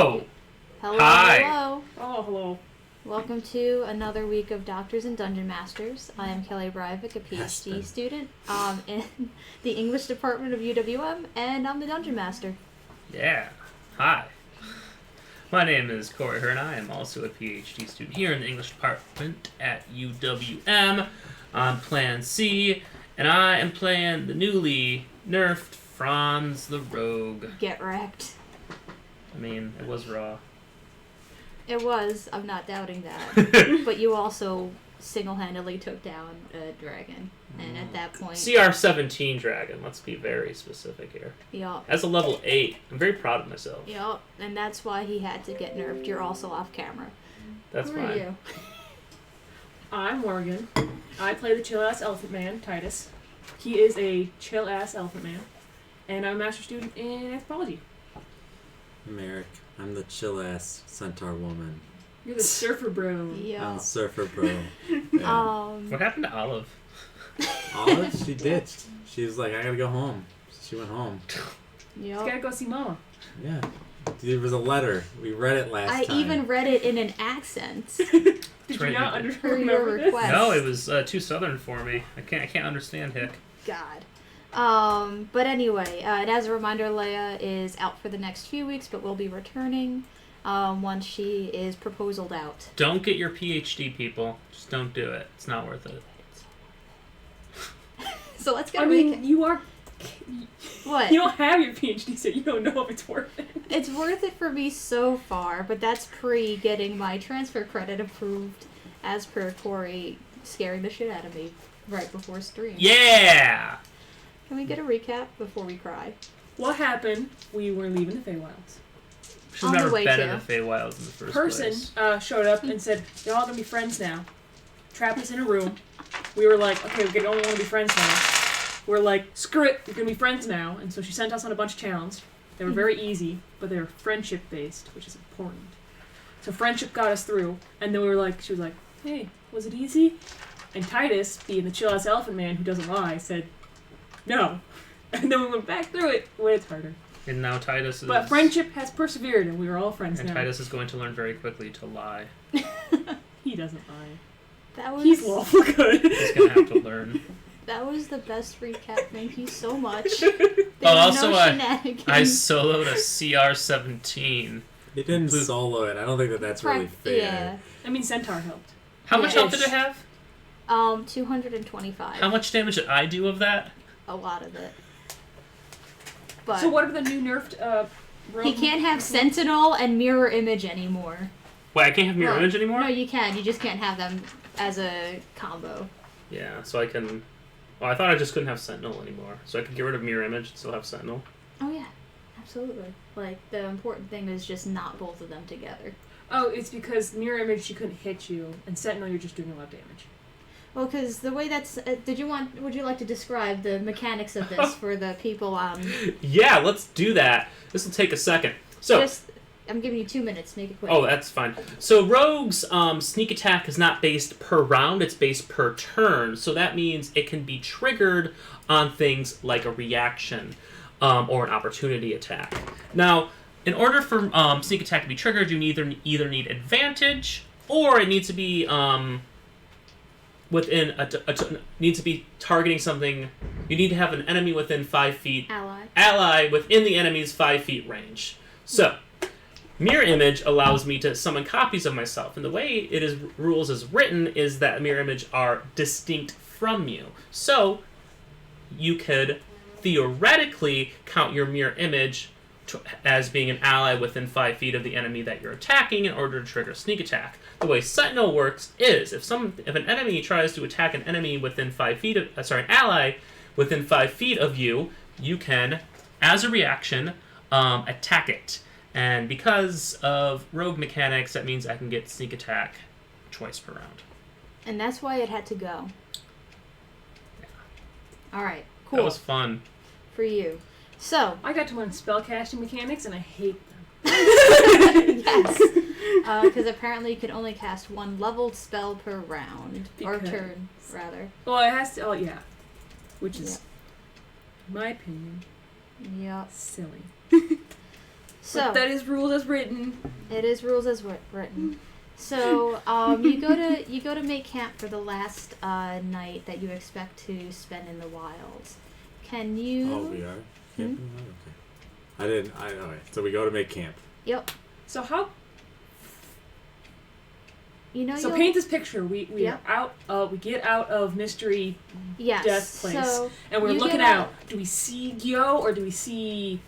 Hello. Hello, Hi. hello. Oh, hello. Welcome to another week of Doctors and Dungeon Masters. I am Kelly Breivik, a PhD Aspen. student in the English department of UWM, and I'm the Dungeon Master. Yeah. Hi. My name is Corey Hearn. I am also a PhD student here in the English department at UWM on Plan C, and I am playing the newly nerfed Franz the Rogue. Get wrecked. I mean, it was raw. It was, I'm not doubting that. But you also single-handedly took down a dragon, and at that point... CR-17 dragon, let's be very specific here. Yup. As a level 8, I'm very proud of myself. Yup, and that's why he had to get nerfed. You're also off camera. That's Who fine. are you? I'm Morgan. I play the chill-ass elephant man, Titus. He is a chill-ass elephant man. And I'm a master student in anthropology. Merrick, I'm the chill-ass centaur woman. You're the surfer bro. I'm the Yup. surfer bro. Yeah. What happened to Olive? Olive, she ditched. She was like, I gotta go home. She went home. You Yup. gotta go see Mama. Yeah. There was a letter. We read it last time. I even read it in an accent. Did right, you not you Per your remember this? request. No, it was too southern for me. I can't understand Hick. God. But anyway, and as a reminder, Leia is out for the next few weeks, but will be returning once she is proposaled out. Don't get your PhD, people. Just don't do it. It's not worth it. So let's get I a mean, recap. you are... What? You don't have your PhD, so you don't know if it's worth it. It's worth it for me so far, but that's pre getting my transfer credit approved as per Corey scaring the shit out of me right before stream. Yeah! Can we get a recap before we cry? What happened? We were leaving the Feywilds. She's On the never way been to. in the Feywilds in the first Person place. showed up and said, "You're all gonna be friends now." Trapped us in a room. We were like, "Okay, we only want to be friends now." We're like, "Screw it, you're gonna be friends now." And so she sent us on a bunch of challenges. They were very easy, but they were friendship based, which is important. So friendship got us through, and then we were like, she was like, "Hey, was it easy?" And Titus, being the chill ass elephant man who doesn't lie, said, "No." And then we went back through it when it's harder. And now Titus is... But friendship has persevered, and we are all friends And now. Titus is going to learn very quickly to lie. He doesn't lie. That was He's lawful good. He's going to have to learn. That was the best recap. Thank you so much. Oh, There were also, no I shenanigans. soloed a CR-17. He didn't solo it. I don't think that's really fair. Yeah. I mean, Centaur helped. How much Yeah. health did it have? 225. How much damage did I do of that? A lot of it. But So what are the new nerfed rogue? he can't have Sentinel and Mirror Image anymore. Wait, I can't have mirror Well, image anymore? No, you can. You just can't have them as a combo. Yeah, so I can... Well, I thought I just couldn't have Sentinel anymore. So I could get rid of mirror image and still have Sentinel. Oh yeah, absolutely. Like the important thing is just not both of them together. Oh, it's because mirror image she couldn't hit you, and Sentinel you're just doing a lot of damage. Well, because the way that's would you like to describe the mechanics of this for the people Yeah, let's do that. This will take a second. So... I'm giving you 2 minutes. Make it quick. Oh, that's fine. So Rogue's sneak attack is not based per round, it's based per turn. So that means it can be triggered on things like a reaction or an opportunity attack. Now, in order for sneak attack to be triggered, you either need advantage or it needs to be needs to be targeting something. You need to have an enemy within 5 feet. Ally within the enemy's 5 feet range. So, mirror image allows me to summon copies of myself, and the way rules is written is that mirror image are distinct from you. So, you could theoretically count your mirror image as being an ally within 5 feet of the enemy that you're attacking in order to trigger sneak attack. The way Sentinel works is if an enemy tries to attack an enemy within 5 feet of an ally within 5 feet of you, you can, as a reaction, attack it. And because of rogue mechanics, that means I can get sneak attack twice per round. And that's why it had to go. Yeah. All right, cool. That was fun. For you. So, I got to learn spellcasting mechanics, and I hate them. yes. Because apparently you can only cast one leveled spell per round. Or Because- turn, rather. Well, it has to. Oh, yeah. Which is, in my opinion, Yep. silly. So but that is rules as written. it is rules as written. So you go to make camp for the last night that you expect to spend in the wilds. Can you? Oh, we are camping. Okay. Alright. So we go to make camp. Yep. So how? You know. So you'll- paint this picture. We Yep. are out. We get out of mystery Yes. death place, So and we're you looking get out. Do we see Gyo or do we see?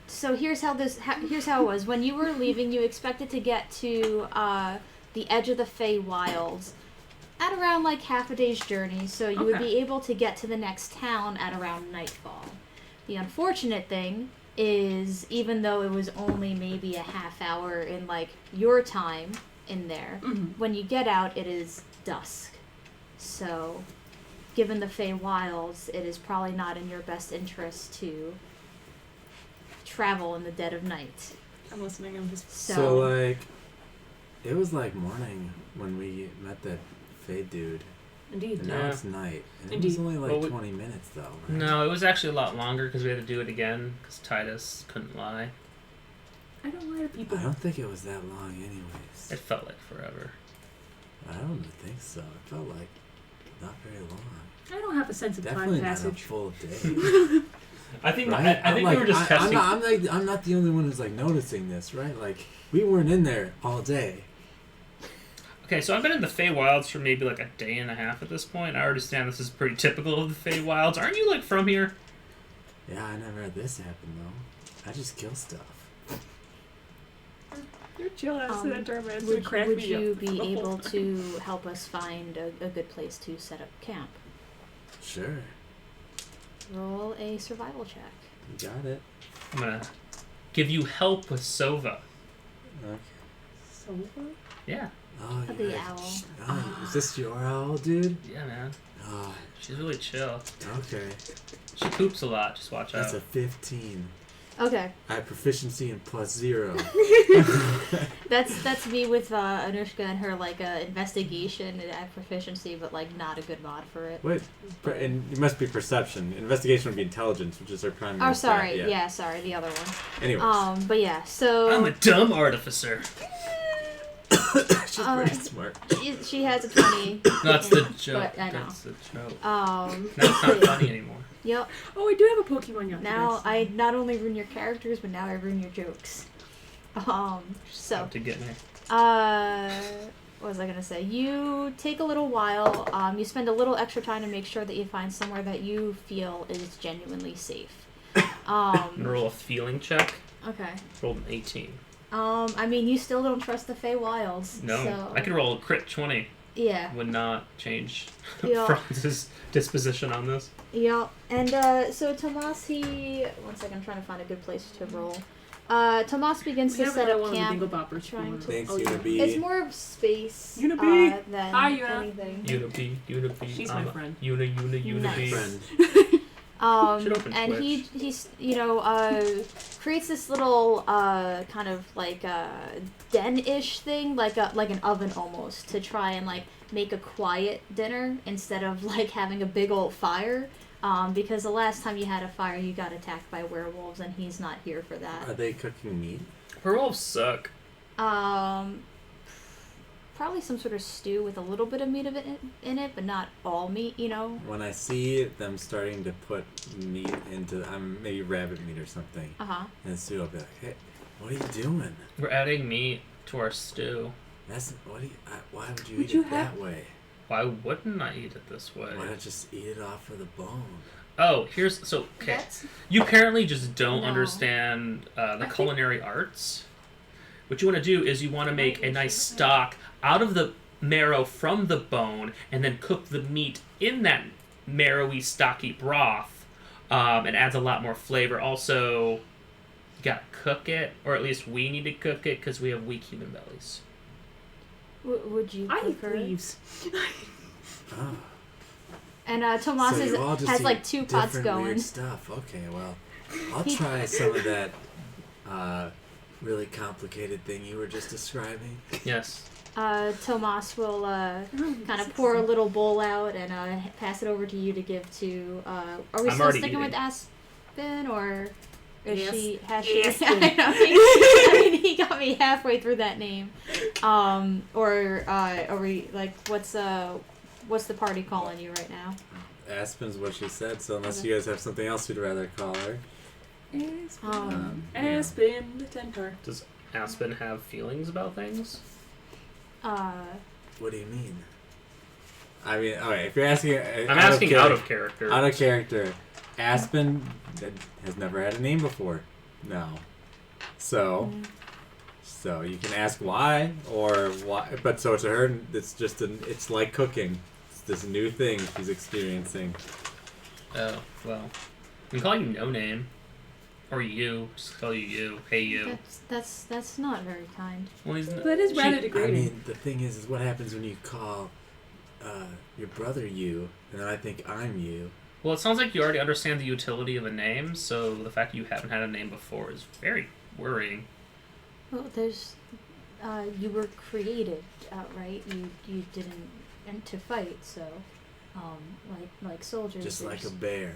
So here's how it was. When you were leaving, you expected to get to the edge of the Fey Wilds at around like half a day's journey, so you would Okay. be able to get to the next town at around nightfall. The unfortunate thing is, even though it was only maybe a half hour in like your time in there, when you get out, it is dusk. So, given the Fey Wilds, it is probably not in your best interest to travel in the dead of night. I'm listening. I'm just. So like, it was like morning when we met that Fade dude. Indeed. And now Yeah. it's night. And it Indeed. was only like Well, 20 minutes though, right? No, it was actually a lot longer because we had to do it again because Titus couldn't lie. I don't lie to people. I don't think it was that long anyways. It felt like forever. I don't think so. It felt like not very long. I don't have a sense of Definitely time not a passage. full day. I think Right? I think we were just testing. I'm not the only one who's like noticing this, right? Like we weren't in there all day. Okay, so I've been in the Feywilds for maybe like a day and a half at this point. I understand this is pretty typical of the Feywilds. Aren't you like from here? Yeah, I never had this happen though. I just kill stuff. You're chill ass in that tournament. It's Would, gonna crack would me you up. be able to help us find a good place to set up camp? Sure, Roll a survival check. you got it. I'm gonna give you help with Sova. Okay. So Yeah, Oh, The yeah. owl. Oh, is this your owl, dude? yeah, man. Oh, She's really chill. okay. She poops a lot. Just watch That's out. a 15. Okay, I have proficiency in +0. that's me with Anushka and her like investigation and I have proficiency, but like not a good mod for it. Wait, and it must be perception. Investigation would be intelligence, which is her primary. Oh, sorry. stat, Yeah, sorry, the other one. Anyways, But yeah, so I'm a dumb artificer. she's pretty smart. she has a 20. That's the joke. But I know. That's the joke. Now Now it's not funny anymore. Yep. Oh, we do have a Pokemon young. Now I not only ruin your characters, but now I ruin your jokes. So Out to get me. what was I gonna say? You take a little while. You spend a little extra time to make sure that you find somewhere that you feel is genuinely safe. I'm gonna roll a feeling check. Okay. Rolled an 18. I mean, you still don't trust the Fey Wilds. No, So, I could roll a crit 20. Yeah. Would not change Yeah. Franz's disposition on this. Yeah. And so Tomas, one second, I'm trying to find a good place to roll. Tomas begins to set up camp. Trying to. Thanks, Oh, yeah. Unibee. It's more of space Unibee! than Hi, Una. anything. Unibee. She's my friend. Unibee. Nice. Friend. Should open And Twitch. he's creates this little kind of like den-ish thing, like an oven almost, to try and like make a quiet dinner instead of like having a big old fire. Because the last time you had a fire, you got attacked by werewolves, and he's not here for Are that. they cooking meat? Werewolves suck. Probably some sort of stew with a little bit of meat of it in it, but not all meat, you know. When I see them starting to put meat into, maybe rabbit meat or something, and Sue will be like, "Hey, what are you doing? We're adding meat to our stew. Why would you Would eat you it have- that way? Why wouldn't I eat it this way? Why not just eat it off of the bone?" Oh, okay. That's- You apparently just don't No. understand the think- culinary arts. What you want to do is you want to make a nice stock out of the marrow from the bone, and then cook the meat in that marrowy, stocky broth. It adds a lot more flavor. Also, you gotta cook it, or at least we need to cook it because we have weak human bellies. Would you I eat prefer? leaves. Oh. And Tomas So you all just has eat like 2 pots different going. Weird stuff. Okay, well, I'll He- try some of that really complicated thing you were just describing. Yes. Tomas will kind of pour a little bowl out and pass it over to you to give to. Are we I'm still already sticking with eating. Aspen or? Has she? I mean, he got me halfway through that name. Or are we like, what's the party calling you right now? Aspen's what she said. So unless you guys have something else you'd rather call her. Aspen, the Tentar. Does Aspen have feelings about things? What do you mean? I mean, okay, if you're asking... I'm asking out of character. Out of character. Aspen has never had a name before. No. So you can ask why, or why... But so to her, it's just it's like cooking. It's this new thing she's experiencing. Oh, well. I'm calling you no name. Or you. Just call you. Hey, you. That's not very kind. Well, he's that is rather degrading. I mean, the thing is what happens when you call your brother you, and then I think I'm you. Well, it sounds like you already understand the utility of a name, so the fact that you haven't had a name before is very worrying. Well, there's... you were created outright. You didn't enter to fight, so... like soldiers. Just like a bear.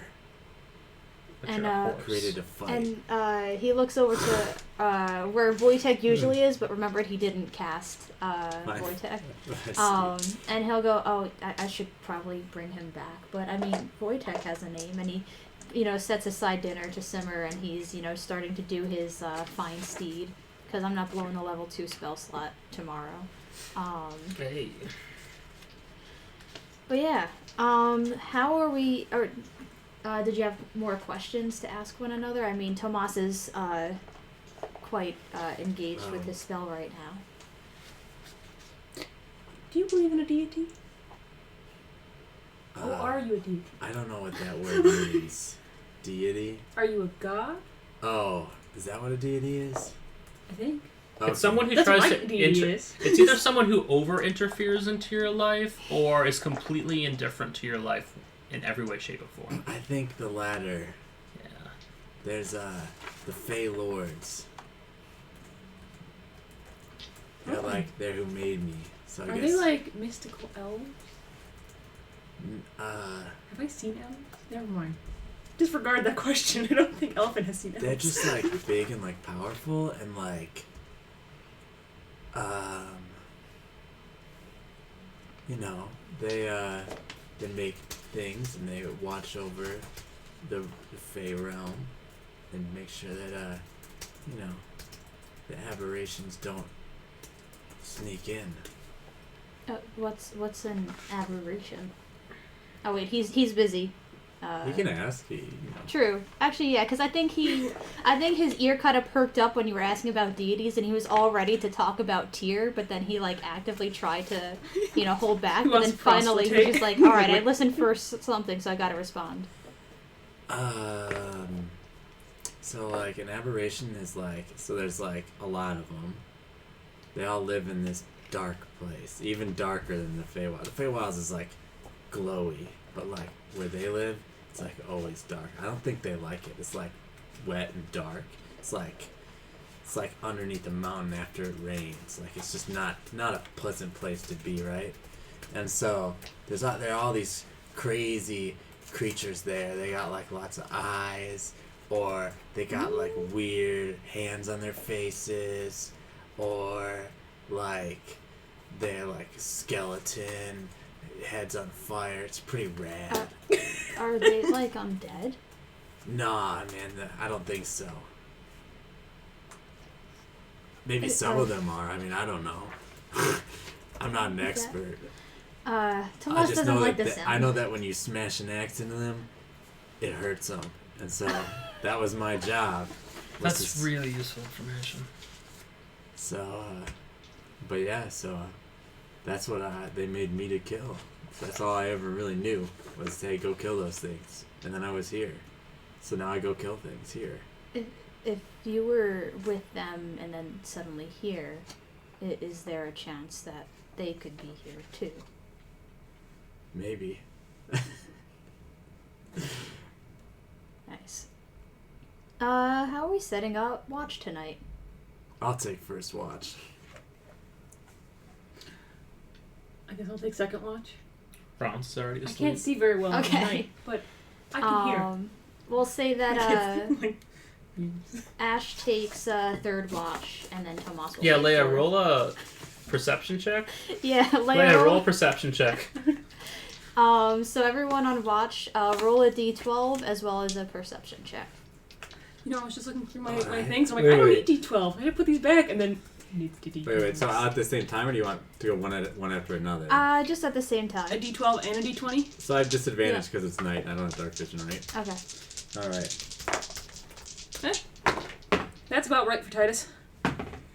But and you're a horse. Created to fight. And he looks over to where Wojtek usually is, but remembered he didn't cast Wojtek. And he'll go, oh, I should probably bring him back. But I mean, Wojtek has a name, and he, sets aside dinner to simmer, and he's, starting to do his fine steed, because I'm not blowing the level 2 spell slot tomorrow. Hey. But yeah, how are we? Or did you have more questions to ask one another? I mean, Tomas is quite engaged with his spell right now. Do you believe in a deity? Or are you a deity? I don't know what that word means. Deity? Are you a god? Oh, is that what a deity is? I think. Okay. It's someone who That's tries what to is. It's either someone who over interferes into your life or is completely indifferent to your life in every way, shape, or form. I think the latter. Yeah. There's the Fey Lords. They're who made me. So I Are guess, they like mystical elves? Have I seen elves? Never mind. Disregard that question. I don't think Elephant has seen elves. they're just like big and like powerful and like they make things and they watch over the Fey realm and make sure that the aberrations don't sneak in. What's an aberration? Oh wait, he's busy. You can ask. True. Actually, yeah, because I think his ear kind of perked up when you were asking about deities, and he was all ready to talk about Tyr, but then he actively tried to, hold back. But then finally he was just like, all right, I listened for something, so I got to respond. So an aberration is there's a lot of them. They all live in this dark place, even darker than the Feywild. The Feywilds is glowy, but where they live, it's always dark. I don't think they like it. It's wet and dark. It's underneath the mountain after it rains. It's just not a pleasant place to be, right? And so there are all these crazy creatures there. They got lots of eyes, or they got weird hands on their faces, or they're skeleton, heads on fire. It's pretty rad. Are they undead? Nah, man, I don't think so. Maybe some of them are. I mean, I don't know. I'm not an expert. Tomas doesn't like the sound. I know that when you smash an axe into them, it hurts them, and so that was my job. That's really useful information. So, but yeah, that's what they made me to kill. That's all I ever really knew was, hey, go kill those things. And then I was here. So now I go kill things here. If you were with them and then suddenly here, is there a chance that they could be here too? Maybe. Nice. How are we setting up watch tonight? I'll take first watch. I guess I'll take second watch. Ron's already asleep. I can't see very well at night, but I can hear. We'll say that Ash takes third watch, and then Tomas will Yeah, take Leia, fourth. roll a perception check. Yeah, Leia, roll a perception check. So everyone on watch, roll a d12 as well as a perception check. You know, I was just looking through my Alright. things. I'm like, Wait, I don't wait. need D12. I gotta put these back, and then I need D12. Wait. So all at the same time, or do you want to go one after another? Just at the same A time. D12 and a D20. So I have disadvantage because it's night. And I don't have dark vision, right? Okay. All right. That's about right for Titus.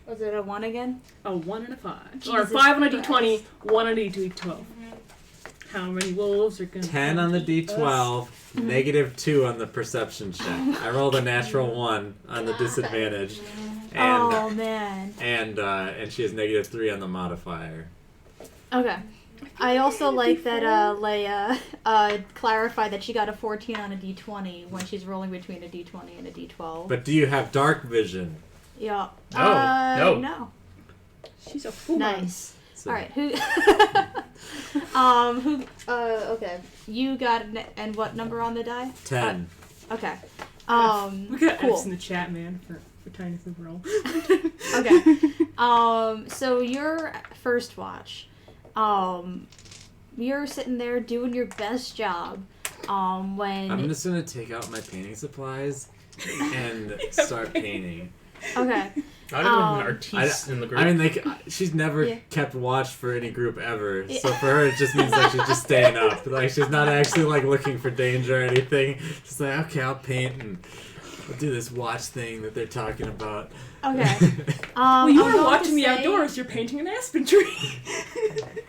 Was it a 1 again? A 1 and a 5. Or Jesus 5 on a Christ. D20, 1 on a D12. How many wolves are gonna 10 on the D12, -2 on the perception check. I rolled a natural 1 on the disadvantage, and Oh man. and she has -3 on the modifier. Okay. I also like that Leia clarified that she got a 14 on a d20 when she's rolling between a d20 and a d12. But do you have dark vision? Yeah. No. No. She's a fool. Nice. So, All right. Who? Okay. You got and what number on the die? 10. Okay. We got Cool. F's in the chat, man, for Titus to roll. Okay. So your first watch, you're sitting there doing your best job. When I'm just gonna take out my painting supplies and start painting. okay. Not even an artiste in the group. I mean, like, she's never Yeah. kept watch for any group ever. So for her, it just means like she's just staying up. Like she's not actually like looking for danger or anything. She's like, okay, I'll paint and I'll do this watch thing that they're talking about. Okay. Well, you I'm were going watching to me say- outdoors. You're painting an aspen tree.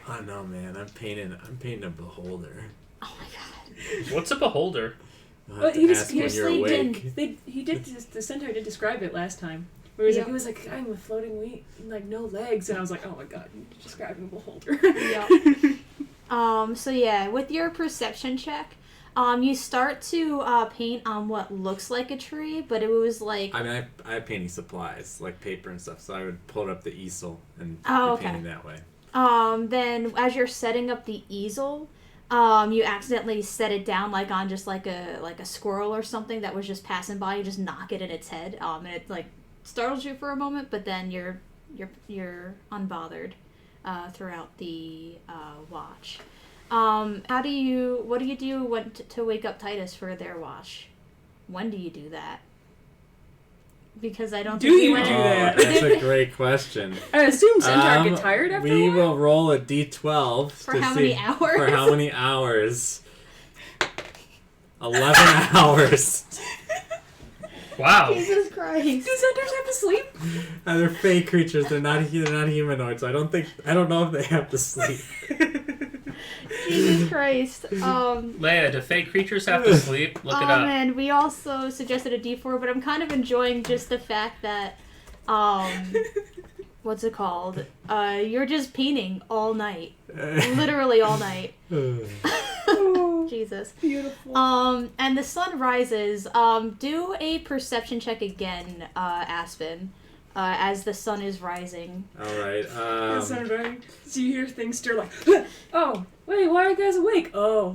Oh no, man! I'm painting a beholder. Oh my god. What's a beholder? You'll Well, have he to just- ask he when just you're sleeped in. awake. The centaur did describe it last time. Where he Yep. was like, a guy with floating wheat, like no legs, and I was like, oh my god, you're describing a beholder. Yeah. So yeah, with your perception check, you start to paint on what looks like a tree, but it was like I mean, I have painting supplies like paper and stuff, so I would pull up the easel and Oh, be okay. painting that way. then as you're setting up the easel, you accidentally set it down like on just like a squirrel or something that was just passing by. You just knock it in its head, and it like startles you for a moment, but then you're unbothered throughout the watch. What do you do to wake up Titus for their watch? When do you do that? Because I don't Do think you went do in- that? That's a great question. I assume centaur get tired after We a while? will roll a d12 For to how see many hours? for how many hours. 11 hours. Wow. Jesus Christ. Do centaurs have to sleep? They're fake creatures. They're not humanoid. So I don't know if they have to sleep. Jesus Christ. Leia, do fake creatures have to sleep? Look it up. And we also suggested a D4, but I'm kind of enjoying just the fact that, what's it called? You're just painting all night. Literally all night. Jesus. Beautiful. And the sun rises. Do a perception check again, Aspen, as the sun is rising. All right. Centaur, so you hear things stir like, oh, wait, why are you guys awake? Oh.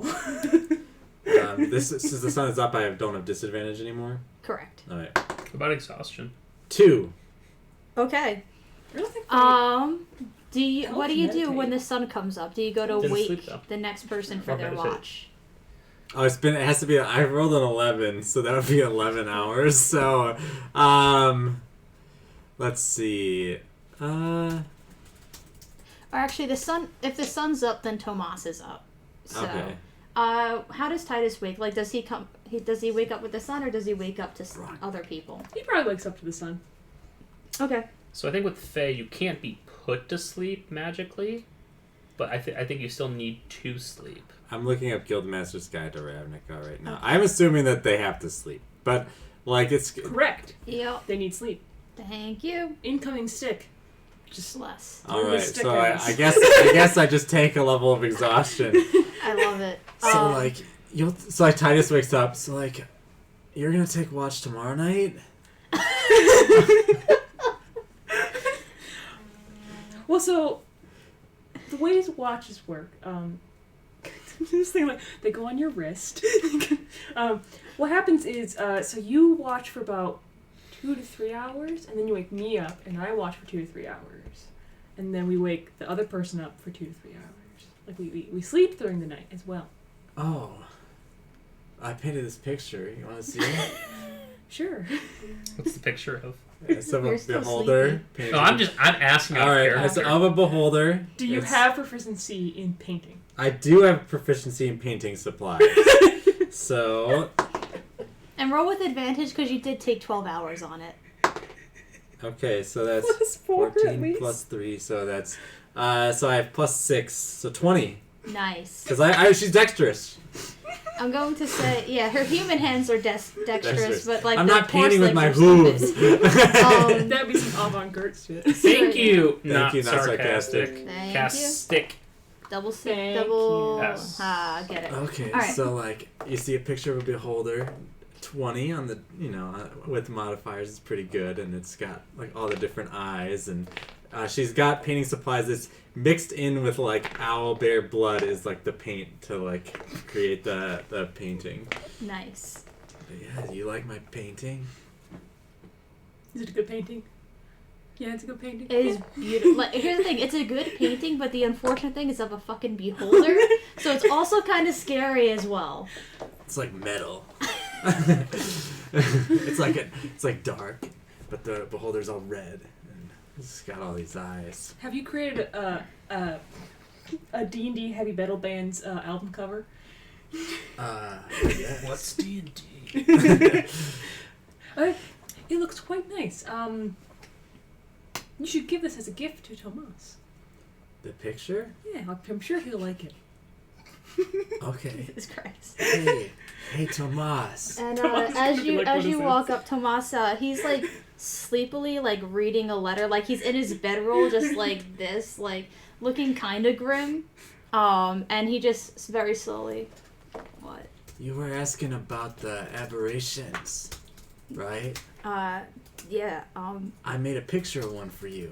Since the sun is up, don't have disadvantage anymore. Correct. All right. What about exhaustion? 2. Okay. I don't think What do you do when meditate. the sun comes up? Do you go to Didn't wake sleep, though. the next person for Or their meditate. watch? Oh, it has to be. I rolled an 11, so that would be 11 hours. So, let's see. Or actually, if the sun's up, then Tomas is up. So, Okay. how does Titus wake? Like, does he wake up with the sun, or does he wake up to other people? he probably wakes up to the sun. Okay. So I think with Fae, you can't be put to sleep magically, but I think you still need to sleep. I'm looking up Guildmaster's Guide to Ravnica right now. I'm assuming that they have to sleep, but like it's Correct. Yep. They need sleep. Thank you. Incoming stick. Just less. all the right. stick So ends. I guess I just take a level of exhaustion. I love it. So like Titus wakes up. So like, you're gonna take watch tomorrow night. Well, so the way these watches work, this thing like they go on your wrist. What happens is, so you watch for about 2 to 3 hours, and then you wake me up, and I watch for 2 to 3 hours. And then we wake the other person up for 2 to 3 hours. Like, we sleep during the night as well. Oh. I painted this picture. You want to see it? Sure. What's the picture of? It's of You're a still beholder. sleeping. No, I'm asking. All right, character. it's of a beholder. Do you have proficiency in painting? I do have proficiency in painting supplies. So, And roll with advantage because you did take 12 hours on it. okay, so that's Plus 4 at 14 least. plus 3, so that's so I have plus 6, so 20. Nice. Because I she's dexterous. I'm going to say, yeah, her human hands are dexterous, but like I'm the not painting with horse my legs are hooves. stupid. That'd be some avant-garde shit. Thank you. Thank you, not sarcastic. sarcastic. Thank you. Castic. Double Thank double. you. Yes. Ah, get it. Okay, All right. so like you see a picture of a beholder, 20 on the with modifiers is pretty good, and it's got like all the different eyes, and she's got painting supplies that's mixed in with like owl bear blood is like the paint to like create the painting. Nice. But yeah, do you like my painting? Is it a good painting? Yeah, it's a good painting. It is beautiful. Like, here's the thing: it's a good painting, but the unfortunate thing is of a fucking beholder, so it's also kind of scary as well. It's like metal. it's like dark, but the beholder's all red and it's got all these eyes. Have you created a D&D heavy metal band's album cover? Yes. What's D&D? It looks quite nice. You should give this as a gift to Tomas. The picture? Yeah, I'm sure he'll like it. Okay. Jesus Christ. Hey, Tomas. And Tomas is as gonna be you like, as "What you is walk up, Tomas, he's like sleepily like reading a letter, like he's in his bedroll, just like this, like looking kind of grim. And he just very slowly, what? You were asking about the aberrations, right? Yeah. I made a picture of one for you.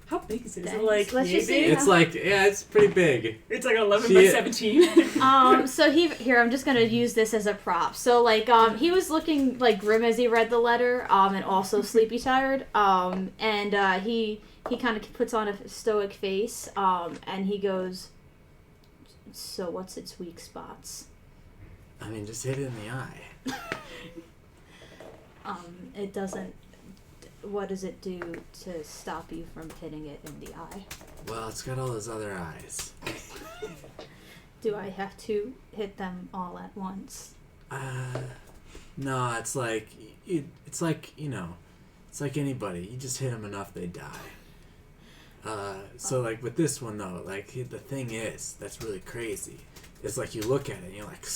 How big is it? Is it Thanks. like Let's yay just big? see. It's like, yeah, it's pretty big. It's like 11 See by it? 17. So here I'm just gonna use this as a prop. So like he was looking like grim as he read the letter, and also sleepy tired. And he kind of puts on a stoic face, and he goes, "So what's its weak spots?" I mean, just hit it in the eye. It doesn't. What does it do to stop you from hitting it in the eye? Well, it's got all those other eyes. Do I have to hit them all at once? No, it's like it's like anybody. You just hit them enough, they die. So like with this one though, like the thing is that's really crazy. It's like you look at it and you're like,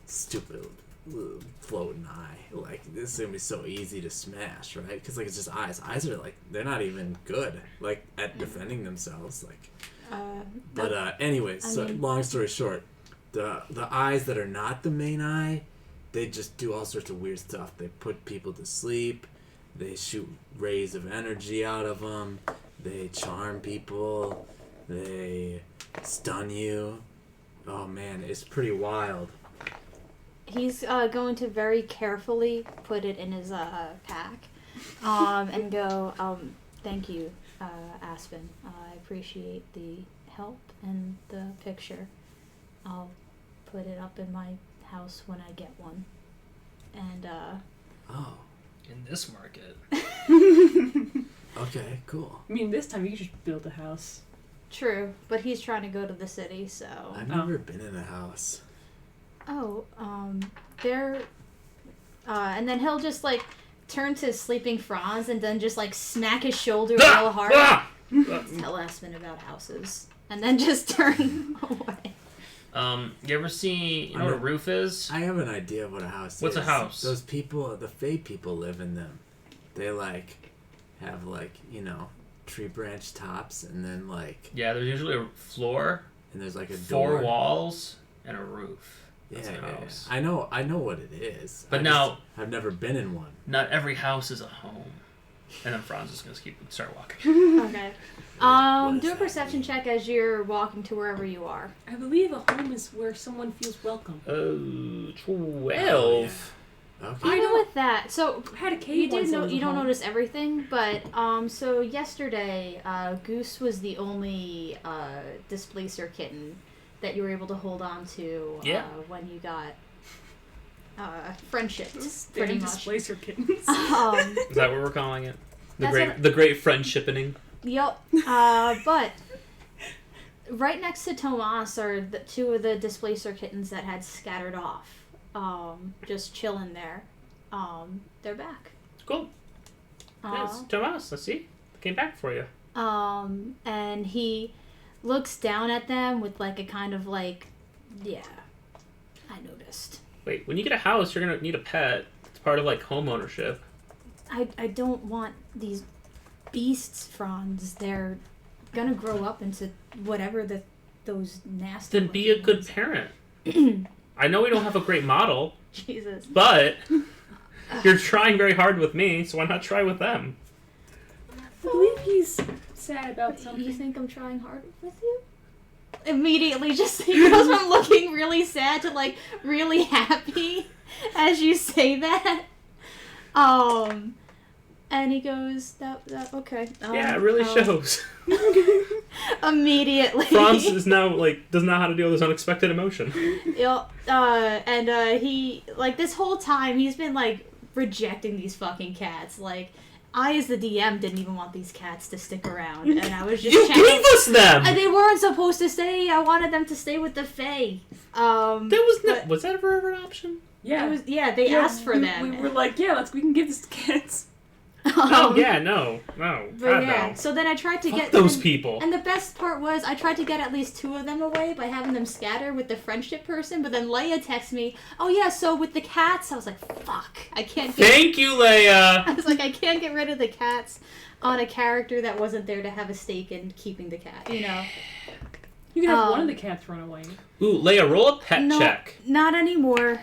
stupid little floating eye. Like this is gonna be so easy to smash, right? Because like it's just eyes. Eyes are like they're not even good like at defending themselves. Like, but anyways, so long story short, the eyes that are not the main eye, they just do all sorts of weird stuff. They put people to sleep. They shoot rays of energy out of them. They charm people. They stun you. Oh man, it's pretty wild. He's going to very carefully put it in his pack, and go, thank you, Aspen. I appreciate the help and the picture. I'll put it up in my house when I get one. And, Oh, In this market. okay, cool. I mean, this time you could just build a house. true, but he's trying to go to the city, so... I've never been in a house. Oh, they're... and then he'll just, like, turn to sleeping Franz and then just, like, smack his shoulder real hard. Tell Aspen about houses. And then just turn away. You ever see, you know what a roof is? I have an idea of what a house is. What's a house? Those people, the Fae people live in them. They, like, have, like, tree branch tops and then, like... Yeah, there's usually a floor, And there's, like, a door. 4 walls, and a roof. That's Yeah, a yeah, house. I know what it is. But now... I've never been in one. Not every house is a home. And then Franz is going to start walking. Okay. What does Do a that perception mean? check as you're walking to wherever you are. I believe a home is where someone feels welcome. 12. Okay. Even with that, so I had a cave you once did I know was you at don't home. notice everything, but so yesterday, Goose was the only displacer kitten that you were able to hold on to Yeah. when you got friendshipped, Those pretty damn much. displacer kittens. Is that what we're calling it? That's The great friendshipping. Yep. But right next to Tomas are the two of the displacer kittens that had scattered off, just chilling there. They're back. Cool. Yes, Tomas, I see. Came back for you. And he looks down at them with like a kind of like, yeah, I noticed. Wait, when you get a house, you're gonna need a pet. It's part of like home ownership. I don't want these beasts, Franz. They're gonna grow up into whatever those nasty. Then be a good parent. I know we don't have a great model, Jesus. but you're trying very hard with me, so why not try with them? I believe he's sad about something. You think I'm trying hard with you? Immediately, just he goes from looking really sad to like really happy as you say that. And he goes, that okay. Yeah, it really shows. Immediately. Franz is now does not know how to deal with this unexpected emotion. He like this whole time he's been like rejecting these fucking cats. Like I, as the DM, didn't even want these cats to stick around, and I was just You gave us them. They weren't supposed to stay. I wanted them to stay with the Fae. Was that ever an option? Yeah. They asked for them. We were like, yeah, we can give this to cats. Oh yeah, no. But God, yeah, no. so then I tried to Fuck get those people. And the best part was I tried to get at least 2 of them away by having them scatter with the friendship person. But then Leia texted me, "Oh yeah, so with the cats," I was like, "Fuck, I can't." Thank you, Leia. I was like, I can't get rid of the cats on a character that wasn't there to have a stake in keeping the cat. You know. You can have one of the cats run away. Ooh, Leia, roll a pet check. Not anymore.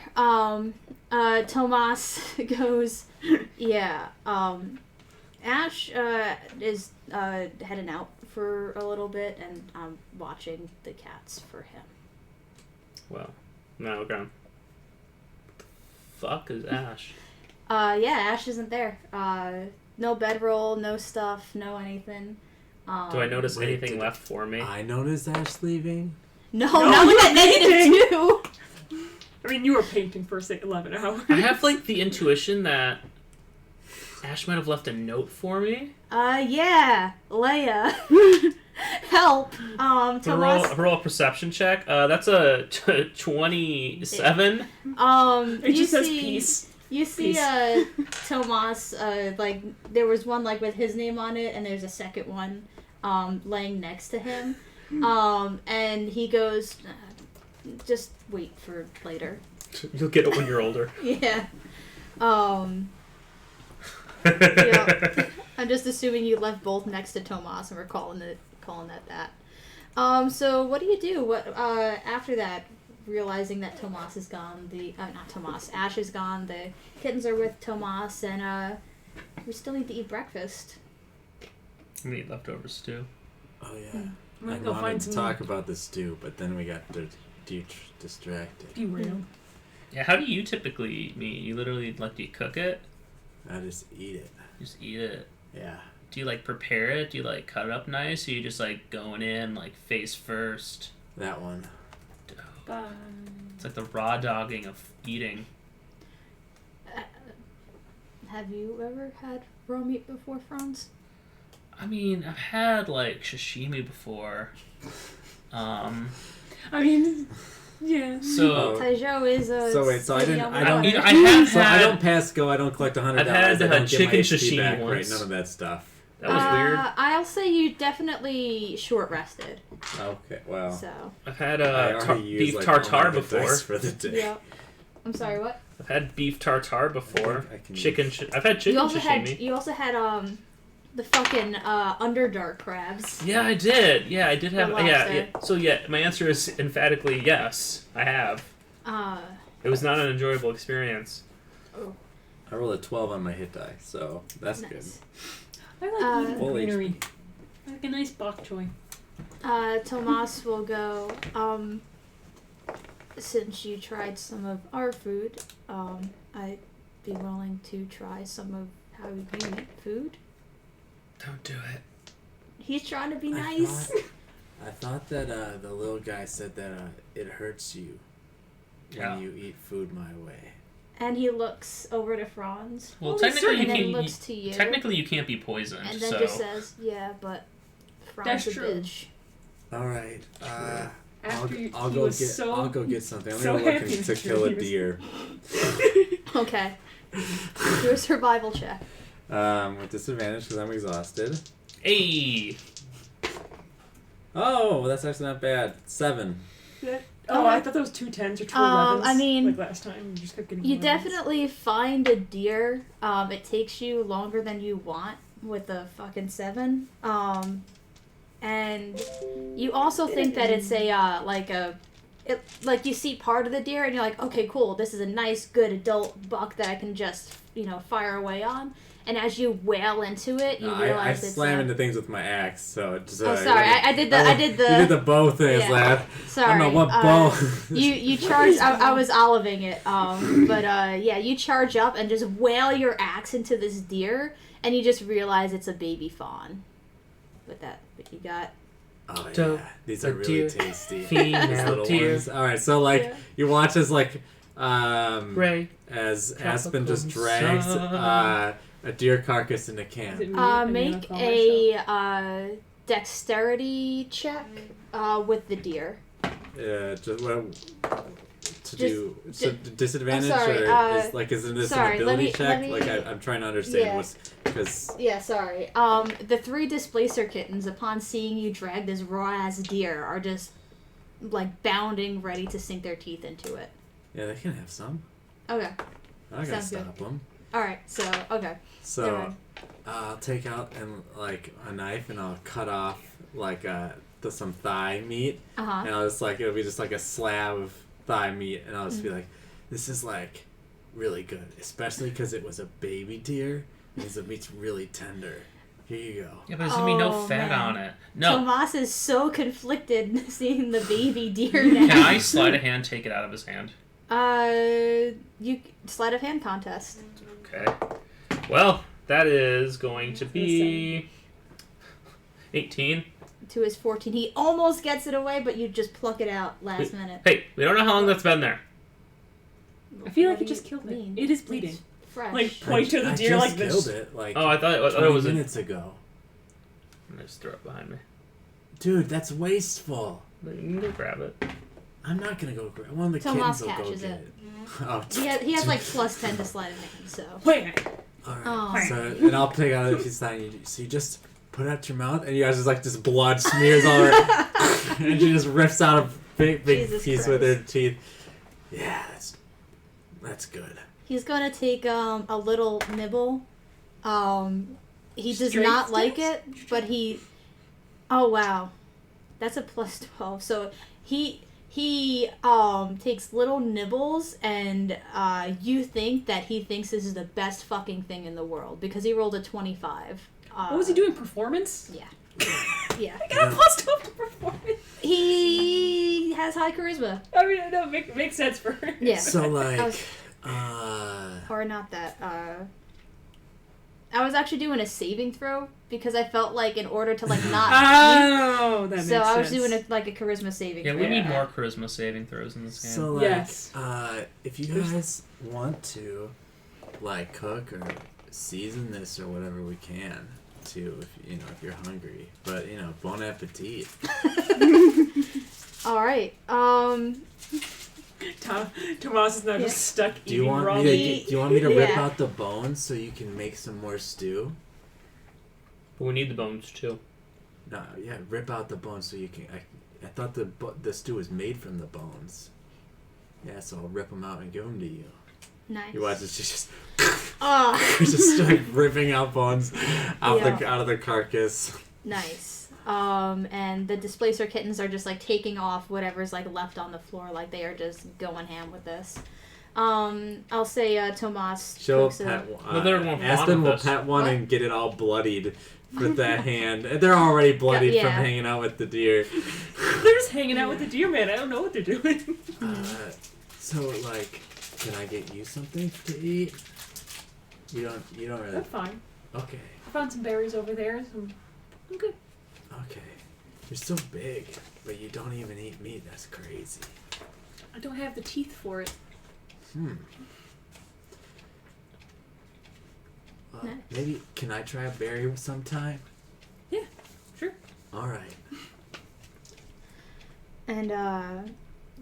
Tomas goes, yeah. Ash is heading out for a little bit, and I'm watching the cats for him. Well, no, okay. Fuck is Ash? Yeah, Ash isn't there. No bedroll, no stuff, no anything. Do I notice anything left for me? I noticed Ash leaving. No, not with that -2. I mean, you were painting for 11 hours. I have the intuition that Ash might have left a note for me. Yeah, Leia. Help. Tomas. Roll a perception check. That's a 27. It just says peace. You see, Tomas, there was one, with his name on it, and there's a second one, laying next to him. And he goes, just wait for later. You'll get it when you're older. Yeah. Yeah. I'm just assuming you left both next to Tomas, and we're calling that. So what do you do? What after that? Realizing that Tomas is gone, Ash is gone. The kittens are with Tomas, and we still need to eat breakfast. I'm gonna eat leftover stew. Oh yeah. I'm gonna I go wanted find to some talk about the stew, but then we got distracted. derailed. Yeah, how do you typically eat meat? You literally do you cook it? I just eat it. You just eat it. Yeah. Do you prepare it? Do you cut it up nice? Or you just going in face first? That one. Bye. It's like the raw dogging of eating. Have you ever had raw meat before, Franz? I mean, I've had sashimi before. I mean, yeah. So Taijo is a. So wait, so I didn't. I don't. I have So I had. don't pass go. I don't collect $100. I've had I don't get my chicken HP sashimi back, once. Right, none of that stuff. That was weird. I'll say you definitely short rested. Okay, well. So. I've had I already used, beef all my tartare good before. dice for the day. Yeah. I'm sorry. What? I've had beef tartare before. I can Chicken. I've had chicken sashimi. You also had the fucking Underdark crabs. Yeah, I did. Yeah, I did have. Or Yeah. lobster. So yeah, my answer is emphatically yes. I have. It was not an enjoyable experience. I rolled a 12 on my hit die, so that's good. Nice. I like eating Full greenery. I like a nice bok choy. Tomas will go, since you tried some of our food, I be willing to try some of how you eat food? Don't do it. He's trying to be nice. I thought that the little guy said that it hurts you when you eat food my way. And he looks over to Franz. Well, technically you and then can't. looks to you. Technically, you can't be poisoned. And then so. just says, "Yeah, but Franz That's a true. bitch." All right. After I'll he go was get. so, I'll go get something. I'm so gonna look happy to that kill a he was- deer. Okay. Do a survival check. With disadvantage because I'm exhausted. Hey. Oh, that's actually not bad. 7. Oh, I thought that was 2 10s or 2 11s. I mean, like last time, you just kept getting. You 11s. definitely find a deer. It takes you longer than you want with a fucking 7. And you also think that it's a like you see part of the deer and you're like, okay, cool, this is a nice, good adult buck that I can just fire away on. And as you wail into it, you I realize it's slam into things with my axe, so it just. Oh, sorry, I did the. You did the bow thing, Yeah. lad. Sorry. I don't know what bow. You charge. I was oliving it. But yeah, you charge up and just wail your axe into this deer, and you just realize it's a baby fawn. But you got. Oh yeah, So, these a are really deer, tasty. female These little deer. ones. All right, so like you watch as Gray. as Tropical Aspen just drags sun. a deer carcass into Is camp. it me? I'm Make gonna call myself. a dexterity check with the deer. Just what to Just- do so disadvantage I'm sorry, or is this sorry, an let ability me- check? let me- Like I'm trying to understand Yeah. what's because Yeah, sorry. The 3 displacer kittens, upon seeing you drag this raw ass deer, are just like bounding, ready to sink their teeth into it. yeah they can have some. Okay. I gotta Sounds good. stop them. All right. So okay. Never So mind. I'll take out like a knife and I'll cut off like some thigh meat. Uh-huh. And I'll just it'll be just like a slab of thigh meat, and I'll just be like, this is like really good, especially because it was a baby deer, and the meat's really tender. Here you go. Yeah, but there's gonna be no Oh, fat man. on it. No. Tomas is so conflicted seeing the baby deer now. Can I sleight of hand take it out of his hand? You sleight of hand contest. Okay. Well, that is going to be 18. To his 14, he almost gets it away, but you just pluck it out last minute. Hey, we don't know how long that's been there. I feel What like do it just you killed mean? it. It is bleeding. It's fresh. Like, point to the I deer just like this. killed it like Oh, I thought it 20 was a... minutes ago. I'm gonna just throw it behind me. Dude, that's wasteful. You can go grab it. I'm not gonna go grab. One of the Tomas kittens will go catches get it. it. Oh, he has like plus 10 to sleight of hand, so. Wait. all right. Oh. So and I'll take out if he's not. So you just put it out your mouth, and you guys just blood smears all over, and she just rips out a big Jesus piece Christ. with her teeth. Yeah, that's good. He's gonna take a little nibble. He does Straight not like sticks? it, but he. Oh wow, that's a plus 12. So he takes little nibbles, and you think that he thinks this is the best fucking thing in the world because he rolled a 25. What was he doing? Performance? Yeah, yeah. I got a plus 12 to performance. He has high charisma. I mean, no, makes sense for her. Yeah. So I was, uh, or not that. I was actually doing a saving throw because I felt like in order to like not. Oh, that makes So I was sense. doing a charisma saving. Yeah, throw. we need more charisma saving throws in this game. so like, Yes. if you guys want to, like, cook or season this or whatever we can, too, if you're hungry. But bon appetit. All right. Tomas is now Yeah. just stuck Do you eating want raw me meat. to? Do you want me to rip Yeah. out the bones so you can make some more stew? But we need the bones too. No, yeah, rip out the bones so you can. I thought the stew was made from the bones. Yeah, so I'll rip them out and give them to you. Nice. You watch this, she's just Oh, just like ripping out bones out Yeah. out of the carcass. nice. And the displacer kittens are just like taking off whatever's like left on the floor, like they are just going ham with this. I'll say Tomas. She'll cooks pet Well, they're more Aspen fond will of this. pet one What? and get it all bloodied with that hand. They're already bloodied Yeah. from hanging out with the deer. They're just hanging out with the deer man. I don't know what they're doing. So like, can I get you something to eat? You don't really. I'm fine. Okay. I found some berries over there. I'm good. Okay. You're so big, but you don't even eat meat. That's crazy. I don't have the teeth for it. Nice. Maybe can I try a berry sometime? Yeah, sure. All right. And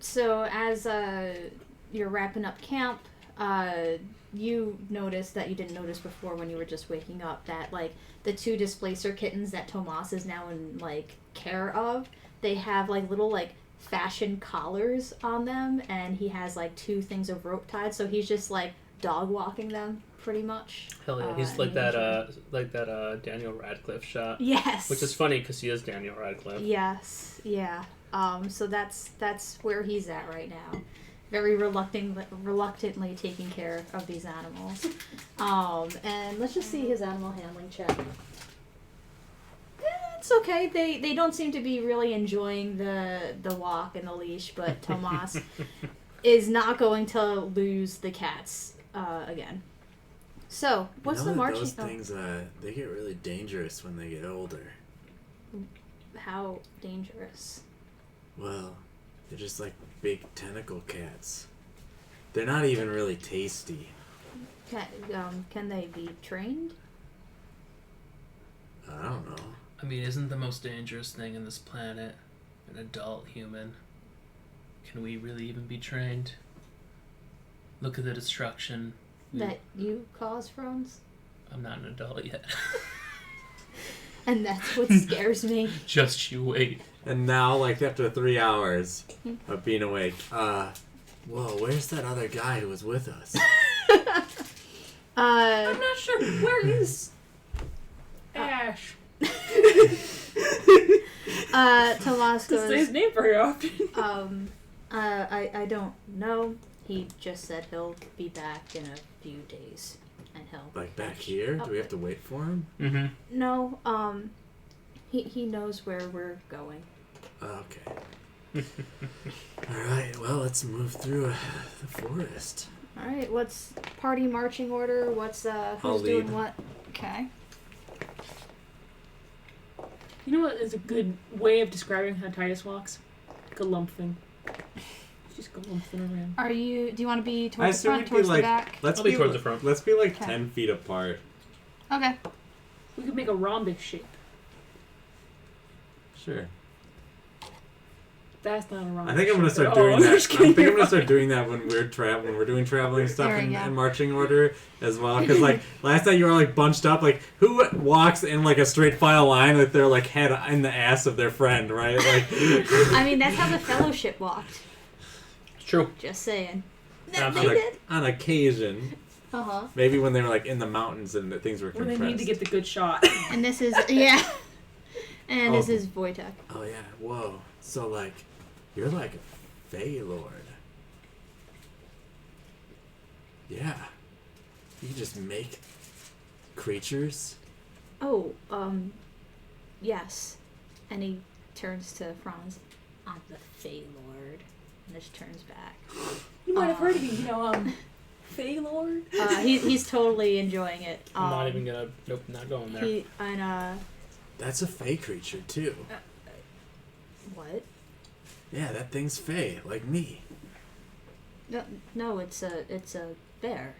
so as you're wrapping up camp, you notice that you didn't notice before when you were just waking up that like the 2 displacer kittens that Tomas is now in like care of, they have like little like fashion collars on them, and he has like 2 things of rope tied, so he's just like dog walking them pretty much. Hell yeah, he's like that Daniel Radcliffe shot. Yes. Which is funny because he is Daniel Radcliffe. Yes. Yeah. So that's where he's at right now. Very reluctantly taking care of these animals. And let's just see his animal handling check. It's okay. They don't seem to be really enjoying the walk and the leash, but Tomas is not going to lose the cats again. So, what's the marching? Those things, they get really dangerous when they get older. How dangerous? Well, they're just like big tentacle cats. They're not even really tasty. Can they be trained? I don't know. I mean, isn't the most dangerous thing in this planet an adult human? Can we really even be trained? Look at the destruction. That you cause, Franz? I'm not an adult yet. And that's what scares me. Just you wait. And now, like, after 3 hours of being awake, whoa, where's that other guy who was with us? I'm not sure. Where is Ash? Tomas Doesn't say his goes, name very often. I don't know. He just said he'll be back in a few days, and he'll Like, back here? Do we have to wait for him? Mm-hmm. No, he knows where we're going. Okay. Alright, well, let's move through the forest. All right, what's party marching order? What's I'll who's doing lead. what? Okay. You know what is a good way of describing how Titus walks? Galumphing. Just galumphing around. Do you want to be I towards the assume front, we'd be towards the like, back? let's I'll be be towards the front. Let's be like Okay. 10 feet apart. Okay. We could make a rhombic shape. Sure. That's not a rhombic I think I'm gonna shape at start all. doing that. Just I kidding. think I'm gonna start doing that when we're doing traveling stuff There we go. in marching order as well. Because like last night you were like bunched up. Like who walks in like a straight file line with their like head in the ass of their friend, right? Like. I mean, that's how the fellowship walked. It's true. Just saying. Absolutely. On occasion, Uh-huh. maybe when they were like in the mountains and things were When compressed. they need to get the good shot. And this is, yeah. And Oh. this is Wojtek. Oh yeah, whoa. So like, you're like a Fey Lord. Yeah. You can just make creatures. Oh, yes. And he turns to Franz. I'm the Fey Lord. And just turns back. You might have heard of me, Fey Lord? He's totally enjoying it. I'm not even gonna. Nope, not going there. That's a Fey creature too. What? Yeah, that thing's Fey, like me. No, it's a bear.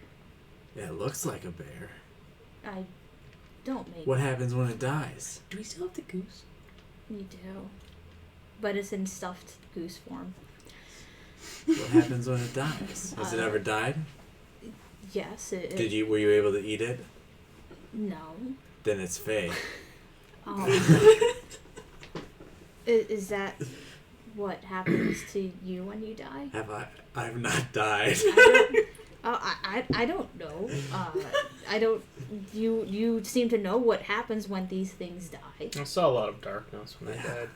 Yeah, it looks like a bear. I don't make. What happens when it dies? Do we still have the goose? You do. But it's in stuffed goose form. What happens when it dies? Has it ever died? Yes. Were you able to eat it? No. Then it's Fey. Is that what happens to you when you die? I've not died. I don't know. I don't. You seem to know what happens when these things die. I saw a lot of darkness when I died.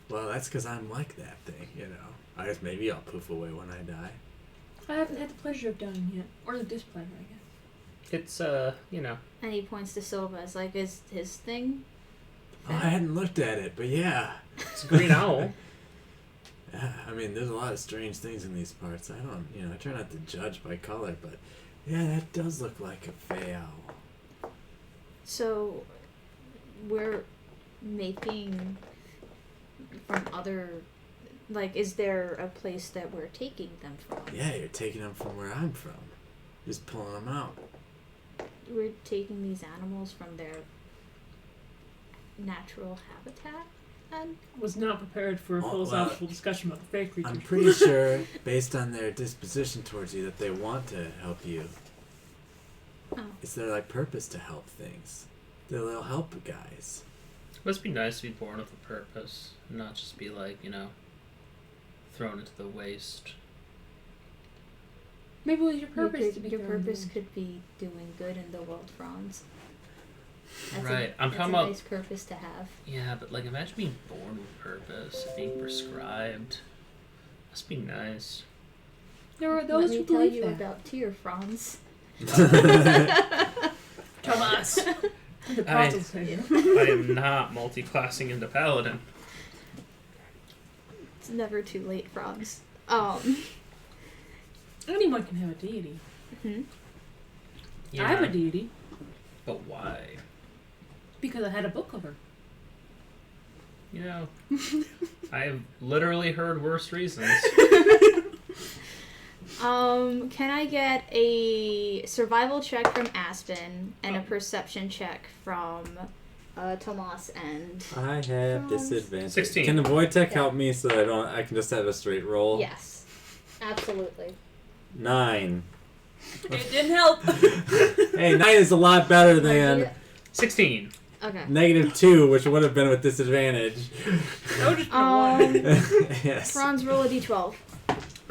Well, that's because I'm like that thing, you know. I guess maybe I'll poof away when I die. I haven't had the pleasure of dying yet. Or the displeasure, I guess. It's you know. And he points to Silva as like, is his thing? Oh, I hadn't looked at it, but yeah. It's a green owl. Yeah, I mean, there's a lot of strange things in these parts. I try not to judge by color, but Yeah, that does look like a Fey owl. So, we're making from other... Like, is there a place that we're taking them from? Yeah, you're taking them from where I'm from. Just pulling them out. We're taking these animals from their natural habitat, then? Was not prepared for a philosophical discussion about the fey creatures. I'm pretty sure, based on their disposition towards you, that they want to help you. Oh. It's their like purpose to help things. They'll help guys. It must be nice to be born with a purpose, and not just be like, thrown into the waste. Maybe it was your purpose Your purpose could be doing good in the world, Franz. That's Right, I'm that's talking a about. nice purpose to have. Yeah, but like, imagine being born with purpose, being prescribed. Must be nice. There are those Let who me tell believe you that. about Tyr, Franz. Tomas. The I am not multi-classing into paladin. It's never too late, Franz. Anyone can have a deity. Hmm? Yeah, I have a deity but why? because I had a book cover. I have literally heard worse reasons. Can I get a survival check from Aspen and a perception check from Tomas and... I have disadvantage. 16. Can the void tech Okay. help me so that I can just have a straight roll? Yes. Absolutely. 9. It didn't help. Hey, 9 is a lot better than 16. Okay. -2, which would have been with disadvantage. That would just been one. Yes. Franz, roll a d12.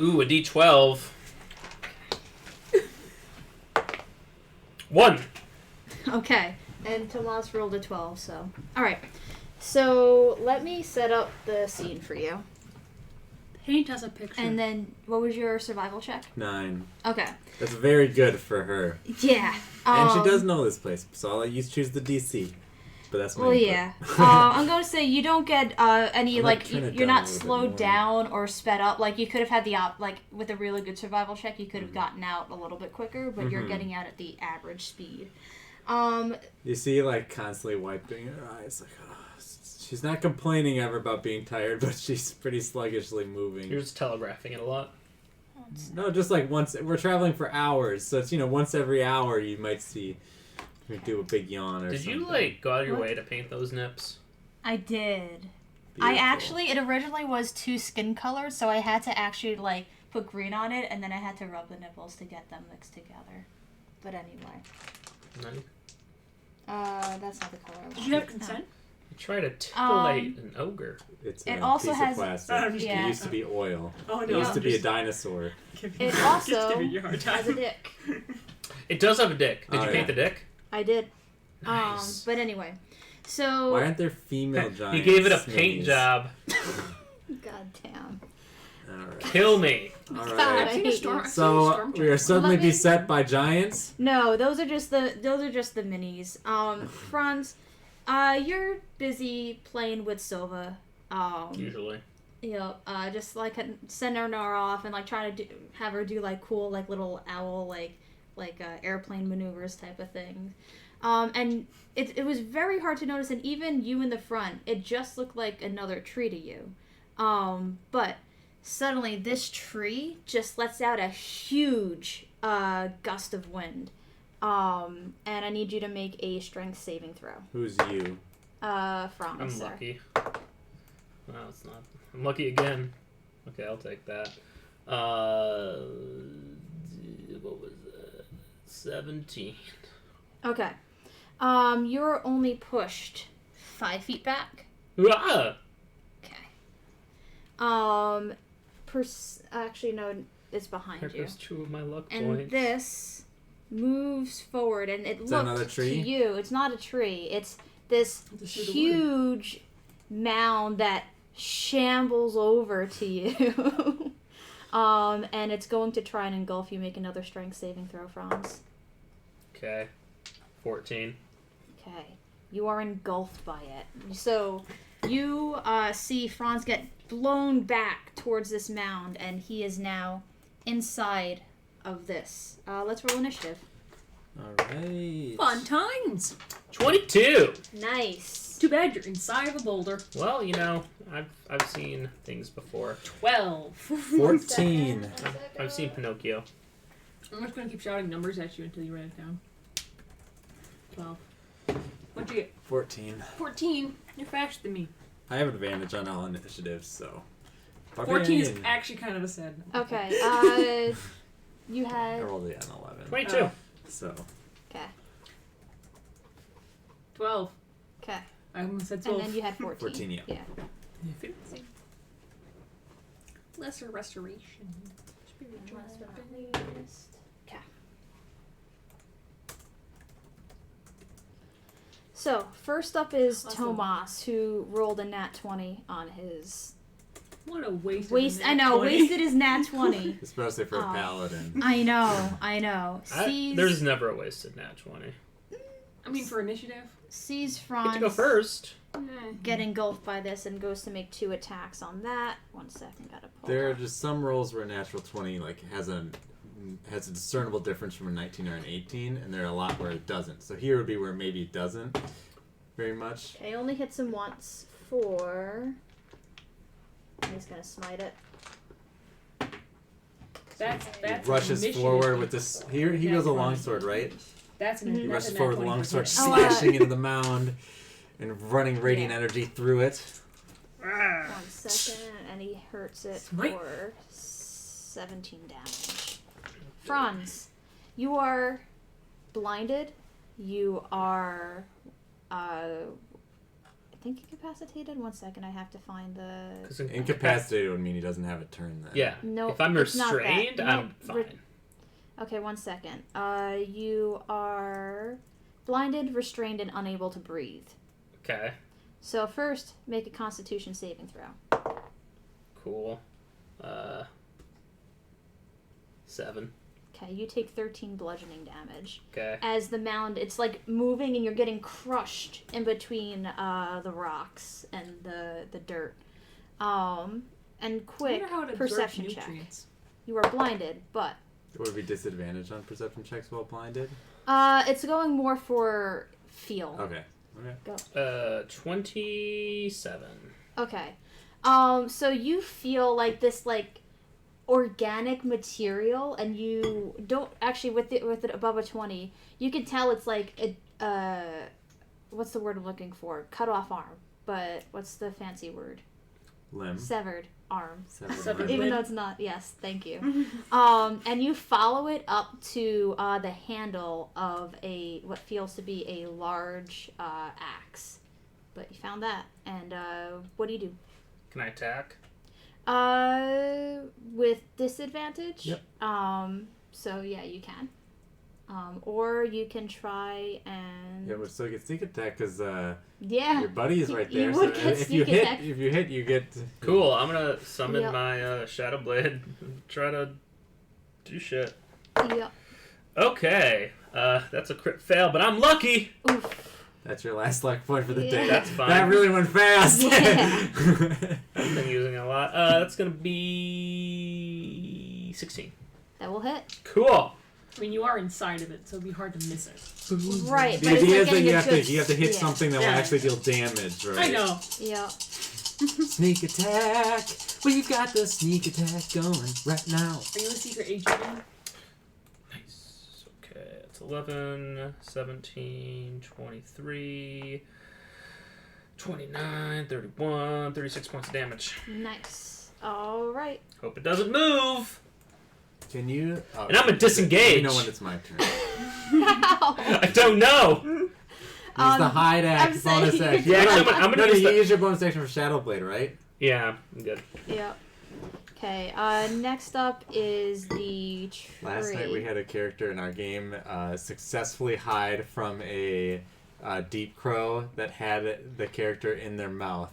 Ooh, a D12. 1. Okay. And Tomas rolled a 12, so... Alright. So, let me set up the scene for you. Paint us a picture. And then, what was your survival check? 9. Okay. That's very good for her. Yeah. And she does know this place, so I'll let you choose the DC. But that's my Well, input. yeah. I'm going to say you don't get any, I'm like, gonna turn it you're down not a little bit slowed more. down or sped up. Like, you could have had the, with a really good survival check, you could have gotten out a little bit quicker, but you're getting out at the average speed. You see, like, constantly wiping her eyes, like, oh, she's not complaining ever about being tired, but she's pretty sluggishly moving. You're just telegraphing it a lot. No, just like once. We're traveling for hours, so it's, once every hour you might see her do a big yawn or Did something. you, like, go out of your What? way to paint those nips? I did. Beautiful. It originally was 2 skin colors, so I had to actually, like, put green on it, and then I had to rub the nipples to get them mixed together. But anyway. No. That's not the color I wanted. Did you have consent? You try to titillate an ogre. It's It a also piece has- of plastic. I'm just Yeah. It used to be oil. Oh It no. used to be a just dinosaur. give It just also give you a hard time. has a dick. It does have a dick. Did Oh, you paint yeah. the dick? I did. Nice. But anyway. So... Why aren't there female giants? You gave it a paint minis? job. God damn. Alright. Kill me. God, Alright. I I've seen a hate storm. you. I've seen a So storm we are suddenly Let me- beset by giants. No, those are just the minis. Franz, you're busy playing with Silva. Usually. Just like sending her off and like trying to have her do like cool like little owl like airplane maneuvers type of thing. And it was very hard to notice, and even you in the front, it just looked like another tree to you. But suddenly this tree just lets out a huge gust of wind. And I need you to make a strength saving throw. Who's you? Franz, I'm sir. lucky. No, it's not. I'm lucky again. Okay, I'll take that. What was that? 17. Okay. You're only pushed 5 feet back. Ah! Okay. Actually, no, it's behind There you. goes 2 of my luck And points. this moves forward, and it Is that another looks to tree? you. It's not a tree. It's this The shoot of huge mound that shambles over to you. And it's going to try and engulf you. Make another strength saving throw, Franz. Okay. 14. Okay. You are engulfed by it. So you see Franz get blown back towards this mound, and he is now inside of this. Let's roll initiative. Alright. Fun times. 22. Nice. Too bad you're inside of a boulder. Well, you know, I've seen things before. 12. 14. I've seen Pinocchio. I'm just gonna keep shouting numbers at you until you write it down. 12. What'd you get? 14. 14. You're faster than me. I have advantage on all initiatives, so. 14 is Barbarian. actually kind of a sad number. Okay. You I had. rolled it on 11. 22. So. Okay. 12. Okay. I almost said 12. And then you had 14. 14, yeah. Lesser restoration. Okay. So, first up is Awesome. Tomas, who rolled a nat 20 on his... What a waste. I know, wasted his nat 20. Especially for a paladin. I know. Sees, There's never a wasted nat 20. I mean, for initiative. sees Get Franz to go first. get engulfed by this and goes to make 2 attacks on that. 1 second, gotta pull There are up. just some rolls where a natural 20 has a discernible difference from a 19 or an 18, and there are a lot where it doesn't. So here would be where maybe it doesn't very much. Okay, only hits him once for... He's gonna smite it. That's He rushes initiative. forward with this. He goes a longsword, right? That's an He Mhm. rushes forward with a longsword, Oh, slashing into the mound, and running radiant Yeah. energy through it. 1 second, and he hurts it Smite. for 17 damage. Franz, you are blinded. You are, I think incapacitated. 1 second, I have to find the... Incapacitated would mean he doesn't have a turn then. Yeah. No, If I'm it's not that. restrained, No, I'm fine. Okay, 1 second. You are blinded, restrained, and unable to breathe. Okay. So first, make a Constitution saving throw. Cool. 7. Okay, you take 13 bludgeoning damage. Okay. As the mound, it's like moving and you're getting crushed in between the rocks and the dirt. And quick perception check. You are blinded, but Would it be disadvantage on perception checks while blinded? it's going more for feel. Okay. Go. 27. Okay. So you feel like this organic material, and you don't actually with it above a 20. You can tell it's like a what's the word I'm looking for? Cut off arm, but what's the fancy word? Limb. Severed arm. Severed Even limb. though it's not. Yes, thank you. And you follow it up to the handle of what feels to be a large axe. But you found that, and what do you do? Can I attack? With disadvantage. Yep. So yeah, you can. Or you can try and. Yeah, but still get sneak attack because Yeah. your buddy is right there. You would so get if you sneak attack. hit, you get. Cool. I'm gonna summon Yep. my Shadow Blade. Try to do shit. Yep. Okay. That's a crit fail, but I'm lucky. Oof. That's your last luck point for the Yeah. day. That's fine. That really went fast. Yeah. I've been using it a lot. That's gonna be 16. That will hit. Cool. I mean, you are inside of it, so it'd be hard to miss it. Right. The but it's idea like is that getting you a have to good- hit yeah. something that will Yeah. actually deal damage, right? I know. Yeah. Sneak attack. We've got the sneak attack going right now. Are you a secret agent? Nice. Okay. It's 11, 17, 23, 29, 31, 36 points of damage. Nice. All right. Hope it doesn't move. Can you? Oh, And I'm a disengage. You know when it's my turn. I don't know. Use the hide act I'm bonus saying- action. Yeah, No, actually, I'm gonna no, use you the- use your bonus action for Shadow Blade, right? Yeah, I'm good. Yep. Okay. Next up is the tree. Last night we had a character in our game successfully hide from a deep crow that had the character in their mouth.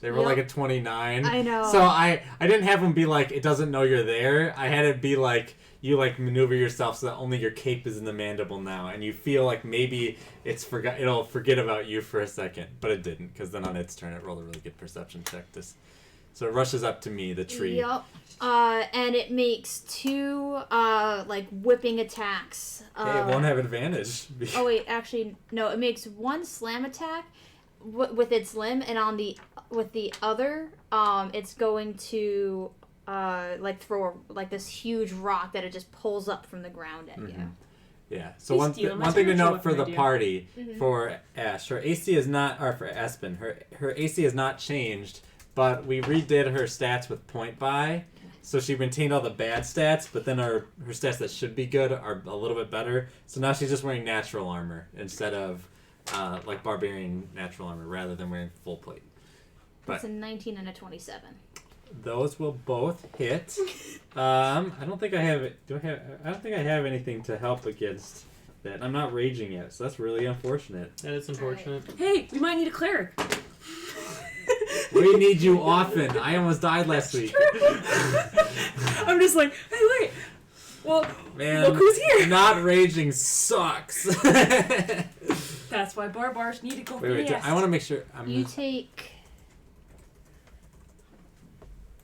They were Yep. like a 29. I know. So I didn't have them be like, it doesn't know you're there. I had it be like, you like maneuver yourself so that only your cape is in the mandible now, and you feel like maybe it'll forget about you for a second, but it didn't, because then on its turn it rolled a really good perception check to So it rushes up to me, the tree. Yup. And it makes 2 like whipping attacks. Okay, it won't have advantage. Oh wait, actually no. It makes 1 slam attack with its limb, and with the other, it's going to like throw like this huge rock that it just pulls up from the ground at you. Yeah. So one thing to note for the party, for Ash, her AC is not, or for Aspen, her AC is not changed, but we redid her stats with point buy. So she maintained all the bad stats, but then her stats that should be good are a little bit better. So now she's just wearing natural armor instead of like barbarian natural armor, rather than wearing full plate. But it's a 19 and a 27. Those will both hit. I don't think I have. I don't think I have anything to help against that. I'm not raging yet, so that's really unfortunate. That is unfortunate. Hey, we might need a cleric. We need you often. I almost died last week. I'm just like, hey, wait. Well, Man, look who's here. Not raging sucks. That's why barbars need to go Wait, fast. I want to make sure. You take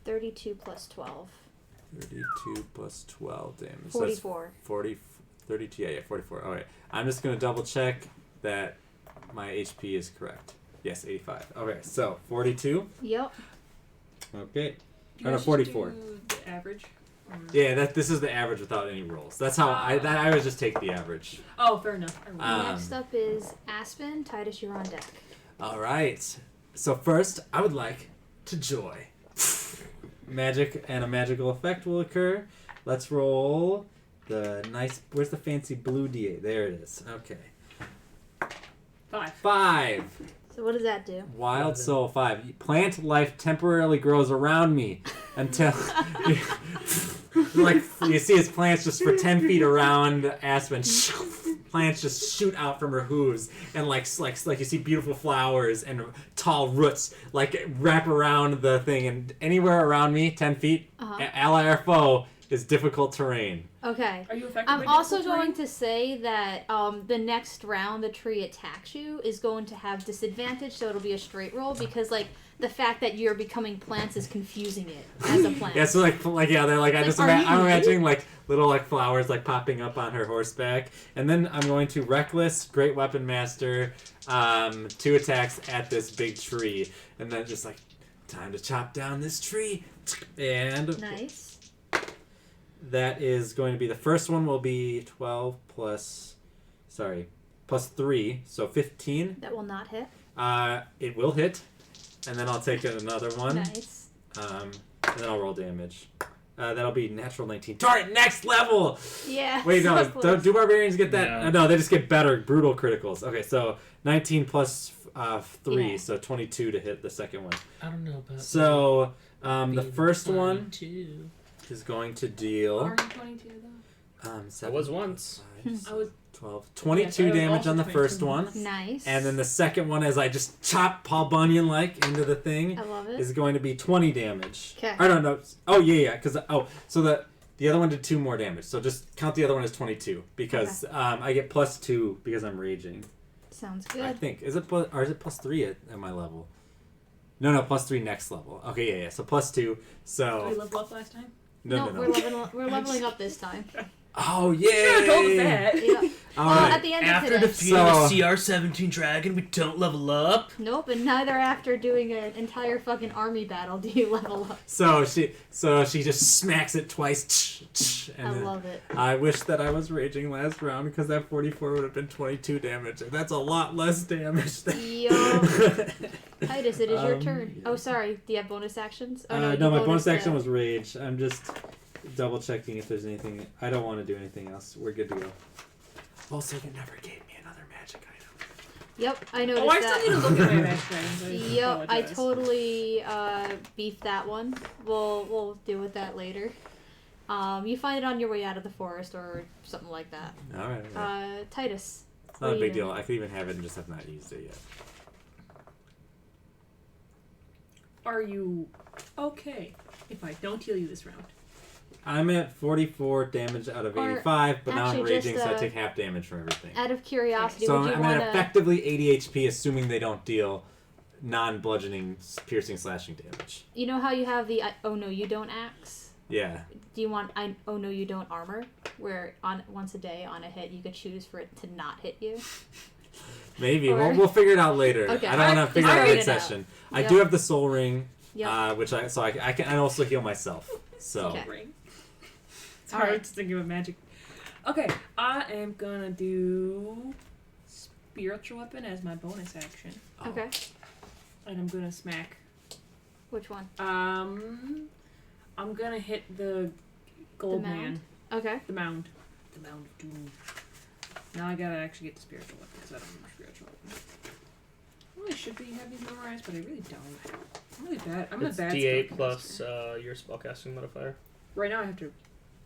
32 plus 12. 32 plus 12 damage. 44. So 32, yeah, 44. Alright. I'm just going to double check that my HP is correct. Yes, 85. Okay, so 42. Yep. Okay. You Or no, guys 44. do the average. Yeah, this is the average without any rolls. That's how I always just take the average. Oh, fair enough. I rolled. Next up is Aspen. Titus, you're on deck. Alright. So first, I would like to joy. Magic and a magical effect will occur. Let's roll the nice... Where's the fancy blue D8? There it is. Okay. 5. So what does that do? Wild Soul 5. Plant life temporarily grows around me until... like, you see his plants just for 10 feet around Aspen. Plants just shoot out from her hooves, and like you see beautiful flowers and tall roots like wrap around the thing, and anywhere around me 10 feet, ally or foe, is difficult terrain. Okay. Are you affected I'm by also difficult going terrain? to say that the next round the tree attacks you is going to have disadvantage, so it'll be a straight roll, because like the fact that you're becoming plants is confusing it as a plant. Yeah, so like yeah, they're like I'm imagining like little like flowers like popping up on her horseback, and then I'm going to reckless great weapon master 2 attacks at this big tree, and then just like time to chop down this tree, and Nice. that is going to be the first one will be 12 plus 3, so 15. That will not hit. It will hit, and then I'll take another one. Nice. And then I'll roll damage. That'll be natural 19. Darn it, next level! Yeah. Wait, no, so close. do barbarians get that? No. No, they just get better, brutal criticals. Okay, so 19 plus 3, Yeah. so 22 to hit the second one. I don't know about So, the first one too. is going to deal... Are you 22 though? 7, I was once. 5, I was 12, 22 Yes, I was damage also on the 22. first one. Nice. And then the second one, as I just chop Paul Bunyan-like into the thing, I love it. is going to be 20 damage. 'Kay. I don't know. Oh, yeah, because... so the other one did 2 more damage. So just count the other one as 22, because I get plus 2 because I'm raging. Sounds I good. think. Is it plus 3 at my level? No, plus 3 next level. Okay, yeah. So plus 2. Did we so... level up last time? No. We're leveling up this time. Oh, You should have told us yay! that. Yeah. All Well, right. at the end of After today. defeating So- a CR-17 dragon, we don't level up. Nope, and neither after doing an entire fucking army battle do you level up. So she just smacks it twice. And I then- love it. I wish that I was raging last round, because that 44 would have been 22 damage. And that's a lot less damage. Yo. Titus, it is your turn. yeah. Oh, sorry. Do you have bonus actions? Oh, No, you my bonus action the- was rage. I'm just double checking if there's anything. I don't want to do anything else. We're good to go. Also, you never gave me another magic item. Yep, I noticed Oh, I that. still need to look at my magic items. Yep, I apologize. totally beefed that one. We'll deal with that later. You find it on your way out of the forest or something like that. All right. Titus. It's not a big deal. I could even have it and just have not used it yet. Are you okay if I don't heal you this round? I'm at 44 damage out of Or 85, but now I'm actually, raging, just, so I take half damage from everything. Out of curiosity, So would you I'm want at to... effectively 80 HP, assuming they don't deal non-bludgeoning, piercing, slashing damage. You know how you have the oh no you don't axe? Yeah. Do you want oh no you don't armor? Where on once a day on a hit you could choose for it to not hit you. Maybe. Or- We'll figure it out later. Okay. I don't want to figure it out Figure in it out. session. I Yep. do have the soul ring, Yep. which I can also heal myself. So Okay. Ring. It's All hard right. to think of a magic. Okay, I am gonna do spiritual weapon as my bonus action, Okay. and I'm gonna smack. Which one? I'm gonna hit the gold mound? man. Okay. The mound. The mound of doom. Now I gotta actually get the spiritual weapon because I don't remember spiritual weapon. I really should have these memorized, but I really don't. I'm really bad. I'm It's a bad D8 spellcaster. plus your spellcasting modifier. Right now I have to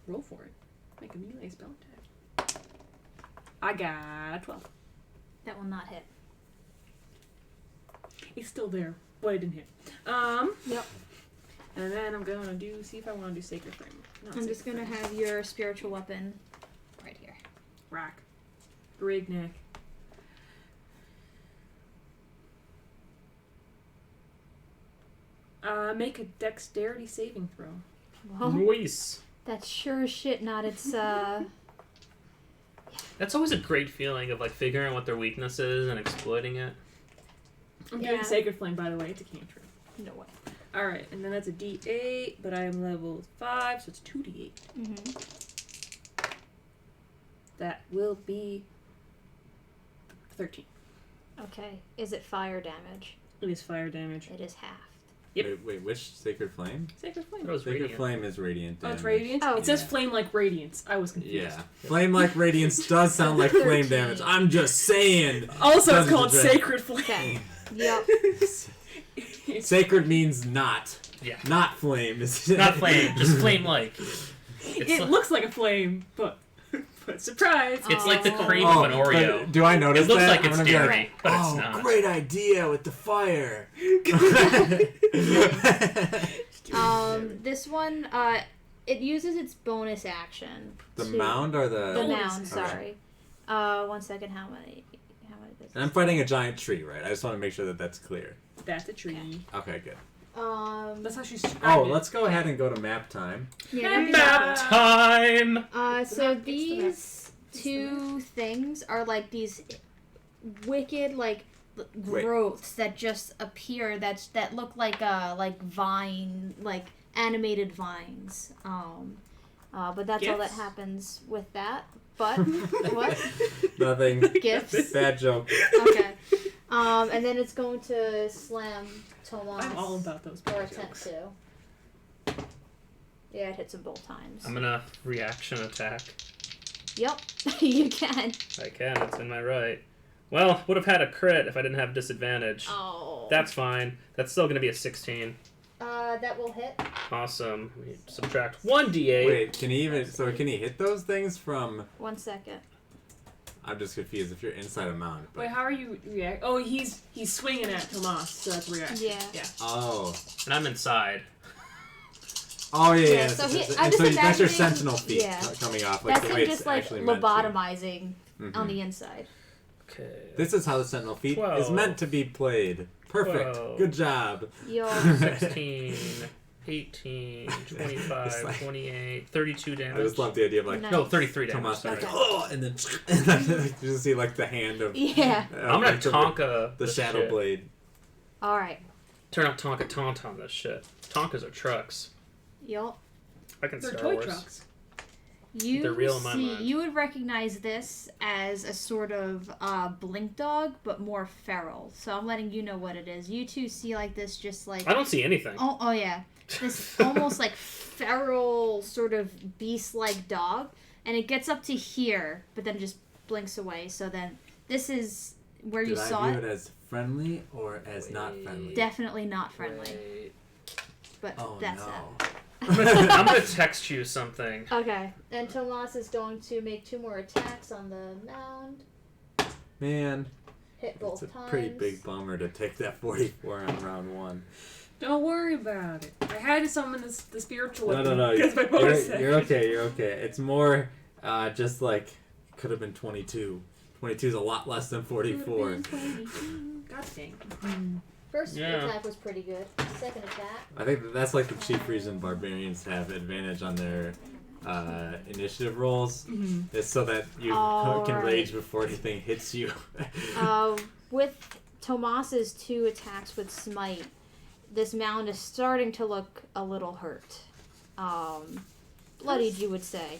roll for it. Make a melee spell attack. I got a 12. That will not hit. It's still there, but it didn't hit. Yep. And then I'm gonna see if I want to do Sacred Flame. Not I'm just Sacred gonna Flame. have your spiritual weapon right here. Rock. Brig neck. Make a dexterity saving throw. Well, Nice. that's sure as shit not its That's always a great feeling of like figuring out what their weakness is and exploiting it. I'm Yeah. doing Sacred Flame, by the way. It's a cantrip. no way. Alright, and then that's a D8, but I am level 5, so it's 2D8. Mm-hmm. That will be 13. Okay. Is it fire damage? It is fire damage. It is half. Yep. wait, which Sacred Flame? Sacred Flame. That was Sacred radiant. Flame is radiant Oh, damage. it's radiant? Oh, It says yeah. flame like radiance. I was confused. Yeah. Flame like radiance does sound like flame 13. damage. I'm just saying. Also, it's Dungeons called and Dragons. Sacred Flame. Okay. Yep. Sacred means not. Yeah. Not flame. Not flame, just flame-like. It looks like a flame, but surprise! It's like the Oh. cream Oh, of an Oreo. but do I notice It looks that? like I'm it's gonna be dairy, but it's oh, not. great idea with the fire. This one, it uses its bonus action. The to- mound or the... The Bonus mound, action. sorry. 1 second, how many does And I'm this? fighting a giant tree, right? I just want to make sure that that's clear. That's a tree. Okay, good. That's how she's described Oh, it. let's go ahead and go to map time. Yeah, Map time! so map, these two things are like these wicked growths that just appear that look like vine animated vines. But that's all that Gifts? happens with that. But what Nothing. gifts? Bad joke. Okay. And then it's going to slam Tomas I'm all about those or bad attempt jokes. to. Yeah, it hits him both times. I'm gonna reaction attack. Yep, you can. I can, it's in my right. Well, would have had a crit if I didn't have disadvantage. Oh. That's fine. That's still gonna be a 16. That will hit. Awesome. We subtract 1d8. Wait, can he hit those things from... 1 second. I'm just confused if you're inside a mound. But... Wait, how are you react? Oh, he's swinging at Tomas, so that's react. Yeah. Yeah. Oh. And I'm inside. Oh, yeah, Yeah, yeah. so So, he- so I'm just that's your imagining- sentinel feet yeah. coming off. That's the him way just it's like actually meant to. lobotomizing on Mhm. the inside. Okay. This is how the sentinel feet is 12. meant to be played. Perfect. 12. Good job. Yo. 16, 18, 25, It's like- 28, 32 damage. I just love the idea of like Nice. No, 33 damage. Tomas Sorry. like, oh, and then you just see like the hand of Yeah. I'm gonna like, Tonka the this shadow shit. blade. All right. Turn out Tonka Taunt on this shit. Tonkas are trucks. Yup. I can They're Star toy Wars. trucks. You They're real in my mind. you would recognize this as a sort of blink dog, but more feral. So I'm letting you know what it is. You two see like this, just like I don't see anything. oh yeah, this almost like feral sort of beast-like dog, and it gets up to here, but then just blinks away. So then this is where you Did saw I view it. it as friendly or as not friendly? Definitely not friendly, Wait. but Oh that's no. it. I'm gonna text you something. Okay, and Tomas is going to make 2 more attacks on the mound. Man, Hit both it's a times. pretty big bummer to take that 44 on round 1. Don't worry about it. I had to summon the spiritual No, weapon. no, no. Because my You're, bonus you're action. okay, you're okay. It's more just like, it could have been 22. 22 is a lot less than 44. God dang. First Yeah. attack was pretty good. Second attack. I think that's like the chief reason barbarians have advantage on their initiative rolls. Mm-hmm. Is so that you Oh, can right. rage before anything hits you. With Tomas's 2 attacks with Smite, this mound is starting to look a little hurt. Bloodied, you would say.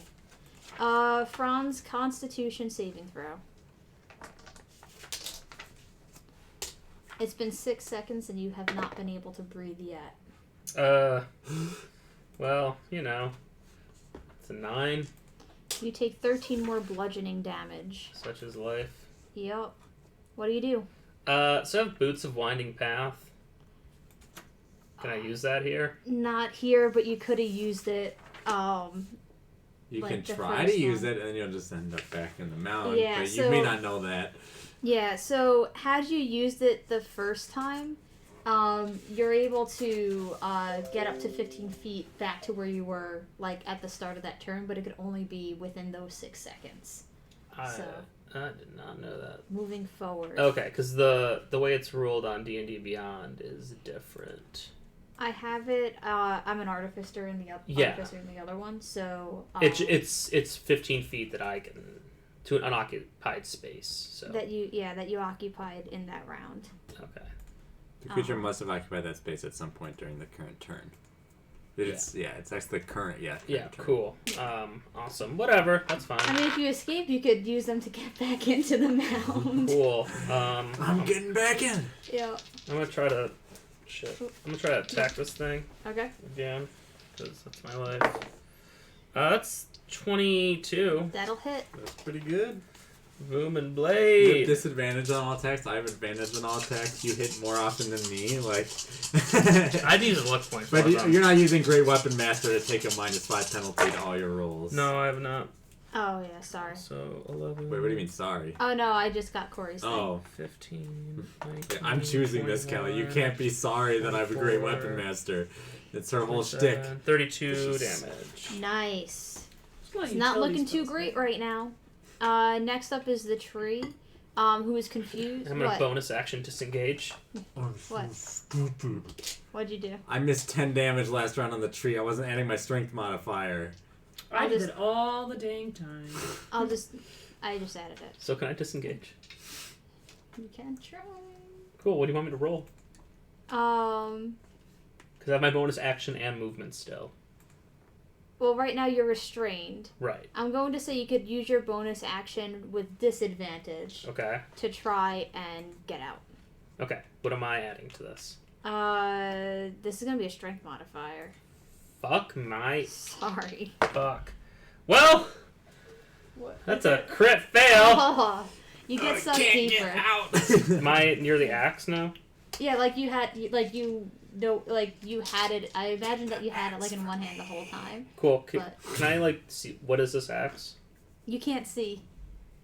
Franz, Constitution saving throw. It's been 6 seconds and you have not been able to breathe yet. Well, you know, it's a 9. You take 13 more bludgeoning damage. Such is life. Yep. What do you do? So I have Boots of Winding Path. Can I use that here? Not here, but you could have used it. You Like can the try first to use one. it, and then you'll just end up back in the mountain. Yeah, but you so- may not know that. Yeah, so had you used it the first time, you're able to get up to 15 feet back to where you were, like, at the start of that turn, but it could only be within those 6 seconds. I So. did not know that. Moving forward. Okay, because the way it's ruled on D&D Beyond is different. I have it, I'm an artificer in the artificer in the other one, so... It's 15 feet that I can... to an unoccupied space, so... That you occupied in that round. Okay. The creature must have occupied that space at some point during the current turn. It's actually the current, Yeah, turn. cool. Awesome. Whatever, that's fine. I mean, if you escape, you could use them to get back into the mound. Cool. I'm getting back in! Yeah. I'm gonna try to... Shit. I'm gonna try to attack this thing Okay. again, because that's my life. That's 22. That'll hit. That's pretty good. Boom and You have blade. disadvantage on all attacks. I have advantage on all attacks. You hit more often than me. Like, I'd use a luck point for but them. you're not using Great Weapon Master to take a -5 penalty to all your rolls. No, I have not. Oh, yeah, sorry. So 11. Wait, what do you mean? Sorry. Oh, no, I just got Corey's thing. Oh, 15. yeah, 19, I'm choosing this, Kelly. You 21, can't be sorry that I have a Great 24, Weapon Master. It's her whole shtick. 32 Vicious. damage. Nice. It's not It's not utility looking too spells. great right now. Next up is the tree, who is confused. I'm gonna What? bonus action disengage. What? Stupid. What'd you do? I missed 10 damage last round on the tree. I wasn't adding my strength modifier. I I'll did just- it all the dang time. I just added it. So can I disengage? You can try. Cool. What do you want me to roll? Um, Because I have my bonus action and movement still. well, right now you're restrained. Right. I'm going to say you could use your bonus action with disadvantage Okay. to try and get out. Okay. What am I adding to this? This is gonna be a strength modifier. Fuck my Sorry. fuck. Well, What? that's a crit fail. Oh, you get sucked deeper. Am I near the axe now? Yeah, like you had it. I imagine that you had it like in one hand the whole time. Cool. But- Can I like see what is this axe? You can't see.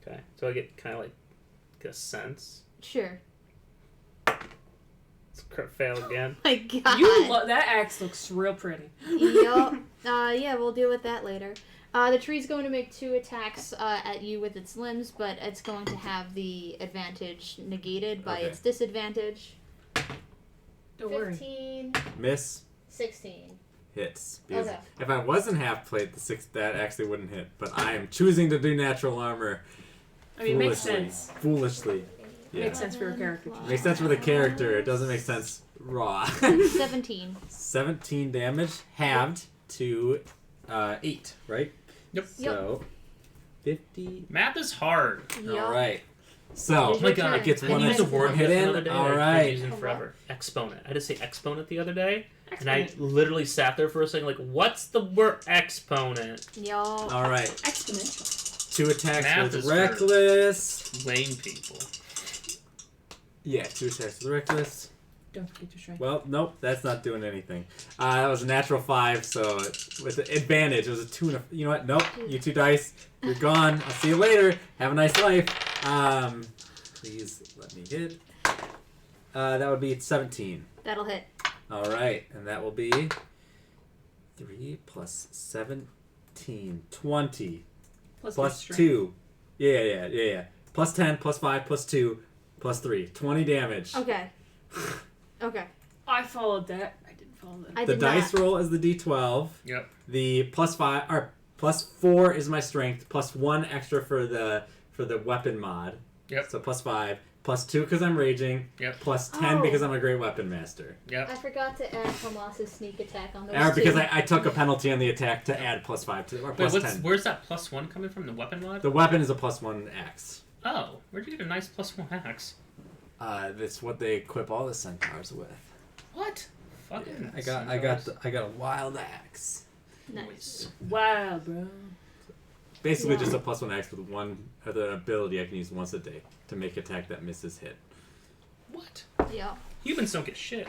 Okay. So I get kind of like get a sense. Sure. It's a crit fail again. My God. That axe looks real pretty. Yup. Yeah, we'll deal with that later. The tree's going to make 2 attacks at you with its limbs, but it's going to have the advantage negated by Okay. its disadvantage. Don't worry. 15, Miss 16. hits. Because Okay. if I wasn't half plate, that actually wouldn't hit. But I am choosing to do natural armor. I mean, it makes foolishly. sense. Foolishly. Yeah. Makes sense for your character. Makes sense for the character. It doesn't make sense raw. 17. 17 damage, halved to 8, right? Yep. So, 50. Math is hard. Yup. All right. Here's So, Oh my your god, turn. it gets I one used a word hit the in. other day. All I've been right. using A forever. Exponent. I had to say exponent the other day, and I Exponent. literally sat there for a second, like, what's the word exponent? Y'all. All right. Exponential. 2 attacks Math with is reckless. Lame people. Yeah, 2 attacks with reckless. Don't forget your strength. Well, nope, that's not doing anything. That was a natural 5, so with the advantage, it was a 2 and a... You know what? Nope, you 2 dice. You're gone. I'll see you later. Have a nice life. Please let me hit. That would be 17. That'll hit. All right, and that will be 3 plus 17, 20 Plus plus your strength. 2. Yeah. Plus 10, plus 5, plus 2, plus 3. 20 damage. Okay. Okay. I followed that. I didn't follow that. I The did dice not. roll is the D12. Yep. The +4 is my strength. +1 extra for the weapon mod. Yep. So +5. +2 because I'm raging. Yep. +10 Oh. because I'm a great weapon master. Yep. I forgot to add Tomas's sneak attack on those Or because two. I took a penalty on the attack to add +5 to or Wait, +10. where's that +1 coming from? The weapon mod? The weapon is a +1 axe. Oh, where'd you get a nice +1 axe? That's what they equip all the centaurs with. What? Fucking. I got a wild axe. Nice. Wow, bro. Basically, Wow. just a +1 axe with one other ability I can use once a day to make attack that misses hit. What? Yeah. Humans don't get shit.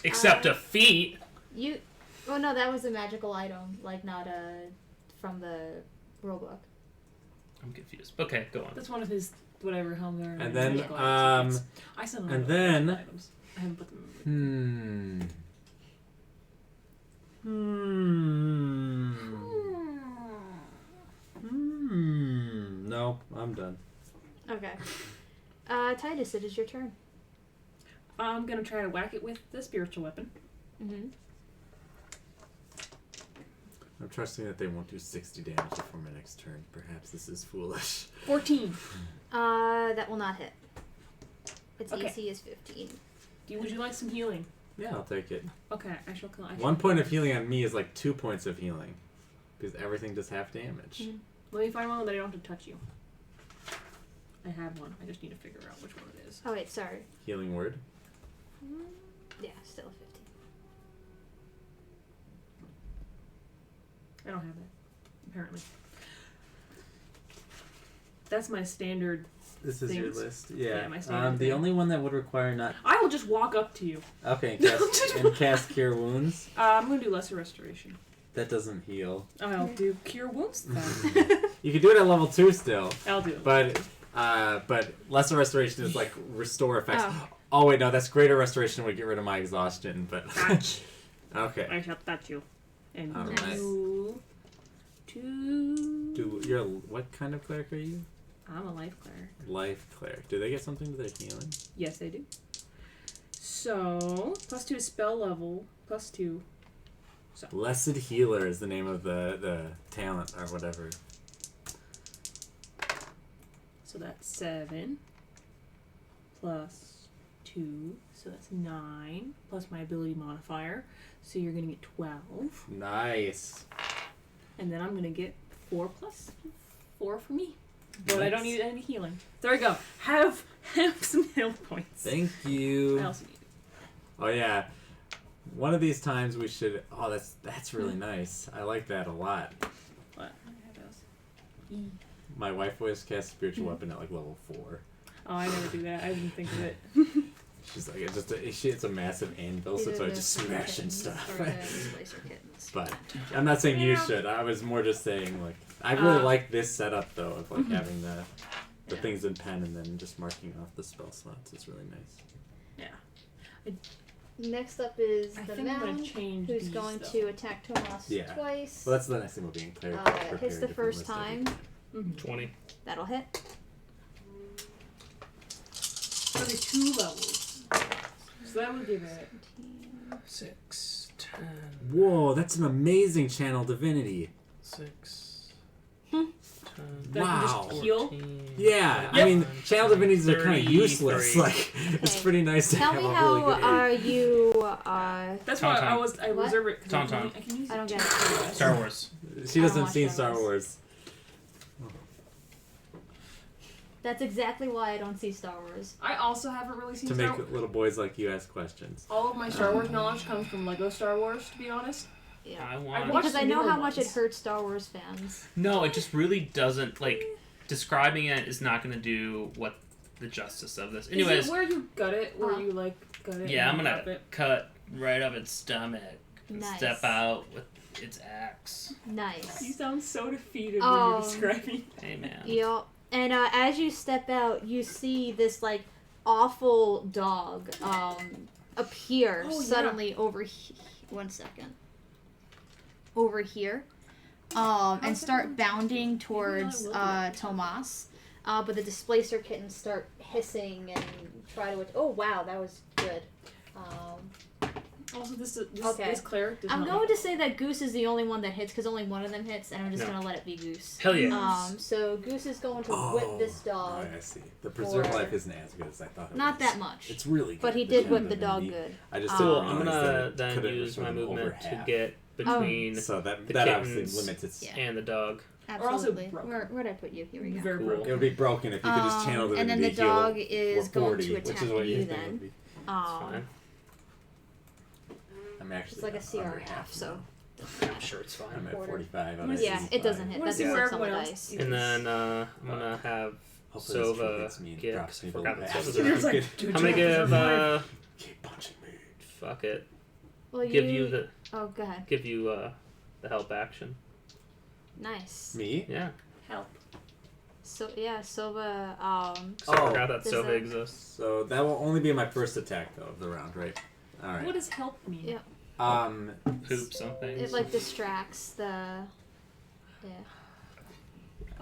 Except a feat. You. Oh no, that was a magical item, like not from the rulebook. I'm confused. Okay, go on. That's one of his whatever helmet. And then, I sent him and then- items. I haven't put them in. No, I'm done. Okay. Titus, it is your turn. I'm gonna try to whack it with the spiritual weapon. Mm-hmm. I'm trusting that they won't do 60 damage before my next turn. Perhaps this is foolish. 14. That will not hit. Its Okay. AC is 15. Would you like some healing? Yeah, I'll take it. Okay, I shall kill. 1 point of healing on me is like 2 points of healing. Because everything does half damage. Mhm. Let me find one that I don't have to touch you. I have one. I just need to figure out which one it is. Oh wait, sorry. Healing word. Yeah, still 15. I don't have it. Apparently. That's my standard. This is your Things. list. Yeah, Yeah. my standard The thing. only one that would require not. I will just walk up to you. Okay, cast Cure Wounds. I'm gonna do lesser restoration. That doesn't heal. I'll do cure wounds then. You can do it at level 2 still. I'll do it. But lesser restoration is like restore effects. Oh. Oh wait, no, that's greater restoration would get rid of my exhaustion. But Touch. okay. I shall touch you. And Alright. you. You're what kind of cleric are you? I'm a life cleric. Life cleric. Do they get something to their healing? Yes, they do. So, +2 is spell level, +2. Blessed Healer is the name of the talent or whatever. So that's 7 +2, so that's 9 plus my ability modifier. So you're gonna get 12, Nice. and then I'm gonna get 4 plus 4 for me. But I don't Nice. need any healing. There we go. Have some health points. Thank you. I also need. Oh yeah. One of these times we should. Oh, that's really nice. I like that a lot. What? I have those. My wife always casts spiritual weapon at like level 4. Oh, I never do that. I didn't think of it. She's like it's a massive anvil, so it's like just smashing stuff. But I'm not saying you should. I was more just saying like I really like this setup though of like having the things in pen and then just marking off the spell slots. It's really nice. Yeah. Next up is I the think I'm gonna mound, change who's these, going though. to attack Tomas Yeah. twice. Well, that's the next thing we'll be in clear. Hits the first time. 20. That'll hit. So there's 2 levels. So that would give it. 6, 10, Whoa, that's an amazing channel divinity. 6, Hmm. 10, That can just 14, heal? Yeah, I Yep. mean, channel divinities are kind of 33. useless. Like, it's Okay. pretty nice to Tell have me a how really good aid. are you? That's why I What? reserve it. 'Cause I Tauntaun. can use I don't it get too. it. Star Wars. She I don't doesn't watch see Star Star Wars. That's exactly why I don't see Star Wars. I also haven't really seen To Star make Wars. little boys like you ask questions. All of my Star Wars knowledge comes from Lego Star Wars, to be honest. Yeah. I want. watched Because I the know newer how much it ones. hurts Star Wars fans. No, it just really doesn't. Like, describing it is not going to do what the justice of this. Anyways, Is it where you gut it? Where Uh-huh. you like gut it? yeah, I'm and going wrap to it? cut right up its stomach and Nice. step out with its axe. You Nice. sound so defeated Um, when you're describing. Hey, man. Yep. And as you step out, you see this like awful dog appear Oh, yeah. suddenly over. 1 second. Over here, and start bounding towards Maybe I will do Tomas. But the displacer kittens start hissing and try to. Oh wow, that was good. Also, this Okay. this cleric does I'm not going to say that Goose is the only one that hits because only one of them hits, and I'm just going to let it be Goose. Hell yeah. So Goose is going to whip this dog. Oh, I see. The preserve life isn't as good as I thought it was. Not that much. It's really good. But he did whip the dog good. I just So didn't I'm realize gonna that it then could've use my sort of over movement to half. get between So that the that kittens obviously limits its. Yeah. and the dog. Absolutely. broken. Where'd I put you? Here we go. Very Cool. broken. It would be broken if you could just channel it and then into the dog heal is for going 40, to which attack is what you think then. would be. It's fine. I'm actually It's like a CR under half, so. I'm sure it's I'm fine. at quarter. 45. I'm Yeah, at Yeah, 65. it doesn't hit. Wanna That's see a where 6 on the everyone else dice. is. And then I'm gonna have Hopefully this Sova hits me and give. drops me I forgot below that half. Sova's It's around. like, dude, I'm gonna give. Keep punching me. Fuck it. Well, Give you the. Oh, go ahead. Give you the help action. Nice. Me? Yeah. help. So yeah, Sova. So I Oh. forgot that Does Sova that- exists. So that will only be my first attack though of the round, right? All right. What does help mean? Yeah. Poop something. It like distracts the. Yeah.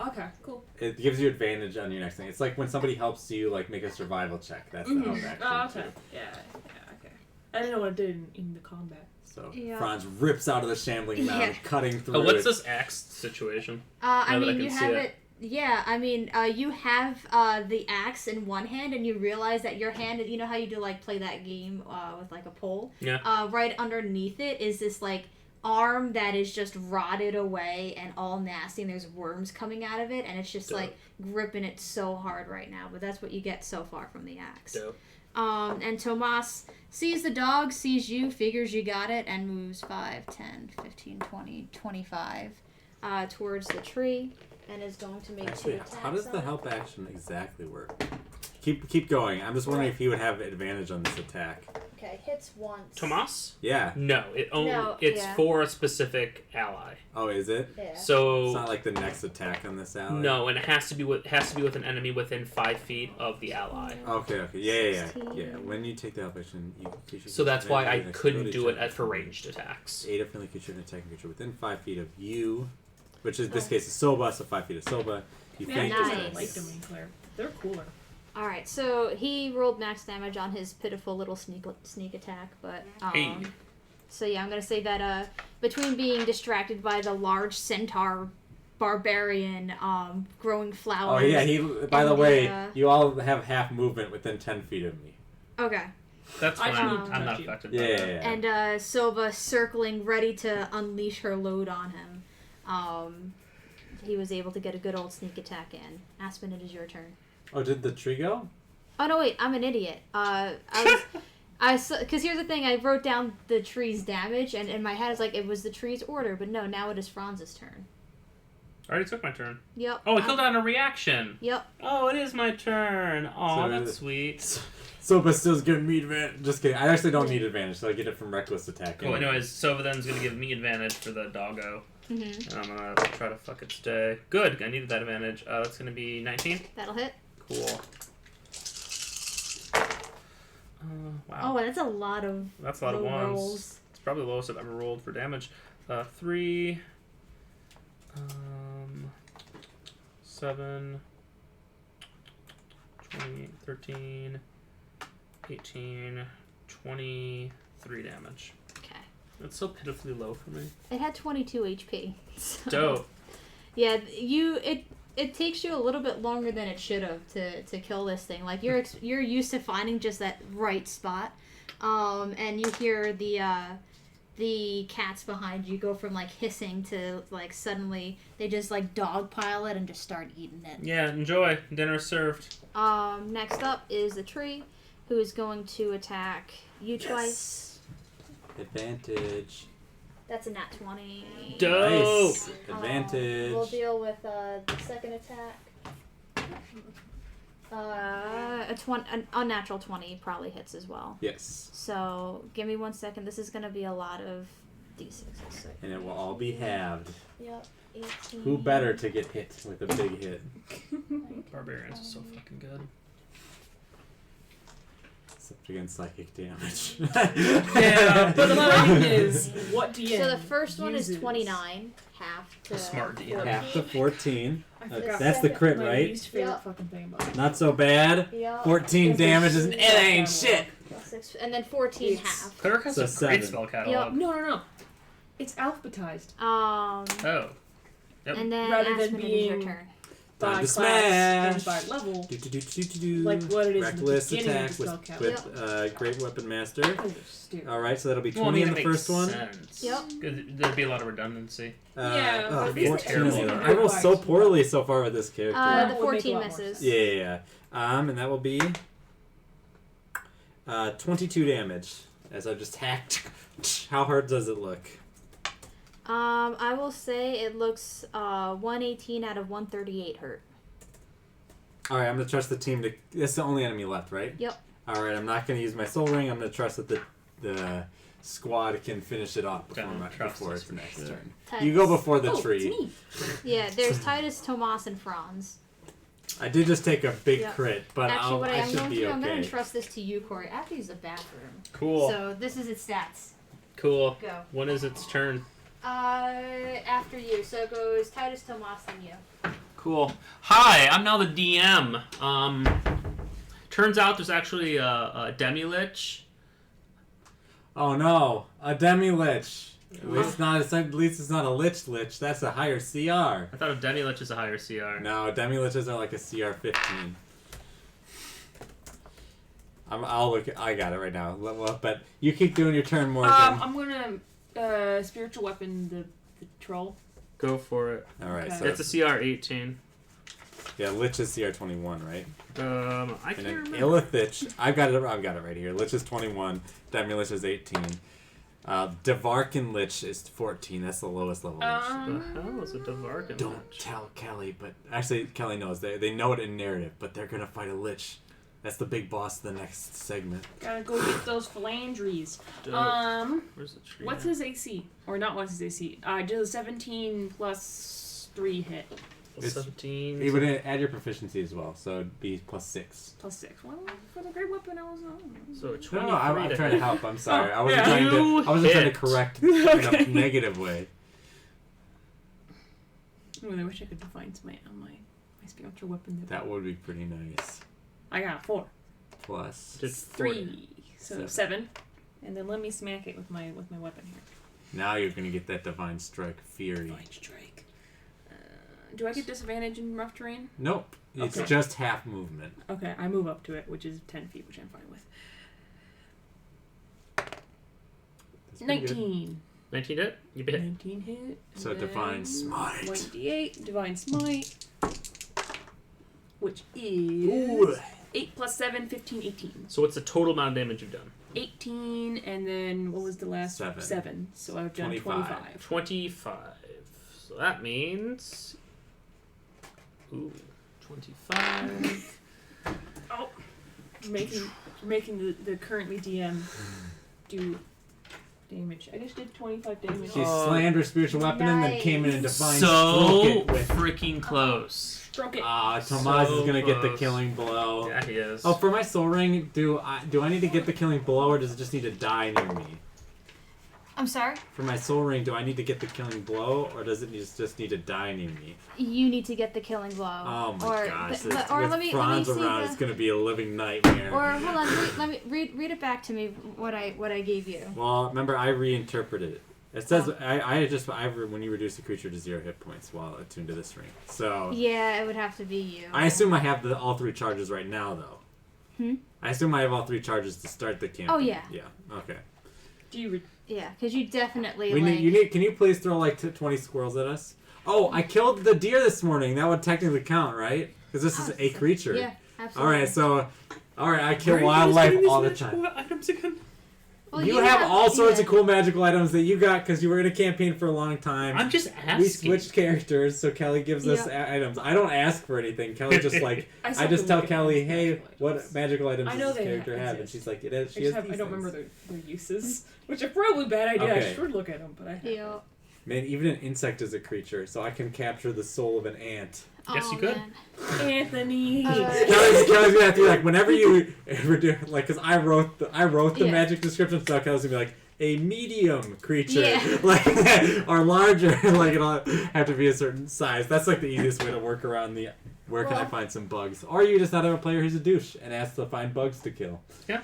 Okay, cool. It gives you advantage on your next thing. It's like when somebody helps you like make a survival check. That's the help action. Oh, okay. too. Yeah, okay. I didn't know what it did in the combat. So Yeah. Franz rips out of the shambling mound, Yeah. cutting through. Oh, what's it. this axe situation? I Now that I mean, can you see have it. it. Yeah, I mean, you have the axe in one hand, and you realize that your hand. You know how you do like play that game with like a pole. Yeah. Right underneath it is this like arm that is just rotted away and all nasty, and there's worms coming out of it, and it's just Dope. like gripping it so hard right now. But that's what you get so far from the axe. Dope. And Tomas sees the dog, sees you, figures you got it, and moves 5, 10, 15, 20, 25 towards the tree, and is going to make Actually, 2 attacks. how does on the it. help action exactly work? Keep going. I'm just wondering if he would have advantage on this attack. Okay, hits once. Tomas? Yeah. No, it's yeah. for a specific ally. Oh, is it? Yeah. So It's not like the next attack on this ally. no, and it has to be with an enemy within 5 feet of the ally. Okay. Yeah. 16. When you take the help action, you So that's why I advantage on couldn't ability do it check. for ranged attacks. 8 of friendly creature and attacking creature within 5 feet of you, which is this case is Soba, so 5 feet of Soba. You Man, feint I his just Nice. like Domain Claire. They're cooler. Alright, so he rolled max damage on his pitiful little sneak attack, but Hey. so yeah, I'm gonna say that between being distracted by the large centaur barbarian growing Oh flowers. yeah, by and the way, the, you all have half movement within 10 feet of me. Okay. That's I fine. shouldn't I'm not touch you. affected by Yeah. that. And Sova circling, ready to unleash her load on him. He was able to get a good old sneak attack in. Aspen, it is your turn. Oh, did the tree go? Oh no, wait, I'm an idiot. Because here's the thing, I wrote down the tree's damage, and in my head it's like it was the tree's order, but no, now it is Franz's turn. I already took my turn. Yep. Oh, I killed it on a reaction. Yep. Oh, it is my turn. Oh, So that's sweet. Soba still's giving me advantage. Just kidding. I actually don't need advantage, so I get it from reckless attack. Cool. Anyways, Sova then's gonna give me advantage for the doggo. Mm-hmm. And I'm gonna try to fuck its day. Good. I needed that advantage. That's gonna be 19. That'll hit. Cool. Wow. Oh, that's a lot of That's a lot of low ones. rolls. It's probably the lowest I've ever rolled for damage. 3, 7, 20, 13, 18, 23 damage. Okay. That's so pitifully low for me. It had 22 HP. So. Dope. Yeah, it takes you a little bit longer than it should have to kill this thing. Like you're used to finding just that right spot, and you hear the cats behind you go from like hissing to like suddenly they just like dogpile it and just start eating it. Yeah, enjoy. Dinner served. Next up is the tree, who is going to attack you twice. Advantage. That's a nat 20. Dope. Nice. Advantage. We'll deal with the second attack. An unnatural 20 probably hits as well. Yes. So give me 1 second. This is going to be a lot of d6s. So, And it will all be halved. yep. 18. Who better to get hit with a big hit? Barbarians are so fucking good. Except against psychic damage. Yeah, But the problem is, what DM So the first one is uses- 29, half to Smart DM. 14. Half to 14. I forgot. That's the crit, My least right? favorite Yep. fucking thing about it. Not so bad. Yep. 14 It's damage is a it ain't shit. Plus 6, and then 14 It's- half. Kirk has So a great 7. spell catalog. No. It's alphabetized. Oh. Yep. And then Rather than Aspen, it is your being- turn. By Time to class and smash. by level. Do. Like what it is in the Reckless beginning of attack the spell with, catalog. Great Weapon Master. Oh, you're stupid. Alright, so that'll be Well, 20 I mean, on the it makes first one. Yep. sense. There'd be a lot of redundancy. Yeah, Oh, but it's 14 terrible. on the other. I roll so poorly so far with this character. That The would make a 14 lot more misses. sense. Yeah. And that will be 22 damage as I just hacked. How hard does it look? I will say it looks 118 out of 138 hurt. Alright, I'm gonna trust the team to. That's the only enemy left, right? Yep. Alright, I'm not gonna use my soul ring. I'm gonna trust that the squad can finish it off Don't trust before us it's for next sure. turn. Titus. You go before the Oh, tree. it's me. Yeah, there's Titus, Tomas, and Franz. I did just take a big Yep. crit, but Actually, what I I am should going to be do, I'm going okay. to trust this to you, Corey. I have to use the bathroom. Cool. So this is its stats. Cool. Go. When is its turn? After you. So it goes Titus, Tomas, then you. Cool. Hi, I'm now the DM. Turns out there's actually a demi-lich. Oh no, a demi-lich. At least it's not a lich. That's a higher CR. I thought a demi-lich is a higher CR. No, demi-liches are like a CR 15. I'll look. I got it right now. But you keep doing your turn, Morgan. I'm gonna spiritual weapon the troll. Go for it. All right, Okay. so It's a CR 18. yeah, lich is CR 21, right? I And can't then remember. Illithich, I've got it right here. Lich is 21. Demi-lich is 18. Devarkin Lich is 14. That's the lowest level. Lich. The hell is a Devarkin Don't lich? tell Kelly, but actually Kelly knows. They know it in narrative, but they're gonna fight a lich. That's the big boss of the next segment. Gotta go get those phalandries. Dope. Where's the tree? What's at? his AC? Or not what's his AC? I did a 17 plus 3 hit. 17. You would add your proficiency as well, so it'd be +6. Plus 6. Well, for the great weapon, I was So 23 No, I'm trying to help. I'm sorry. I wasn't yeah. trying to. I wasn't trying to Hit. correct Okay. in a negative way. I really wish I could define my spiritual weapon. That would be pretty nice. I got 4. Plus. Did 3. So Seven. 7. And then let me smack it with my weapon here. Now you're gonna get that divine strike fury. Divine strike. Do I get disadvantage in rough terrain? Nope. It's Okay. just half movement. Okay, I move up to it, which is 10 feet, which I'm fine with. That's pretty good. 19. 19 hit? You hit. 19 hit. So and divine then smite. 1d8, divine smite. Which Ooh. is 8 plus 7, 15, 18. So what's the total amount of damage you've done? 18, and then what was the last? 7. 7. So I've done 25. 25. So that means... Ooh, 25. Oh, making the currently DM do damage. I just did 25 damage. She slammed her spiritual weapon and then came in and divine stroke So it with. freaking close. Stroke it. Tomas So is gonna get the close. killing blow. Yeah, he is. Oh, for my soul ring, do I need to get the killing blow, or does it just need to die near me? I'm sorry? For my soul ring, do I need to get the killing blow, or does it just need to die near me? You need to get the killing blow. Oh my or, gosh! or with let me Franz see around, the, it's gonna be a living nightmare. Or hold on, let me read it back to me what I gave you. Well, remember I reinterpreted it. It says when you reduce a creature to 0 hit points while attuned to this ring. So Yeah, it would have to be you. I assume I have all 3 charges right now, though. Hmm? I assume I have all 3 charges to start the campaign. Oh, yeah. Yeah. Okay. Do you? Yeah, because you definitely Can you please throw like 20 squirrels at us? Oh, I killed the deer this morning. That would technically count, right? Because this is a creature. Yeah, absolutely. All right, I kill wildlife all the time. Items again? Well, you have all sorts of cool magical items that you got because you were in a campaign for a long time. I'm just asking. We switched characters, so Kelly gives us items. I don't ask for anything. Kelly just like I just tell Kelly, "Hey, what magical items I know does this they character have?" And exist. she's like, "It is." I don't remember their uses, which are probably a bad idea. Okay. I should look at them, but I. Yeah. Man, even an insect is a creature, so I can capture the soul of an ant. Yes, you could. Man. Anthony. Kelly's gonna have to be like, whenever you ever do, like, because I wrote the Yeah. magic description, so Kelly's gonna be like, a medium creature, Yeah. like, or larger, like it'll have to be a certain size. That's like the easiest way to work around the. Where can I Well- find some bugs? Or you just not have a player who's a douche and ask to find bugs to kill. Yeah.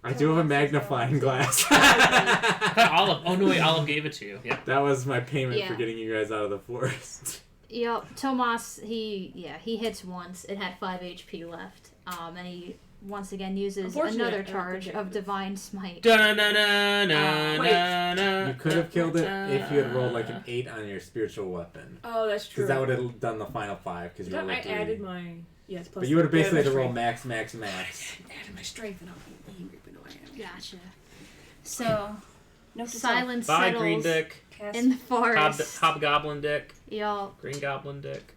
I do have a magnifying glass. I thought Olive. Oh no, wait, Olive gave it to you. Yeah. That was my payment for Yeah. getting you guys out of the forest. Yep, Tomas, he hits once. It had 5 HP left. And he once again uses Unfortunately, another I don't charge think I of could. Divine Smite. Da na na na na Wait. na. You could have killed it if you had rolled like an 8 on your spiritual weapon. Oh, that's true. Because that would have done the final 5. Because you rolled I a 3. added my yes. Plus But you would have added basically my had to roll strength. max. Added my strength, and I'll be angry, but no, I am. Gotcha. So, Note to silence Bye, settles green dick. Cast. in the forest. Hobgoblin dick. Y'all, Green goblin dick.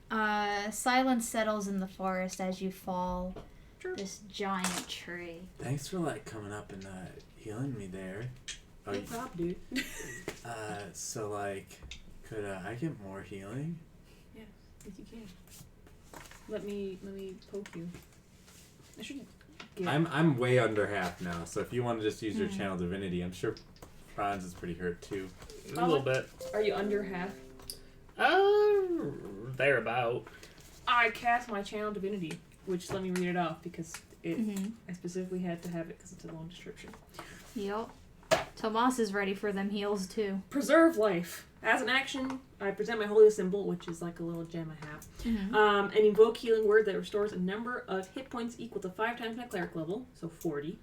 silence settles in the forest as you fall Sure. this giant tree. Thanks for like coming up and healing me there. Oh, No problem, dude. so like, could I get more healing? If you can. Let me poke you. I should. Get... I'm way under half now, so if you want to just use your channel divinity, I'm sure Franz is pretty hurt too. A little bit. Are you under half? Thereabout. I cast my channel divinity, which let me read it off because it. Mm-hmm. I specifically had to have it because it's a long description. Yup. Tomas is ready for them heals too. Preserve life. As an action, I present my holy symbol, which is like a little gem I have. Mm-hmm. And invoke healing word that restores a number of hit points equal to 5 times my cleric level, so 40.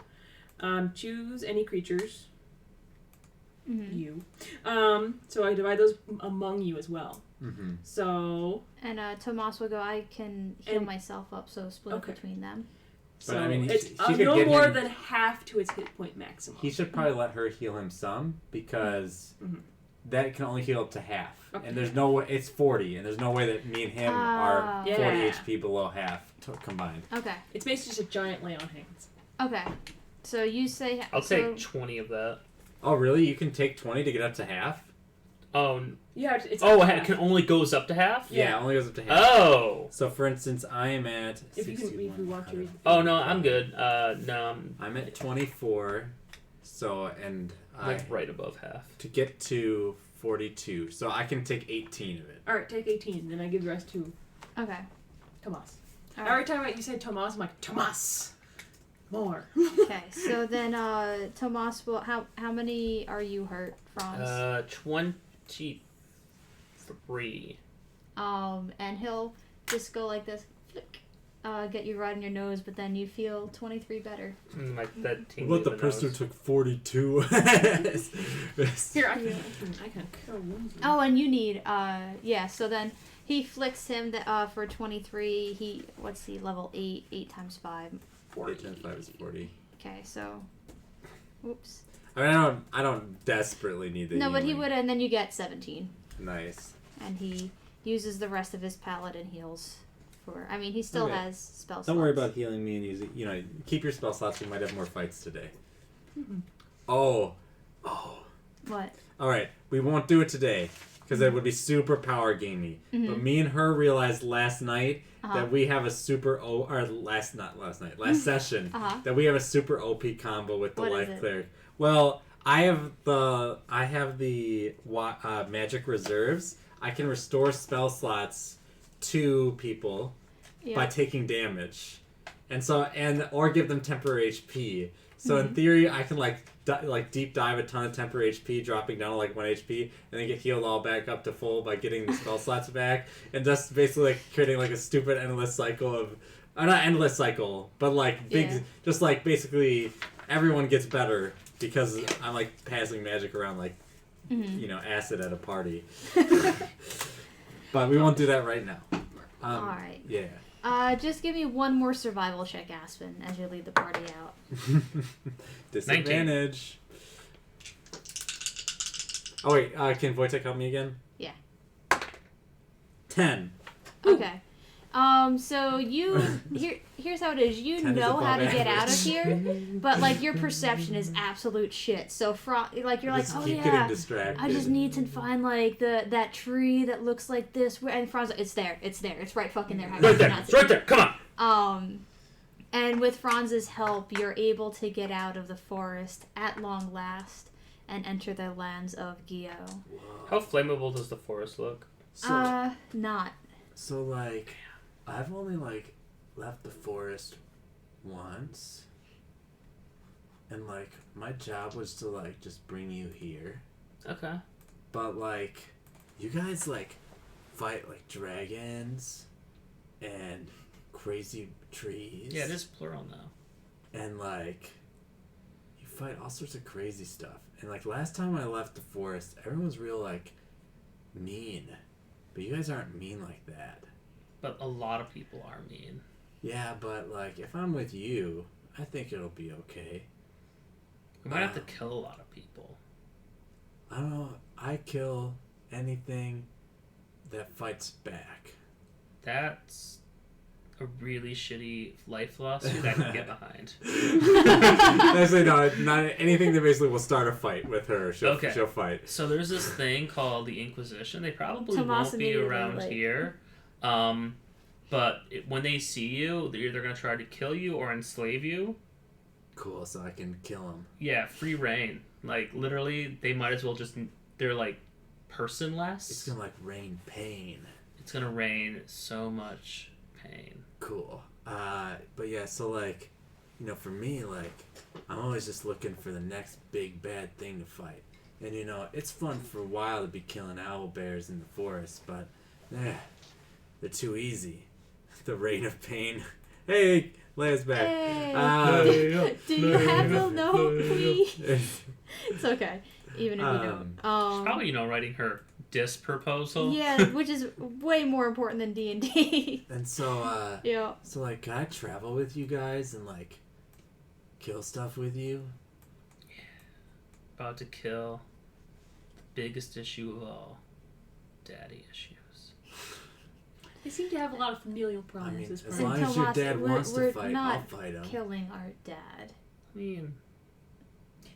Choose any creatures. Mm-hmm. You. So I divide those among you as well. Mm-hmm. So. And Tomas will go, I can heal And- myself up, so split Okay. it between them. So I mean, it's she could no get more him- than half to its hit point maximum. He should probably let her heal him some because Mhm. that can only heal up to half, Okay. and there's no way it's 40, and there's no way that me and him are Oh. 40 Yeah. HP below half combined. Okay. It's basically just a giant lay on hands. Okay. So you say... I'll so, take 20 of that. Oh, really? You can take 20 to get up to half? Oh, Yeah, it's oh, up to it half. can only goes up to half? Yeah, it only goes up to half. Oh. So, for instance, I am at If you can, if 61. you want to. Oh, no, I'm good. No, I'm at 24. So, and I'm like right above half. to get to 42. So I can take 18 of it. All right, take 18, then I give the rest to Okay. Tomas. All Every right. time you say Tomas, I'm like Tomas. More. Okay. So then, Tomas will... How many are you hurt, Franz? 23. And he'll just go like this, flick, get you right in your nose, but then you feel 23 better. Like that tingle What about the in person who nose. took 42? Here, I can kill one. Oh, and you need, so then he flicks him for 23. What's he, level 8, 8 times 5, 40. 8 times 5 is 40. Okay, so, whoops. I mean, I don't desperately need the No, but he healing. would, and then you get 17. Nice. And he uses the rest of his paladin heals for, I mean, he still Okay. has spell slots. Don't worry about healing me and using. Keep your spell slots. We might have more fights today. Mhm. Oh. What? All right. We won't do it today because it would be super power gamey. Mhm. But me and her realized last night Uh-huh. that we have a super last session Uh-huh. that we have a super OP combo with the What is life it? cleric. Well, I have the magic reserves. I can restore spell slots to people by Yeah. taking damage, or give them temporary HP. So Mm-hmm. in theory, I can deep dive a ton of temporary HP, dropping down to 1 HP, and then get healed all back up to full by getting the spell slots back, and just basically creating a stupid endless cycle of, not endless cycle, but Yeah. just basically everyone gets better because I'm passing magic around Mhm. acid at a party. But we won't do that right now. Alright. Yeah. Just give me one more survival check, Aspen, as you lead the party out. Disadvantage. Oh wait, can Wojtek help me again? Yeah. 10. Okay. So here's how it is. You 10 is know how to above get out of average. here, but your perception is absolute shit. So you're Just oh keep yeah, getting distracted. I just need to find that tree that looks like this. And Franz, it's there, it's right fucking there. How Right can there. you not It's see right there. Come on. it? And with Franz's help, you're able to get out of the forest at long last and enter the lands of Gio. How flammable does the forest look? Not. So I've only left the forest once. and like my job was to like just bring you here. Okay. But like, you guys like fight like dragons and crazy trees. Yeah, it is plural now. And like, you fight all sorts of crazy stuff. And like last time I left the forest, everyone was real like mean. But you guys aren't mean like that. But a lot of people are mean. Yeah, but like if I'm with you, I think it'll be okay. We might have to kill a lot of people. I don't know. I kill anything that fights back. That's a really shitty life philosophy that I can get behind. Actually, no, not anything that basically will start a fight with her. She'll fight. So there's this thing called the Inquisition. They probably Tomas won't be around like... here. But when they see you, they're either going to try to kill you or enslave you. Cool, so I can kill them. Yeah, free reign. Like, literally, they might as well just... They're, like, personless. It's going to, like, rain pain. It's going to rain so much pain. Cool. But yeah, so, like, you know, for me, like, I'm always just looking for the next big bad thing to fight. And, you know, it's fun for a while to be killing owl bears in the forest, but, they're too easy. The rain of pain. Hey, Leia's back. Hey. Do you have the note, please? It's okay, even if you don't. She's probably, writing her diss proposal. Yeah, which is way more important than D&D. And so, yeah. So, like, can I travel with you guys and, like, kill stuff with you? Yeah. About to kill the biggest issue of all. Daddy issues. They seem to have a lot of familial problems. As long as your dad wants to fight, I'll fight him. Killing our dad. I mean,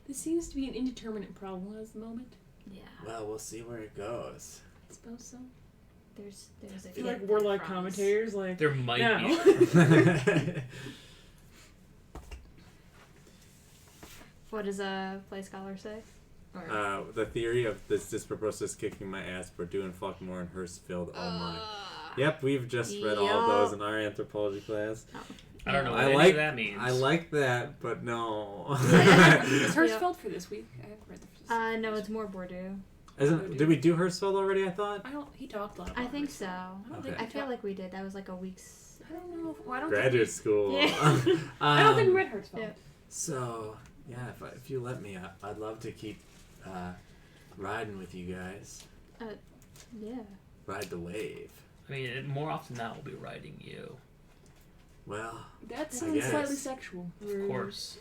this seems to be an indeterminate problem at the moment. Yeah. Well, we'll see where it goes. I suppose so. There's a I feel like we're like commentators. Like there might be. What does a play scholar say? Or... the theory of this disproportionate kicking my ass for doing fuck more in Hurstveld. Oh my. Yep, we've just read all of those in our anthropology class. Oh. I don't know what any of that means. I like that, but no. Is Hurstveld for this week? I haven't read the no, it's more Bordeaux. Did we do Hurstveld already, I thought? He talked a lot about I think Hurstveld. so. I feel like we did. That was like a week's... I don't know. I don't Graduate school. Yeah. I don't think we read Hurstveld. Yeah. So, yeah, if you let me, I'd love to keep riding with you guys. Yeah. Ride the wave. I mean, more often than not, we'll be riding you. Well, that sounds slightly sexual. Of course.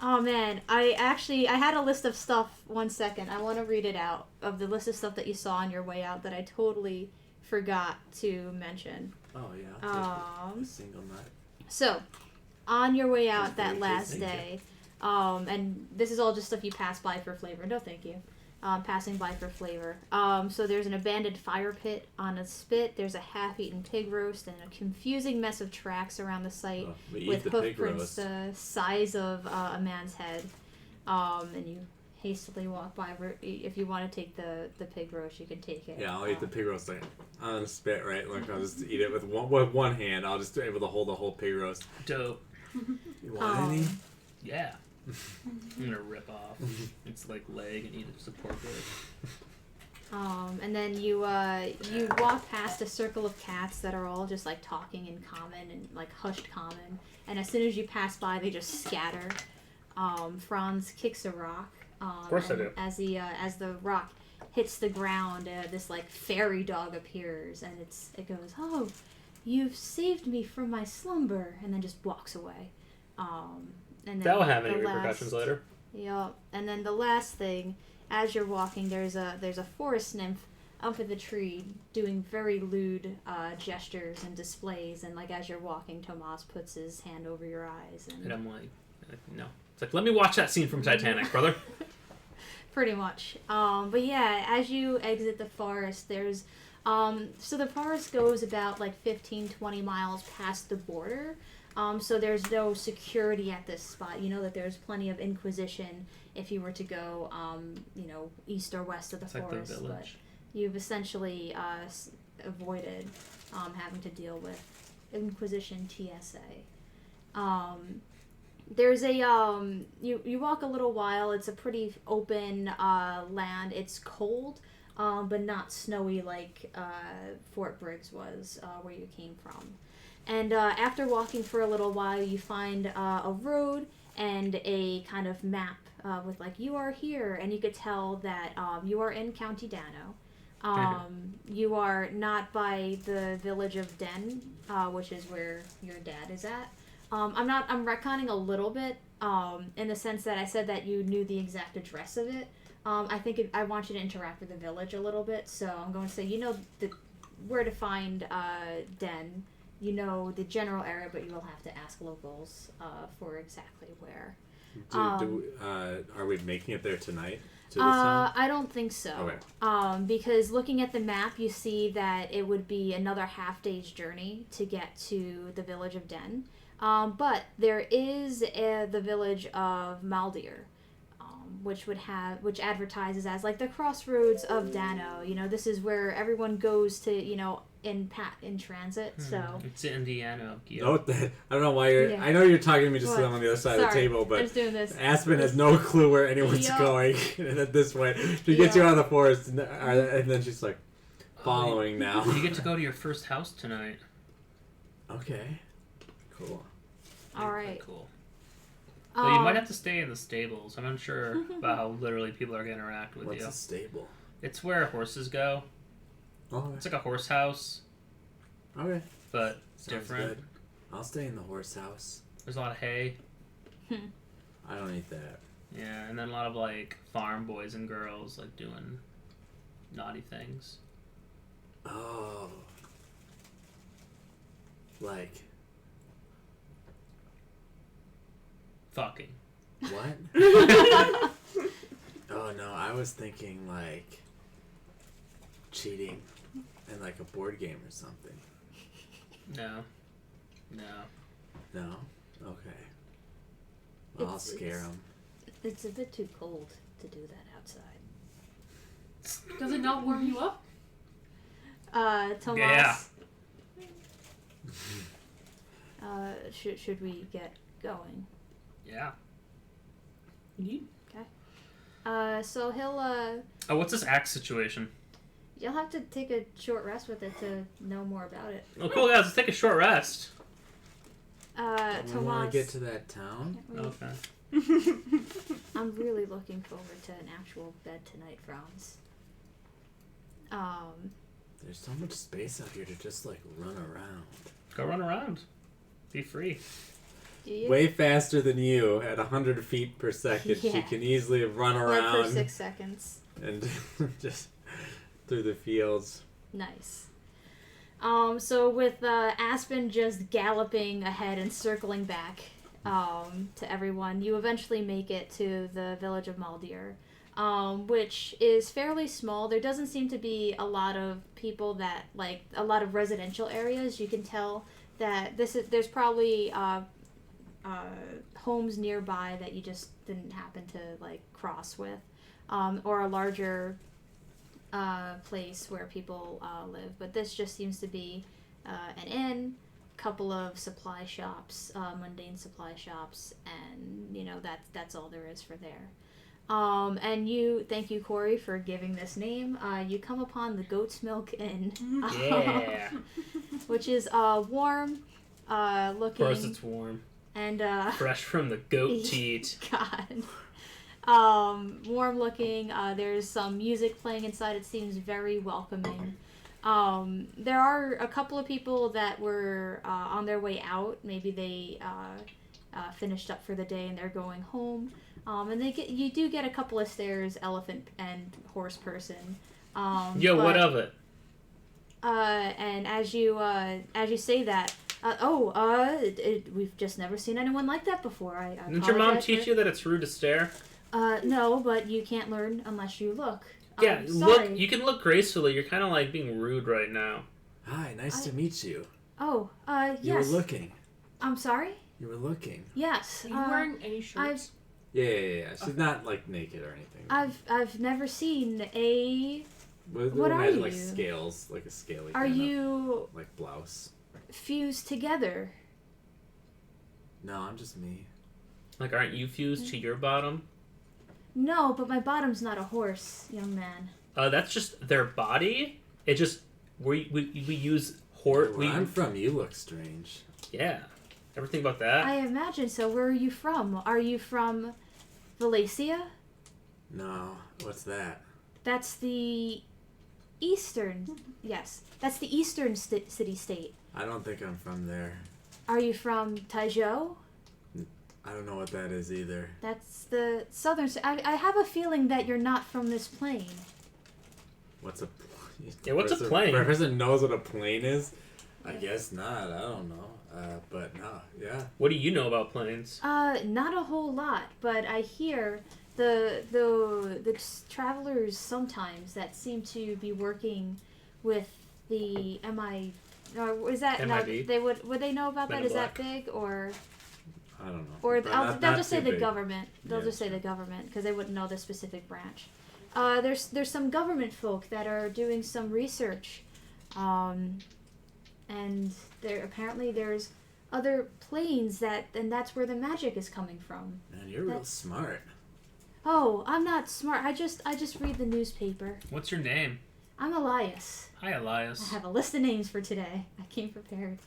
Oh man, I had a list of stuff. 1 second, I want to read it out of the list of stuff that you saw on your way out that I totally forgot to mention. Oh yeah. A single nut. So, on your way out that last day, and this is all just stuff you passed by for flavor. No, thank you. Passing by for flavor. So there's an abandoned fire pit on a spit. There's a half-eaten pig roast and a confusing mess of tracks around the site with hoof prints the size of a man's head. And you hastily walk by. If you want to take the pig roast, you can take it. Yeah, I'll eat the pig roast like on the spit, right? Like I'll just eat it with one hand. I'll just be able to hold the whole pig roast. Dope. You want any? Yeah. I'm gonna rip off its like leg and eat its support rib. And then you walk past a circle of cats that are all just like talking in common and like hushed common. And as soon as you pass by, they just scatter. Franz kicks a rock. Of course I do. As the rock hits the ground, this like fairy dog appears, and it goes, "Oh, you've saved me from my slumber," and then just walks away. And then that'll have any repercussions later. Yeah, and then the last thing, as you're walking, there's a forest nymph up in the tree doing very lewd gestures and displays, and like as you're walking, Tomas puts his hand over your eyes, and I'm like, no, it's like let me watch that scene from Titanic, brother. Pretty much. But yeah, as you exit the forest, there's so the forest goes about like 15-20 miles past the border. So there's no security at this spot. You know that there's plenty of Inquisition if you were to go, east or west of the forest. Like the village. But you've essentially avoided having to deal with Inquisition TSA. there's a you walk a little while. It's a pretty open land. It's cold, but not snowy like Fort Briggs was where you came from. And after walking for a little while, you find a road and a kind of map with like you are here, and you could tell that you are in County Dano. You are not by the village of Den, which is where your dad is at. I'm retconning a little bit in the sense that I said that you knew the exact address of it. I want you to interact with the village a little bit, so I'm going to say you know where to find Den. You know the general area, but you will have to ask locals for exactly where. Are we making it there tonight? To this town? I don't think so. Okay. Because looking at the map, you see that it would be another half day's journey to get to the village of Den. But there is the village of Maldir, which advertises as like the crossroads of Dano. You know, this is where everyone goes to, you know, in transit. So it's Indiana. Note that I don't know why you're. Yeah. I know you're talking to me just What? because I'm on the other side of the table, I'm but just doing this. Aspen has no clue where anyone's Yup. going this way. She gets you Yeah. out of the forest, and then she's like following now. You get to go to your first house tonight. Okay, cool. All right. Cool. Well, you might have to stay in the stables. I'm unsure about how literally people are going to interact with What's you. a stable? It's where horses go. Oh, It's like a horse house, okay. but Sounds different. good. I'll stay in the horse house. There's a lot of hay. I don't eat that. Yeah, and then a lot of like farm boys and girls like doing naughty things. Oh, like Fucking. what? Oh no, I was thinking like cheating in like a board game or something. No. No? Okay. Well, I'll scare them. It's a bit too cold to do that outside. Does it not warm you up? Tomas. Yeah. Should we get going? Yeah. Indeed. So he'll Oh, what's this axe situation? you'll have to take a short rest with it to know more about it. Well, cool guys, let's take a short rest. We want Tomas. to get to that town? Okay. I'm really looking forward to an actual bed tonight, Franz. There's so much space out here to just like run around. Go run around. Be free. Do you? Way faster than you at 100 feet per second. She Yeah. can easily run Like around for 6 seconds. and just through the fields. Nice. So with Aspen just galloping ahead and circling back to everyone, you eventually make it to the village of Maldir, which is fairly small. There doesn't seem to be a lot of people that, like, a lot of residential areas. You can tell that there's probably homes nearby that you just didn't happen to, like, cross with, or a larger place where people live, but this just seems to be an inn, couple of supply shops, mundane supply shops, and you know that's all there is for there. And thank you, Corey, for giving this name. You come upon the Goat's Milk Inn, Yeah. which is warm, looking. Of course it's warm. And Fresh from the goat teat. God. Warm looking. There's some music playing inside. It seems very welcoming. There are a couple of people that were on their way out. Maybe they finished up for the day and they're going home. And you do get a couple of stares, elephant and horse person. What of it? And as you say that, we've just never seen anyone like that before. I Didn't your mom teach you that it's rude to stare? No, but you can't learn unless you look. Yeah, sorry. look. You can look gracefully. You're kind of like being rude right now. Hi, nice to meet you. Oh, yes. You were looking. I'm sorry? You were looking. Yes. Are you wearing any shirts? Yeah. She's not like naked or anything. I've never seen a... What are imagine like you? scales, like a scaly Are kind you of, like blouse. fused together? No, I'm just me. Like, aren't you fused to your bottom? No, but my bottom's not a horse, young man. That's just their body. It just we use horse. Where I'm from, you look strange. Yeah. Ever think about that? I imagine so. Where are you from? Are you from Valacia? No, what's that? That's the eastern. Yes, that's the eastern city-state. I don't think I'm from there. Are you from Taizhou? I don't know what that is either. That's the southern. I have a feeling that you're not from this plane. What's a Yeah, what's a plane? A person knows what a plane is? I guess not. I don't know. But no, yeah. What do you know about planes? Not a whole lot, but I hear the travelers sometimes that seem to be working with the MI. Or is that MIB? They would they know about Men that? in Is that Black. big or? I don't know. Or But they'll not just say too the big. government. They'll Yeah, just say sure. the government because they wouldn't know the specific branch. There's some government folk that are doing some research, and there's other planes and that's where the magic is coming from. Man, you're real smart. Oh, I'm not smart. I just read the newspaper. What's your name? I'm Elias. Hi, Elias. I have a list of names for today. I came prepared.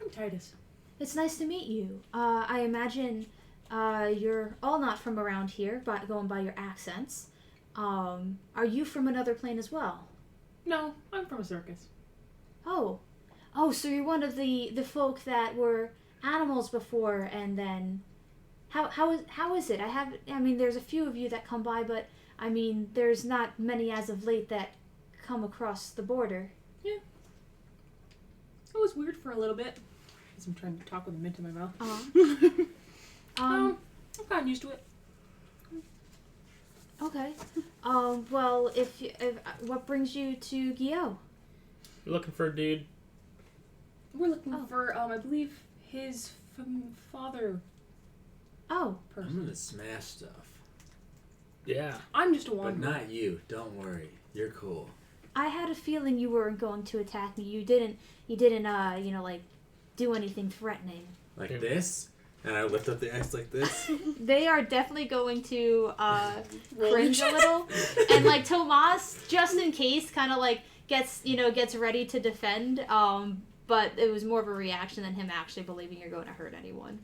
I'm Titus. It's nice to meet you. I imagine you're all not from around here, but going by your accents. Are you from another plane as well? No, I'm from a circus. Oh, so you're one of the folk that were animals before, and then how is it? I mean, there's a few of you that come by, but I mean, there's not many as of late that come across the border. Yeah. It was weird for a little bit. As I'm trying to talk with a mint in my mouth. I'm kind of used to it. Okay. Well, if what brings you to Guillaume? You're looking for a dude. We're looking for, I believe, his father Oh. I'm person. gonna smash stuff. Yeah. I'm just a But wanderer. not you. Don't worry. You're cool. I had a feeling you weren't going to attack me. You didn't like do anything threatening. Like Yeah. this? And I lift up the axe like this? They are definitely going to cringe a little. And like Tomas, just in case, kind of like gets ready to defend. But it was more of a reaction than him actually believing you're going to hurt anyone.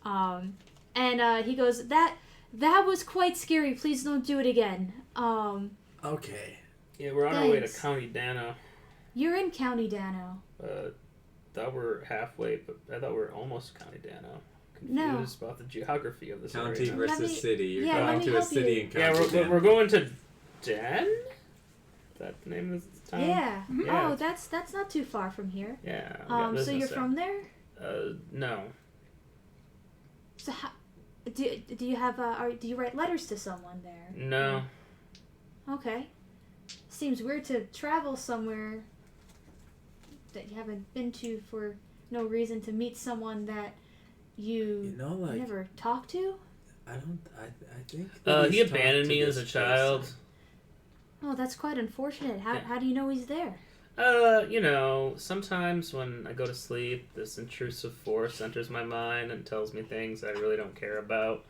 And he goes, that was quite scary. Please don't do it again. Okay. Yeah, we're on our way to Thanks. County Dano. You're in County Dano. Thought we're halfway, but I thought we were almost County Dano. No. Confused about the geography of this County area. versus Let me- city. You're yeah, let going me to a help city you. in Yeah, County. we're going to Den? Is that the name of the town? Yeah. Yeah. Oh, that's not too far from here. Yeah. we got So you're business there. from there? No. So how, do you have do you write letters to someone there? No. Okay. Seems weird to travel somewhere that you haven't been to for no reason to meet someone that you like, never talked to. I think. He he's abandoned talked me to as a this child. person. Oh, that's quite unfortunate. How Yeah. how do you know he's there? Sometimes when I go to sleep, this intrusive force enters my mind and tells me things I really don't care about.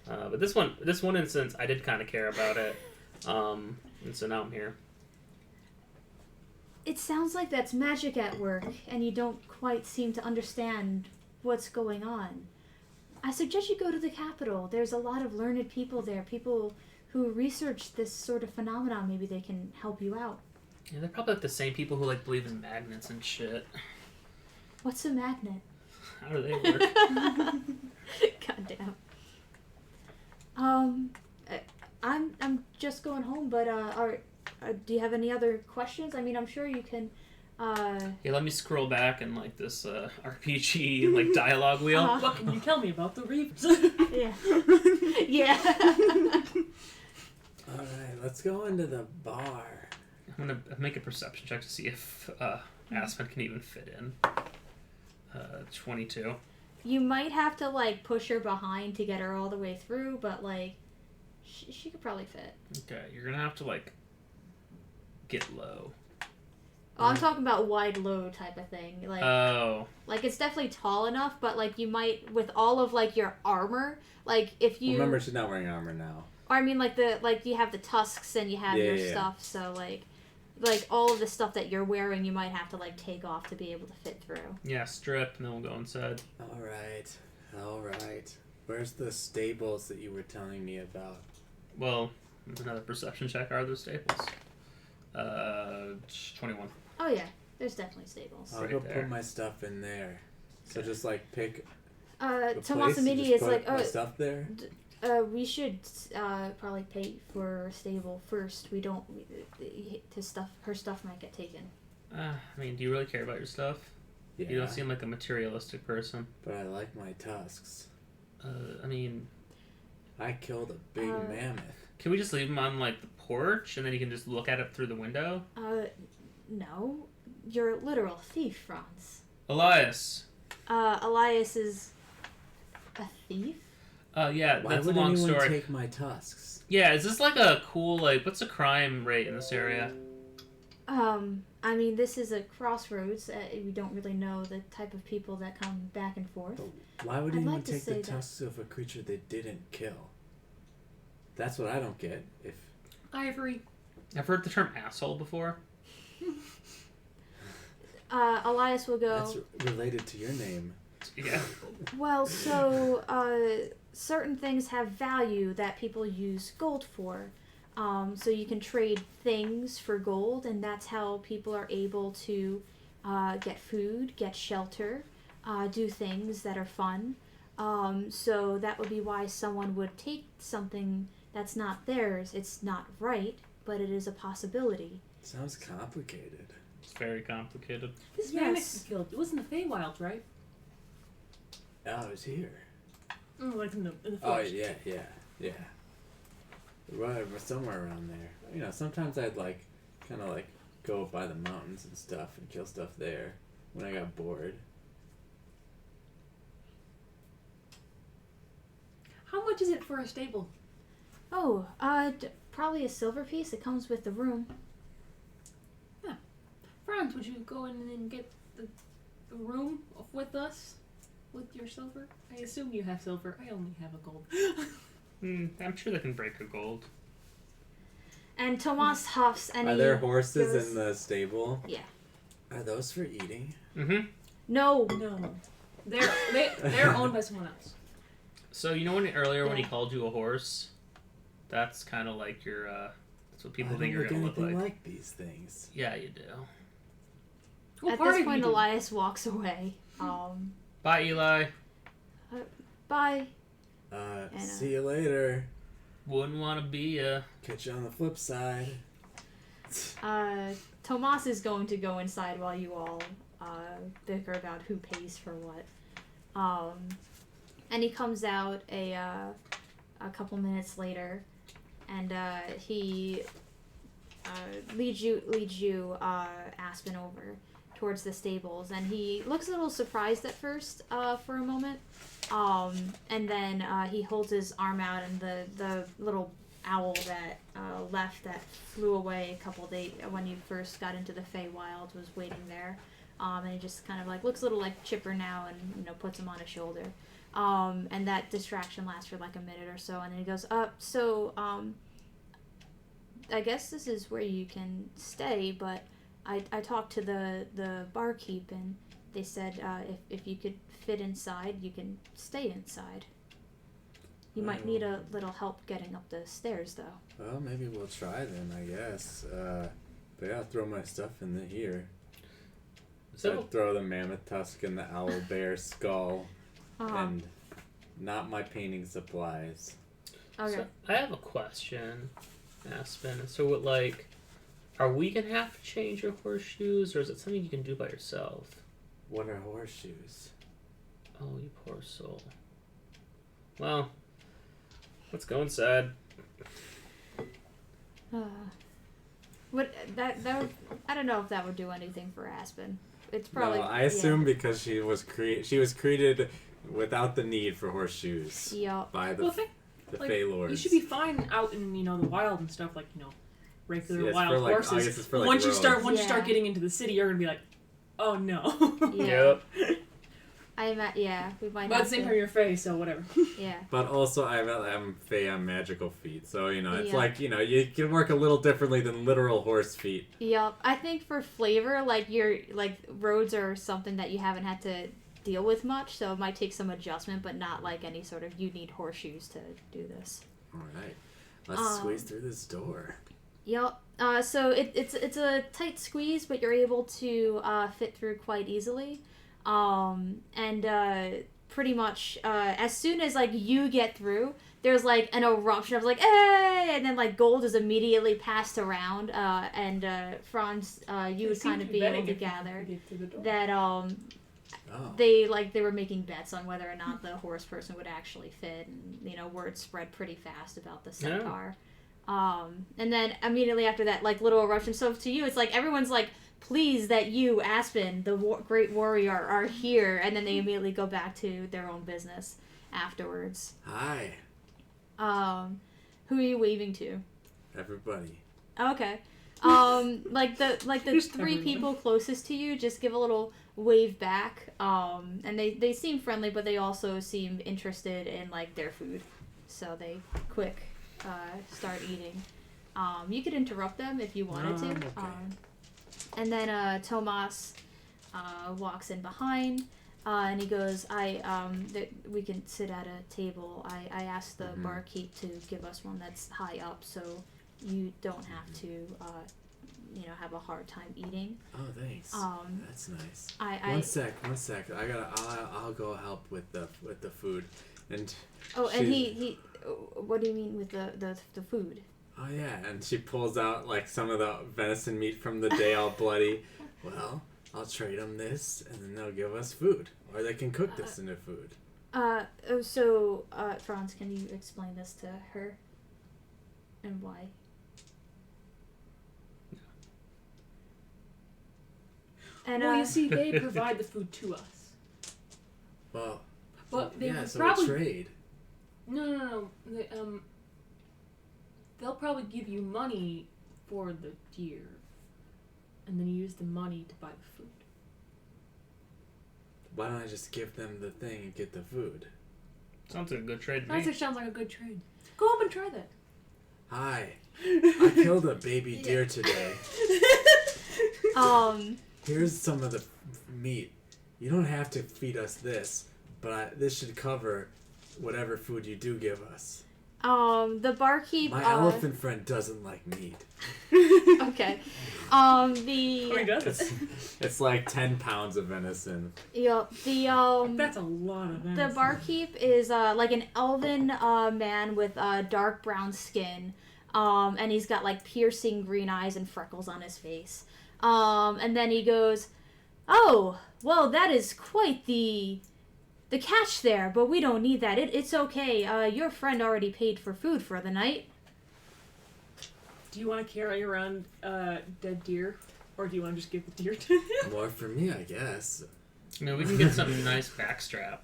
But this one instance, I did kind of care about it. And so now I'm here. It sounds like that's magic at work, and you don't quite seem to understand what's going on. I suggest you go to the capital. There's a lot of learned people there, people who research this sort of phenomenon. Maybe they can help you out. Yeah, they're probably like the same people who like believe in magnets and shit. What's a magnet? How do they work? Goddamn. I'm just going home, but do you have any other questions? I mean, I'm sure you can. Yeah, let me scroll back in like this RPG like dialogue wheel. Uh-huh. What can you tell me about the Reavers? Yeah. Yeah. Alright, let's go into the bar. I'm gonna make a perception check to see if Aspen can even fit in. 22. You might have to like push her behind to get her all the way through, but like she could probably fit. Okay, you're gonna have to like get low. Oh, I'm talking about wide load type of thing. Like it's definitely tall enough, but like you might with all of like your armor, like if you Remember, she's not wearing armor now. Or I mean, like you have the tusks and you have your stuff, so like all of the stuff that you're wearing, you might have to like take off to be able to fit through. Yeah, strip, and then we'll go inside. All right. Where's the stables that you were telling me about? Well, there's another perception check. Are there stables? 21. Oh yeah, there's definitely stables. I'll go put my stuff in there. So just like pick. Tomas and Midi is like, my stuff there. We should probably pay for a stable first. We don't. Her stuff might get taken. I mean, do you really care about your stuff? Yeah. You don't seem like a materialistic person. But I like my tusks. I mean, I killed a big mammoth. Can we just leave them on like the porch, and then you can just look at it through the window? No, you're a literal thief, Franz. Elias. Elias is a thief. Yeah, Why that's a would long anyone story. take my tusks? Yeah, is this like a cool what's the crime rate in this area? I mean, this is a crossroads. We don't really know the type of people that come back and forth. But why would I'd anyone like to take the say tusks of a creature they didn't kill? That's what I don't get. If Ivory. I've heard the term asshole before. Elias will go. That's related to your name. Yeah. Well, so certain things have value that people use gold for. So you can trade things for gold, and that's how people are able to get food, get shelter, do things that are fun. So that would be why someone would take something that's not theirs. It's not right, but it is a possibility. Sounds complicated. It's very complicated. This Yes. mammoth killed. It was in the Feywilds, right? Oh, it's here. Like in the Oh, forest. yeah. Right, we're somewhere around there. You know, sometimes I'd kind of go by the mountains and stuff and kill stuff there when I got bored. How much is it for a stable? Oh, probably a silver piece. It comes with the room. Franz, would you go in and get the room with us? With your silver? I assume you have silver. I only have a gold. I'm sure they can break a gold. And Tomas huffs and Are there horses goes, in the stable? Yeah. Are those for eating? Mm-hmm. No. No. They're owned by someone else. So you know when he called you a horse? That's kind of like your. That's what people think you're gonna look anything like. like these things. Yeah, you do. At this point, Elias walks away. Bye, Eli. Bye. See you later. Wouldn't want to be a. Catch you on the flip side. Tomas is going to go inside while you all bicker about who pays for what. And he comes out a couple minutes later, and he leads you Aspen over towards the stables, and he looks a little surprised at first for a moment, and then he holds his arm out, and the little owl that left that flew away a couple days when you first got into the Feywild was waiting there, and he just kind of looks a little chipper now, and puts him on his shoulder, and that distraction lasts for a minute or so, and then he goes I guess this is where you can stay, but I talked to the barkeep, and they said if you could fit inside, you can stay inside. You might need a little help getting up the stairs, though. Well, maybe we'll try then, I guess. But yeah, I'll throw my stuff in here. So I'd throw the mammoth tusk and the owl bear skull, and not my painting supplies. Okay. So I have a question, Aspen. So are we gonna have to change your horseshoes, or is it something you can do by yourself? What are horseshoes? Oh, you poor soul. Well, let's go inside. What that would, I don't know if that would do anything for Aspen. It's probably. No, I assume because she was created without the need for horseshoes Yeah. by the Fey Lords. You should be fine out in the wild and stuff, regular Yeah, it's wild for, like, I horses. guess it's for, like, once you start roads. once you Yeah. start getting into the city, you're gonna be like, oh no. Yeah. Yep. We might But at have the same to. time, you're Fae, so whatever. Yeah. But also, I'm Fae on magical feet, so it's Yeah. like you can work a little differently than literal horse feet. Yep. I think for flavor, like roads are something that you haven't had to deal with much, so it might take some adjustment, but not like any sort of you need horseshoes to do this. All right, let's squeeze through this door. Yep. So it's a tight squeeze, but you're able to fit through quite easily. Pretty much as soon as like you get through, there's like an eruption of like hey, and then like gold is immediately passed around. Franz, you would kind of be able to gather that they were making bets on whether or not the horse person would actually fit, and word spread pretty fast about the centaur. And then immediately after that, like little eruption. So to you, it's like everyone's like pleased that you, Aspen, the great warrior, are here, and then they immediately go back to their own business afterwards. Hi, Who are you waving to? everybody. Okay. Like the Just three everyone. people closest to you just give a little wave back. And they seem friendly, but they also seem interested in like their food, so they quick start eating. You could interrupt them if you wanted to. Okay. And then Tomas walks in behind, and he goes, we can sit at a table. I asked the barkeep to give us one that's high up, so you don't have to, have a hard time eating. Oh, thanks. That's nice. One sec. I'll go help with the food, and. And he. What do you mean with the food? Oh yeah, and she pulls out like some of the venison meat from the day all bloody. Well, I'll trade them this, and then they'll give us food, or they can cook this into food. Franz, can you explain this to her? And why? And Well, you see, they provide the food to us. Well, But they would so probably we trade. No. They'll probably give you money for the deer, and then you use the money to buy the food. Why don't I just give them the thing and get the food? Sounds like a good trade to That me. sounds like a good trade. Go up and try that. Hi, I killed a baby deer today. Here's some of the meat. You don't have to feed us this, but this should cover whatever food you do give us. The barkeep. My elephant friend doesn't like meat. Okay. It's like 10 pounds of venison. Yep. That's a lot of venison. The barkeep is like an elven man with dark brown skin, and he's got like piercing green eyes and freckles on his face. And then he goes, "Oh, well, that is quite the catch there, but we don't need that. It's okay. Your friend already paid for food for the night." Do you want to carry around dead deer, or do you want to just give the deer to him? More for me, I guess. We can get some nice backstrap.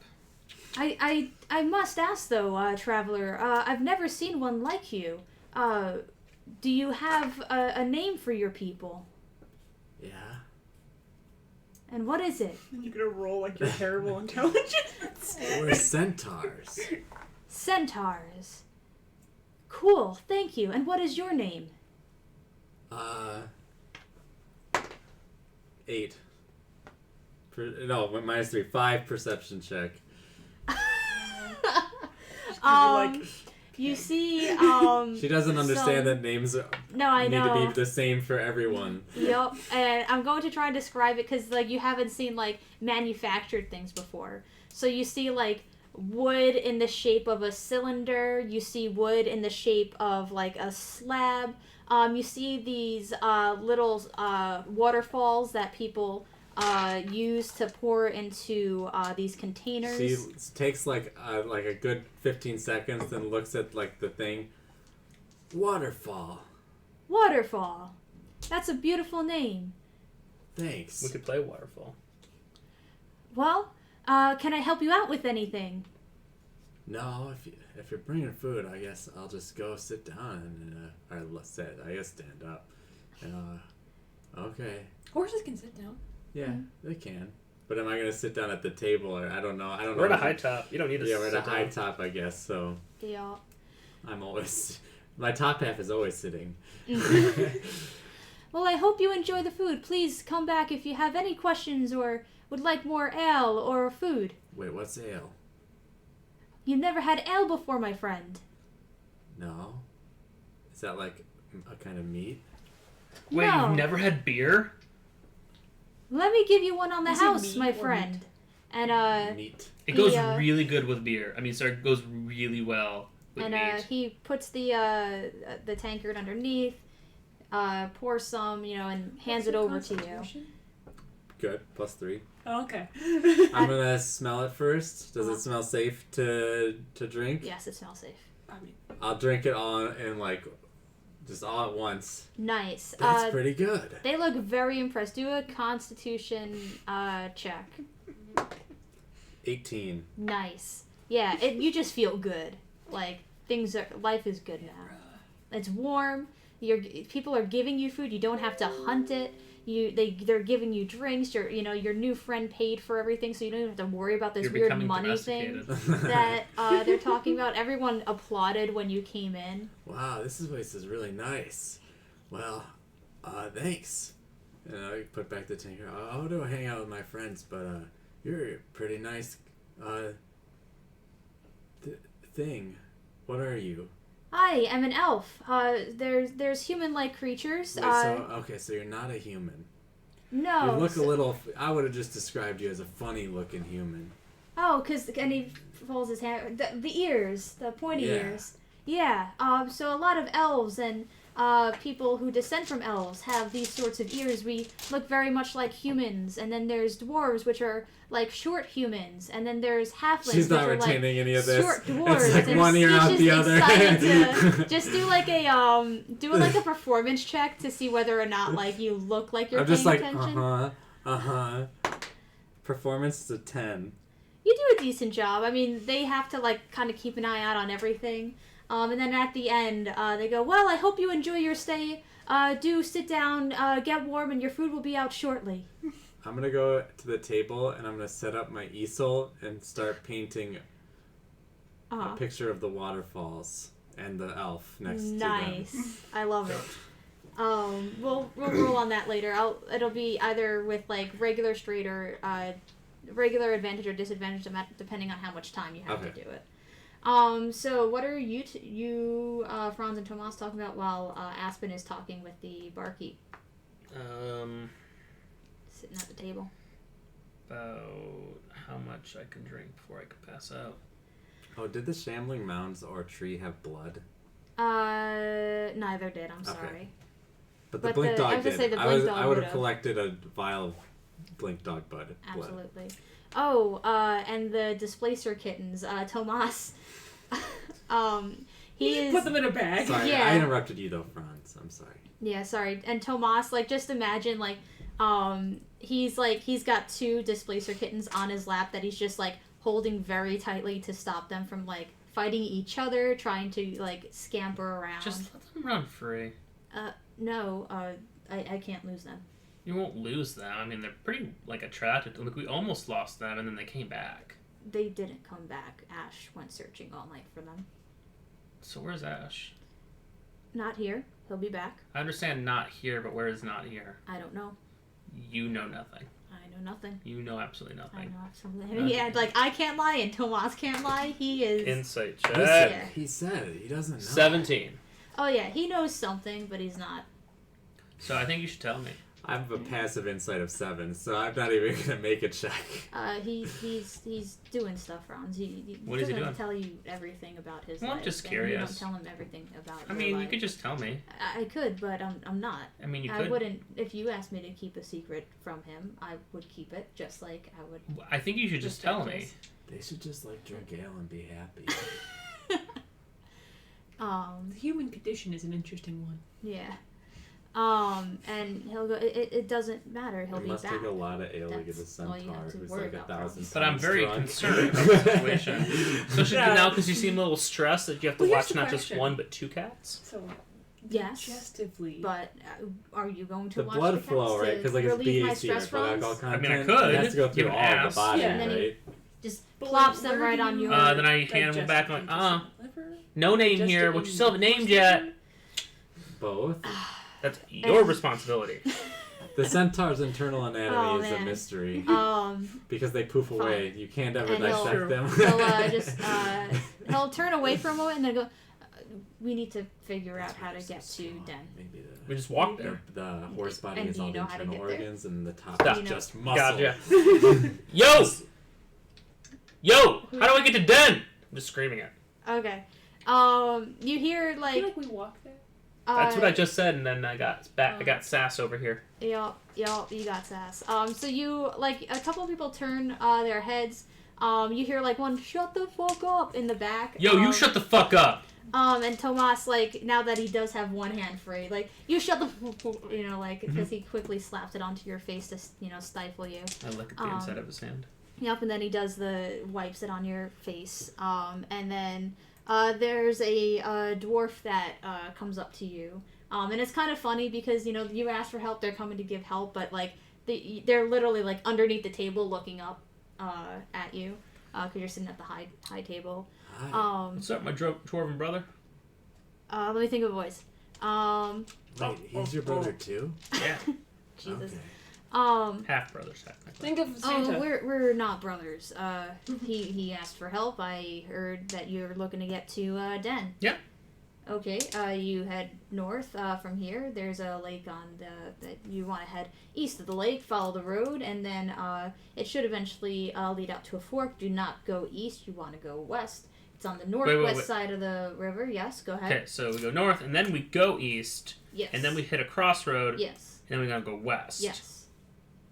I must ask though, traveler. I've never seen one like you. Do you have a name for your people? Yeah. And what is it? You're gonna roll like your terrible intelligence. We're centaurs. Centaurs. Cool, thank you. And what is your name? 8. No, -3. 5 perception check. You see, She doesn't understand that names No, I need know. to be the same for everyone. Yep, and I'm going to try and describe it because, like, you haven't seen, like, manufactured things before. So you see, like, wood in the shape of a cylinder. You see wood in the shape of, like, a slab. You see these little waterfalls that people use to pour into these containers. She takes like a good 15 seconds, then looks at like the thing. Waterfall. Waterfall. That's a beautiful name. Thanks. We could play Waterfall. Well, can I help you out with anything? No, if you're bringing food, I guess I'll just go sit down and or sit. I guess stand up. And okay. Horses can sit down. Yeah, they can. But am I gonna sit down at the table, or I don't know. We're at a high top. You don't need to. Yeah, we're at a sit high down. top, I guess. So Yeah. I'm always. My top half is always sitting. Well, I hope you enjoy the food. Please come back if you have any questions or would like more ale or food. Wait, what's ale? You've never had ale before, my friend. No. Is that like a kind of meat? Wait, No. you've never had beer? Let me give you one on the Is it house, meat my or friend. meat? And Meat. It goes He, really good with beer. I mean, sorry, it goes really well with meat. he puts the tankard underneath, pours some, and hands it over to you. Good. +3. Oh, okay. I'm gonna smell it first. Does it smell safe to drink? Yes, it smells safe. I mean, I'll drink it all in just all at once. Nice. That's pretty good. They look very impressed. Do a Constitution check. 18. Nice. Yeah, you just feel good. Like life is good now. It's warm. People are giving you food. You don't have to hunt it. They're giving you drinks. Your new friend paid for everything, so you don't even have to worry about this You're weird becoming money thing domesticated. that they're talking about. Everyone applauded when you came in. Wow, this place is really nice. Well, thanks. And I put back the tanker. I'll go hang out with my friends, but you're a pretty nice thing. What are you? I am an elf. There's human-like creatures. Wait, so you're not a human. No. You look a little. I would have just described you as a funny-looking human. Oh, and he folds his hand. The ears, the pointy ears. Yeah. So a lot of elves and people who descend from elves have these sorts of ears. We look very much like humans, and then there's dwarves, which are like short humans, and then there's halflings, She's not which are retaining like any of this. short dwarves. It's like and one ear out Stitch the is other. excited to just do like a performance check to see whether or not like you look like you're I'm paying just like attention. Performance is a 10. You do a decent job. I mean, they have to like kind of keep an eye out on everything. And then at the end, they go, well, I hope you enjoy your stay. Do sit down, get warm, and your food will be out shortly. I'm gonna go to the table and I'm gonna set up my easel and start painting a picture of the waterfalls and the elf next to them. Nice. I love it. We'll roll on that later. It'll be either with like regular straight or regular advantage or disadvantage, depending on how much time you have to do it. So what are you, Franz and Tomas, talking about while Aspen is talking with the barkeep? Sitting at the table. About how much I can drink before I could pass out. Oh, did the shambling mounds or tree have blood? Neither did. I'm sorry. But the But blink the- I dog was gonna did. say the blink dog I would have would've. collected a vial of blink dog blood. Absolutely. Oh, and the displacer kittens. Tomas. He you is. put them in a bag. Sorry, Yeah. I interrupted you though, Franz. I'm sorry. Yeah, sorry. And Tomas, like, just imagine, like, he's got 2 displacer kittens on his lap that he's just, like, holding very tightly to stop them from, like, fighting each other, trying to, like, scamper around. Just let them run free. No, I can't lose them. You won't lose them. I mean, they're pretty, like, attracted. Like, we almost lost them, and then they came back. They didn't come back. Ash went searching all night for them. So where's Ash? Not here. He'll be back. I understand not here, but where is not here? I don't know. You know nothing. I know nothing. You know absolutely I nothing. know something. Yeah, like, I can't lie and Tomas can't lie. He is... Insight He check. said, he said he doesn't know. 17. Oh, yeah, he knows something, but he's not. So I think you should tell me. I have a passive insight of 7, so I'm not even gonna make a check. He's doing stuff, Franz. What is he doesn't doing? tell you everything about his Well, I'm life. just and curious. You don't tell him everything about I your mean, life. you could just tell me. I could, but I'm not. I mean, you I could. wouldn't. If you asked me to keep a secret from him, I would keep it, just like I would. I think you should just tell me. his. They should just like drink ale and be happy. The human condition is an interesting one. Yeah. And he'll go. It doesn't matter. He'll It be must back. take a lot of ale to get a That's all you centaur have to who's worry like about, 1,000 But I'm pounds very drunk. concerned about the situation. Especially Yeah. now because you seem a little stressed that you have to Well, here's watch the not just question. one but 2 cats. So, Yes. Digestively. But are you going to The watch blood the flow, cats right? to Because like it's relieve my BAC, stress right? Blood alcohol runs? I mean, I content. could. It has to go Give through an all ass. the body, Yeah. And then right? Just But plops where them right do on you your... then I hand digest them it? back Do like, you digest it in the liver? no name Digest here, it which you in still haven't your named yet. system? Both. That's your And- responsibility. The centaur's internal anatomy Oh, is a man. mystery Because they poof Fine. away. You can't ever And he'll- dissect them. he'll turn away for a moment and then go, we need to figure out how to get to Den. Maybe We just walk there. the horse body And is do all you the know how to internal get there? organs, and the top Stop. is You know. just muscle. Gotcha. Yo! How do I get to Den? I'm just screaming it. Okay. You hear I feel like... like we walk there. That's what I just said, and then I got I got sass over here. Yup, you got sass. So you, like, a couple of people turn their heads. You hear, like, one, shut the fuck up in the back. Yo, you shut the fuck up! And Tomas, like, now that he does have one hand free, like, you shut the you know, like, because he quickly slaps it onto your face to, stifle you. I look at the inside of his hand. Yep, and then he does wipes it on your face. And then there's a dwarf that comes up to you. And it's kind of funny because, you ask for help, they're coming to give help, but, like, they're literally, like, underneath the table looking up at you. Because you're sitting at the high table. Hi. What's up, my dwarven brother? Let me think of a voice. Wait, he's your brother too? Yeah. Jesus. Okay. Half brothers, technically. Think of Santa. Oh, we're not brothers. He asked for help. I heard that you're looking to get to Den. Yeah. Okay. You head north from here. There's a lake on that you want to head east of the lake. Follow the road, and then it should eventually lead out to a fork. Do not go east. You want to go west. It's on the northwest side of the river. Yes. Go ahead. Okay, so we go north, and then we go east, Yes. and then we hit a crossroad, Yes. and then we gotta go west. Yes.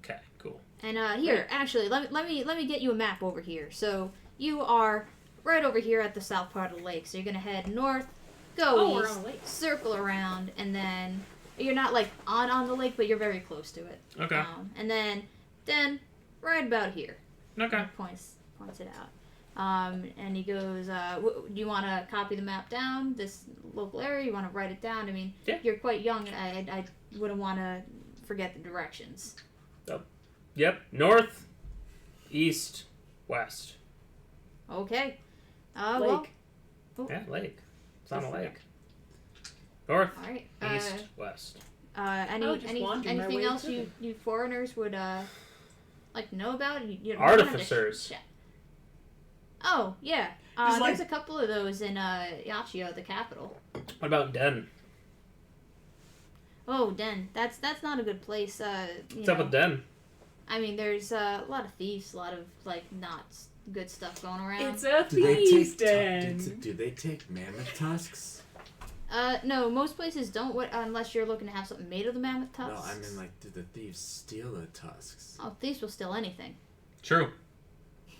Okay, cool. And here, actually, let me get you a map over here. So you are right over here at the south part of the lake. So you're gonna head north, go we're east, on a lake. circle around, and then you're not like on the lake, but you're very close to it. Okay. And then right about here. Okay. Points it out. And he goes, do you want to copy the map down, this local area? You want to write it down? I mean, Yeah. you're quite young, and I wouldn't want to forget the directions. Yep. North, east, west. Okay. Lake. Yeah, lake. It's on a lake. North, All right. east, west. Anything way else through you foreigners would like know about? You don't Artificers. have to oh yeah. Just There's like- a couple of those in Yachio, the capital. What about Den? Oh, Den. That's not a good place. What's up with Den? I mean, there's a lot of thieves, a lot of like not good stuff going around. It's a Do they thieves' take den. do they take mammoth tusks? No, most places don't. Unless you're looking to have something made of the mammoth tusks. No, I mean like, do the thieves steal the tusks? Oh, thieves will steal anything. True.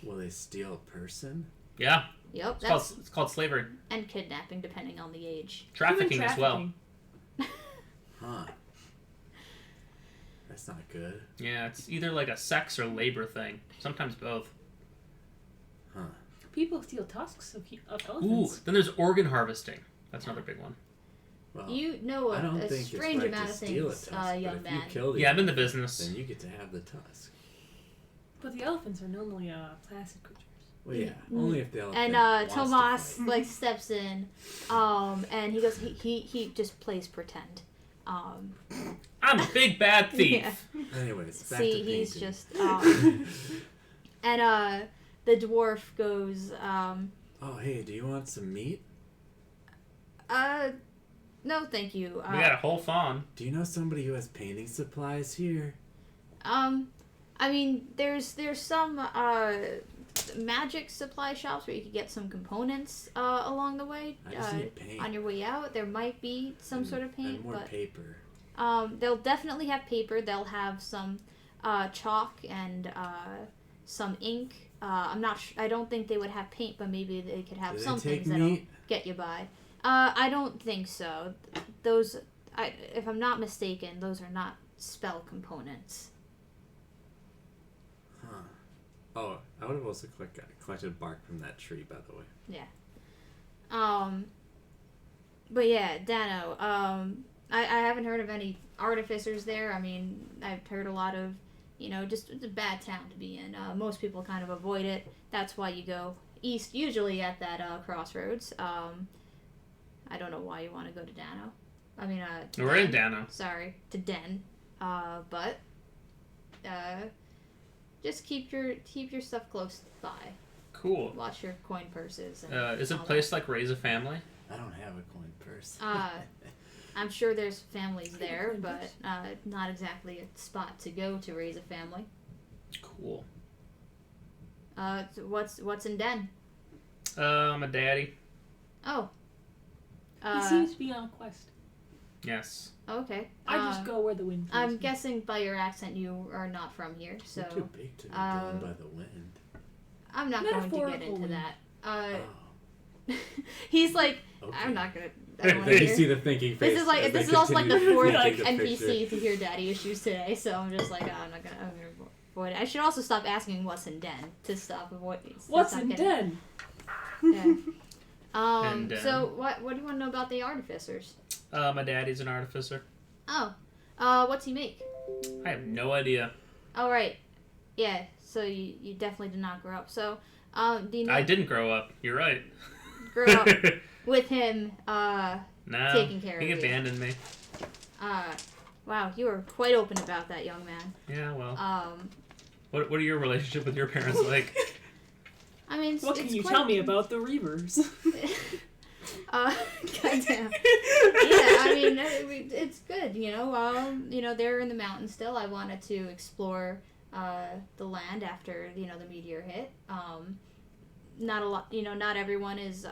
Will they steal a person? Yeah. Yep, It's called slavery. and kidnapping, depending on the age. Trafficking Human as well. Huh. That's not good. Yeah, it's either like a sex or labor thing. Sometimes both. Huh. People steal tusks of Ooh, elephants. then there's organ harvesting. That's another big one. Well, You know I don't a think strange it's right amount to of steal a things, tusk, but young if man. you kill the Yeah, I'm in the elephant, business. then you get to have the tusk. But the elephants are normally placid creatures. Well, yeah, only if the elephant And wants to Tomas fight. like steps in, and he goes. He just plays pretend. I'm a big bad thief. Yeah. Anyways, back See, to he's painting. just. And the dwarf goes. Oh, hey, do you want some meat? No, thank you. We got a whole fawn. Do you know somebody who has painting supplies here? I mean, there's some magic supply shops where you could get some components along the way. I just need paint. On your way out, there might be some sort of paint, and more but paper. they'll definitely have paper. They'll have some chalk and some ink. I'm not. I don't think they would have paint, but maybe they could have Do they some take things that'll meat? get you by. I don't think so. Those, if I'm not mistaken, those are not spell components. Huh. Oh, I would have also collected bark from that tree, by the way. Yeah. But yeah, Dano. I haven't heard of any artificers there. I mean, I've heard a lot of, just it's a bad town to be in. Most people kind of avoid it. That's why you go east, usually at that crossroads. I don't know why you want to go to Dano. I mean, we're in Dano. Sorry, to Den. But just keep your stuff close by. Cool. Watch your coin purses. And is it a place like Raise a Family? I don't have a coin purse. I'm sure there's families there, but not exactly a spot to go to raise a family. Cool. So what's in Den? My daddy. Oh. He seems to be on a quest. Yes. Okay. I just go where the wind blows. I'm guessing by your accent you are not from here, so. You're too big to be blown by the wind. I'm not going to get into wind. that. He's like, Okay. I'm not gonna. I don't wanna You hear. see the thinking face. This is also like the fourth Like the NPC picture. to hear daddy issues today, so I'm just like, I'm gonna avoid it. I should also stop asking what's in Den to stop avoiding. What's in Den? Yeah. And, So what do you want to know about the artificers? My daddy's an artificer. Oh. What's he make? I have no idea. Oh right. Yeah. So you definitely did not grow up. So do you know? I didn't grow up. You're right. Grow up with him. No, Taking care of he you. abandoned me. Wow, you were quite open about that, young man. Yeah, well. What are your relationship with your parents like? I mean, What can it's you quite- tell me about the Reavers? Goddamn. Yeah, I mean, it's good, they're in the mountains still. I wanted to explore the land after, the meteor hit. Not a lot, not everyone is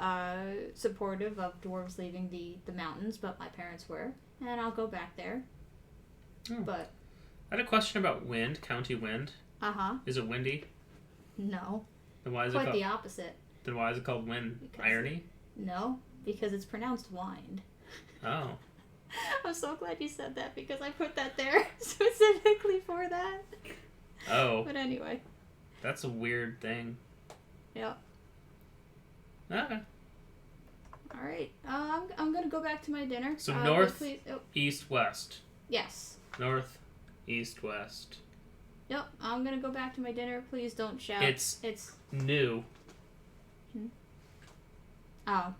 supportive of dwarves leaving the mountains, but my parents were, and I'll go back there. Oh. But I had a question about wind, county wind. Is it windy? No, Then why is quite it the called? opposite. Then why is it called wind? Because Irony? No, because it's pronounced wind. Oh. I'm so glad you said that because I put that there specifically for that. Oh. But anyway, That's a weird thing. yeah. Okay. All right. I'm gonna go back to my dinner. So but north, please, east, west. yes. North, east, west. Yep. I'm gonna go back to my dinner. Please don't shout. It's new. Oh.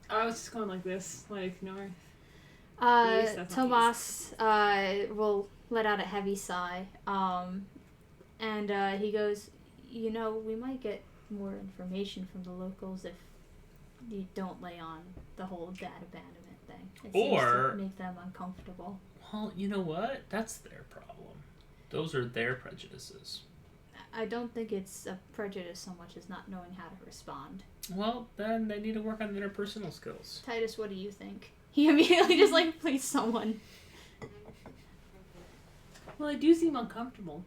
I was just going like this, like north. East, that's not Tomas will let out a heavy sigh. And he goes, we might get more information from the locals if you don't lay on the whole dad abandonment thing. It seems Or- to make them uncomfortable. Well, you know what? That's their problem. Those are their prejudices. I don't think it's a prejudice so much as not knowing how to respond. Well, then they need to work on interpersonal skills. Titus, what do you think? He immediately just please someone. Well, they do seem uncomfortable.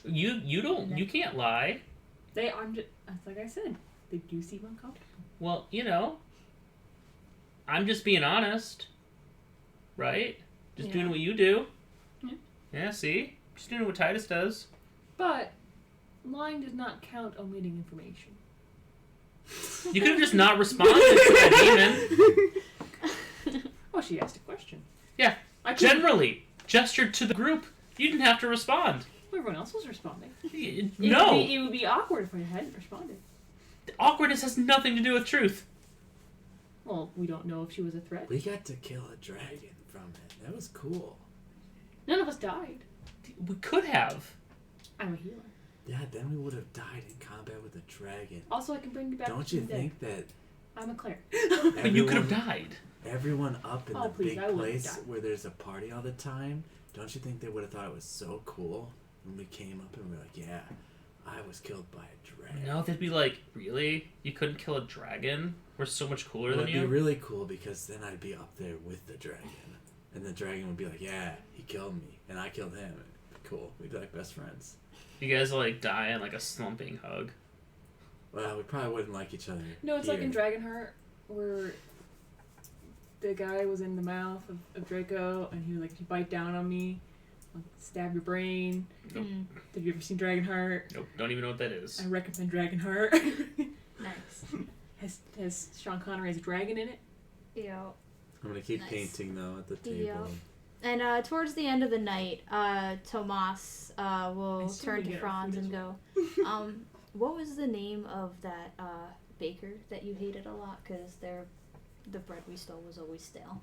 You don't. You can't lie. They are. That's like I said. They do seem uncomfortable. Well, I'm just being honest, right? Just doing what you do. Yeah. Yeah. See, just doing what Titus does. But lying does not count omitting information. You could have just not responded to that demon. Oh, she asked a question. Yeah. I couldn't- Generally, gestured to the group. You didn't have to respond. Well, everyone else was responding. No. It would be awkward if I hadn't responded. Awkwardness has nothing to do with truth. Well, we don't know if she was a threat. We got to kill a dragon from it. That was cool. None of us died. We could have. I'm a healer. Yeah, then we would have died in combat with a dragon. Also, I can bring you back. Don't from you the dead. think that I'm a cleric. But you could have died. everyone up in Oh, the please, big I would've place died. where there's a party all the time, don't you think they would have thought it was so cool when we came up and we're like, yeah, I was killed by a dragon. No, they'd be like, really? You couldn't kill a dragon? We're so much cooler Well, than it'd you? be really cool because then I'd be up there with the dragon. And the dragon would be like, yeah, he killed me. And I killed him. It'd be cool. We'd be like best friends. You guys die in a slumping hug. Well, we probably wouldn't like each other. No, it's like here. in Dragonheart, where the guy was in the mouth of Draco, and he was like, if you bite down on me, I'll stab your brain. Nope. Have you ever seen Dragonheart? Nope, don't even know what that is. I recommend Dragonheart. Nice. has Sean Connery as a dragon in it. Yeah. I'm gonna keep Nice. painting though at the table. Yeah. And towards the end of the night, Tomas will turn to Franz and go, what was the name of that baker that you hated a lot? Because the bread we stole was always stale.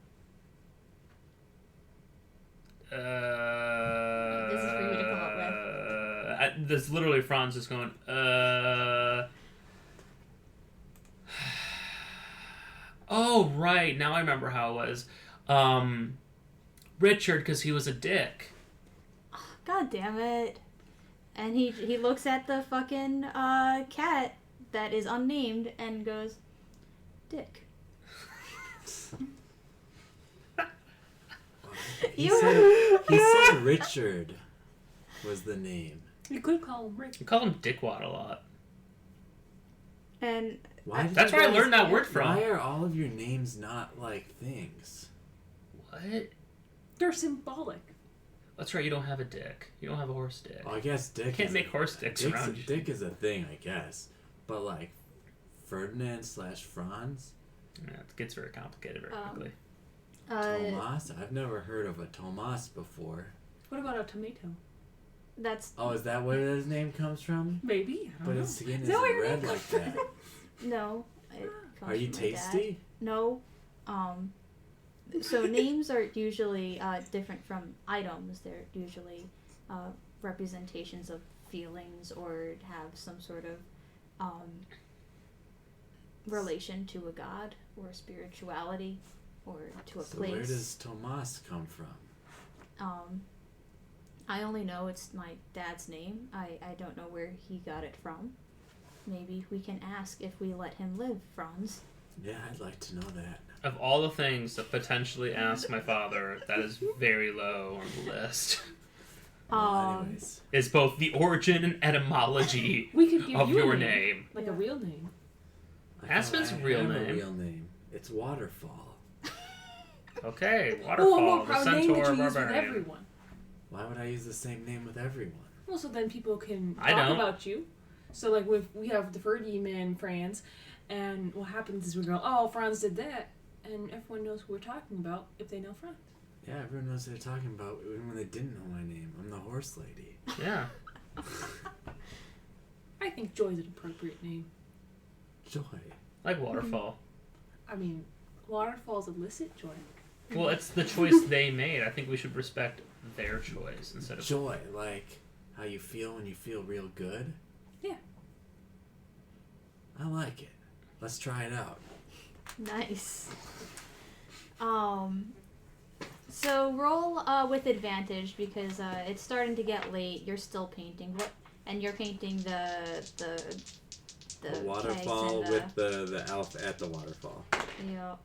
This is for you to come up with. This literally Franz is going, Oh, right. Now I remember how it was. Richard, because he was a dick. God damn it. And he looks at the fucking cat that is unnamed and goes, Dick. He said Richard was the name. You could call him Rick. You call him Dickwad a lot. And that's where I learned that word from. Why are all of your names not like things? What? They're symbolic. That's right, you don't have a dick. You don't have a horse dick. Well, I guess Dick. You can't make horse dicks around you. Dick is a thing, I guess. But like Ferdinand/Franz? Yeah, it gets very complicated very quickly. Tomas? I've never heard of a Tomas before. What about a tomato? That's... Oh, is that where his name comes from? Maybe. I don't But know. his skin Is that where isn't your red name like comes that. No. It comes Are you from my tasty? dad. No. So names are usually different from items. They're usually representations of feelings or have some sort of relation to a god or spirituality or to a So place. where does Tomas come from? I only know it's my dad's name. I don't know where he got it from. Maybe we can ask if we let him live, Franz. Yeah, I'd like to know that. Of all the things to potentially ask my father, that is very low on the list. Well, anyways. Is both the origin and etymology We could give of you your a name. Like a real name. Aspen's I real have name. A real name. It's Waterfall. Okay, Waterfall, the proud name centaur that you use with barbarian. everyone. Why would I use the same name with everyone? Well, so then people can I talk don't. about you. So, like, we have the Fergie man, Franz, and what happens is we go, oh, Franz did that, and everyone knows who we're talking about if they know Franz. Yeah, everyone knows what they're talking about even when they didn't know my name. I'm the horse lady. Yeah. I think Joy's an appropriate name. Joy. Like Waterfall. I mean, Waterfall's illicit Joy. Well, it's the choice they made. I think we should respect their choice instead of... Joy, like how you feel when you feel real good? Yeah. I like it. Let's try it out. Nice. So roll with advantage because it's starting to get late. You're still painting. And you're painting the waterfall kegs and with the elf at the waterfall. Yeah.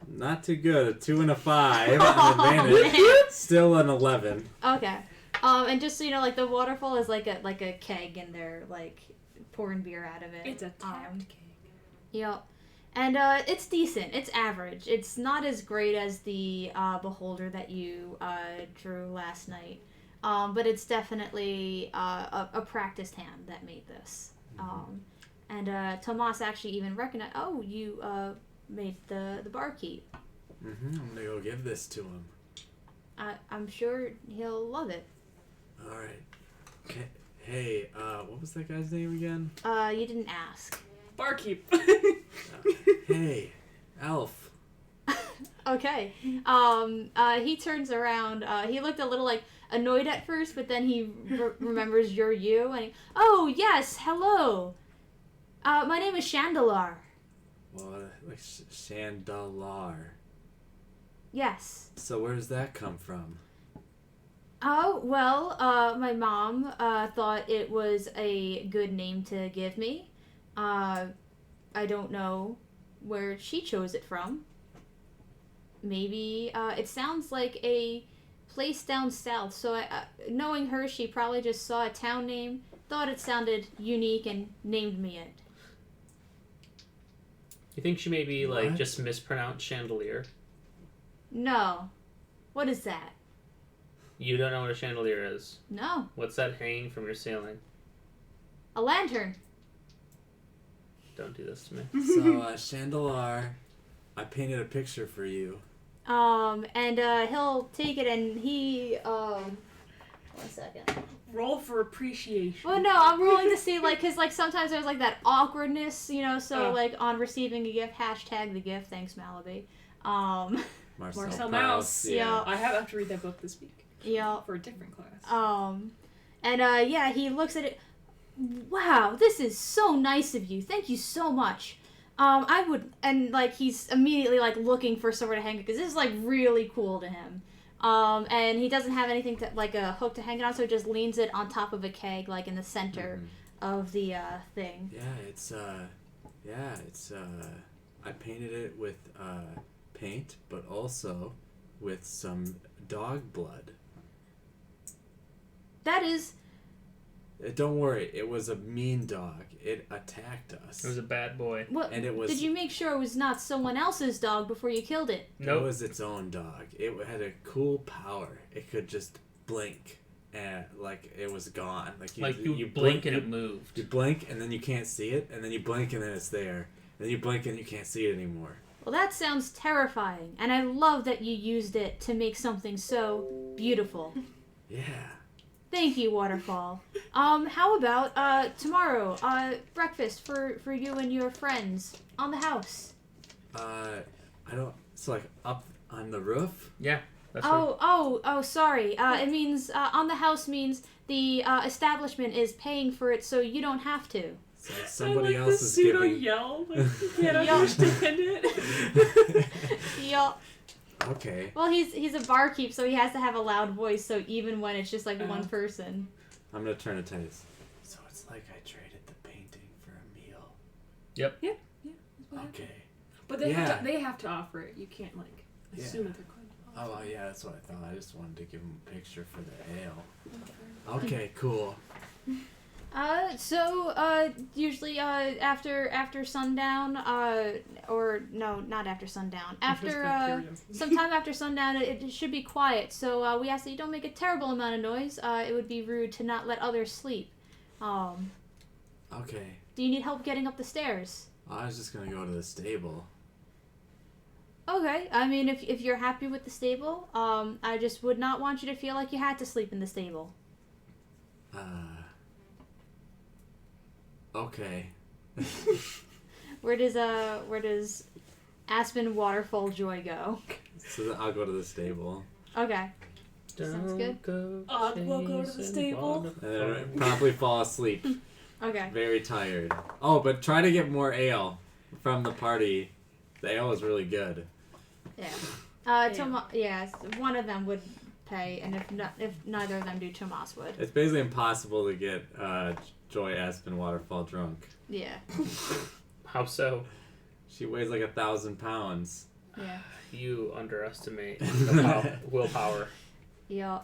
Not too good. A 2 and a 5 on advantage. Still an 11. Okay. And just so you know, like the waterfall is like a keg, and they're like pouring beer out of it. It's a tapped cake. Yep. And it's decent. It's average. It's not as great as the beholder that you drew last night, but it's definitely a practiced hand that made this. And Tomas actually even recognized. Oh, you made the barkeep. I'm gonna go give this to him. I'm sure he'll love it. All right. Hey, what was that guy's name again? You didn't ask. Barkeep. Hey, elf. Okay. He turns around. He looked a little like annoyed at first, but then he remembers you're you, and oh yes, hello. My name is Chandelar. Well, like Chandalar. Yes. So where does that come from? Oh well, my mom thought it was a good name to give me. I don't know where she chose it from. Maybe it sounds like a place down south. So knowing her, she probably just saw a town name, thought it sounded unique, and named me it. You think she maybe like What? just mispronounced chandelier? No. What is that? You don't know what a chandelier is. No. What's that hanging from your ceiling? A lantern. Don't do this to me. So, Chandelar, I painted a picture for you. And he'll take it and he 1 second. Roll for appreciation. Well, no, I'm rolling to see, like, because, like, sometimes there's, like, that awkwardness, you know, so, like, on receiving a gift, hashtag the gift, thanks, Malaby. Marcel Mouse. Yeah. I have to read that book this week. Yeah. For a different class. Yeah, he looks at it. Wow, this is so nice of you. Thank you so much. I would, and, like, he's immediately, like, looking for somewhere to hang it, because this is, like, really cool to him. And he doesn't have anything to, like, a hook to hang it on, so he just leans it on top of a keg, like, in the center of the, thing. Yeah, it's, I painted it with, paint, but also with some dog blood. That is... Don't worry, it was a mean dog. It attacked us. It was a bad boy. What, and it was... Did you make sure it was not someone else's dog before you killed it? Nope. It was its own dog. It had a cool power. It could just blink and, like, it was gone. You blink and it moved. You blink and then you can't see it, and then you blink and then it's there. And then you blink and you can't see it anymore. Well, that sounds terrifying, and I love that you used it to make something so beautiful. Yeah. Thank you, Waterfall. How about, tomorrow, breakfast for you and your friends on the house? It's like up on the roof? Yeah. That's Sorry. It means, on the house means the, establishment is paying for it so you don't have to. So somebody I like else the is pseudo giving... yell. Like, you can't understand it. Yup. Okay. Well, he's a barkeep, so he has to have a loud voice, so even when it's just, like, one person. I'm gonna turn to Titus. So it's like I traded the painting for a meal. Yep. Yeah. Okay. But they have to offer it. You can't, like, assume that they're going to offer Oh, yeah, that's what I thought. I just wanted to give him a picture for the ale. Okay, cool. Usually, after sundown, or no, not after sundown. After, sometime after sundown, it should be quiet, so, we ask that you don't make a terrible amount of noise. It would be rude to not let others sleep. Okay. Do you need help getting up the stairs? I was just gonna go to the stable. Okay, I mean, if you're happy with the stable, I just would not want you to feel like you had to sleep in the stable. Okay. Where does Aspen Waterfall Joy go? So then I'll go to the stable. Okay. Sounds good. We'll go to the stable. And then I'll probably fall asleep. Okay. Very tired. Oh, but try to get more ale from the party. The ale is really good. Yeah. Yes, one of them would pay, and if neither of them do, Tomas would. It's basically impossible to get Joy Aspen Waterfall drunk. Yeah. How so? She weighs like 1,000 pounds. Yeah. You underestimate the willpower. Yeah.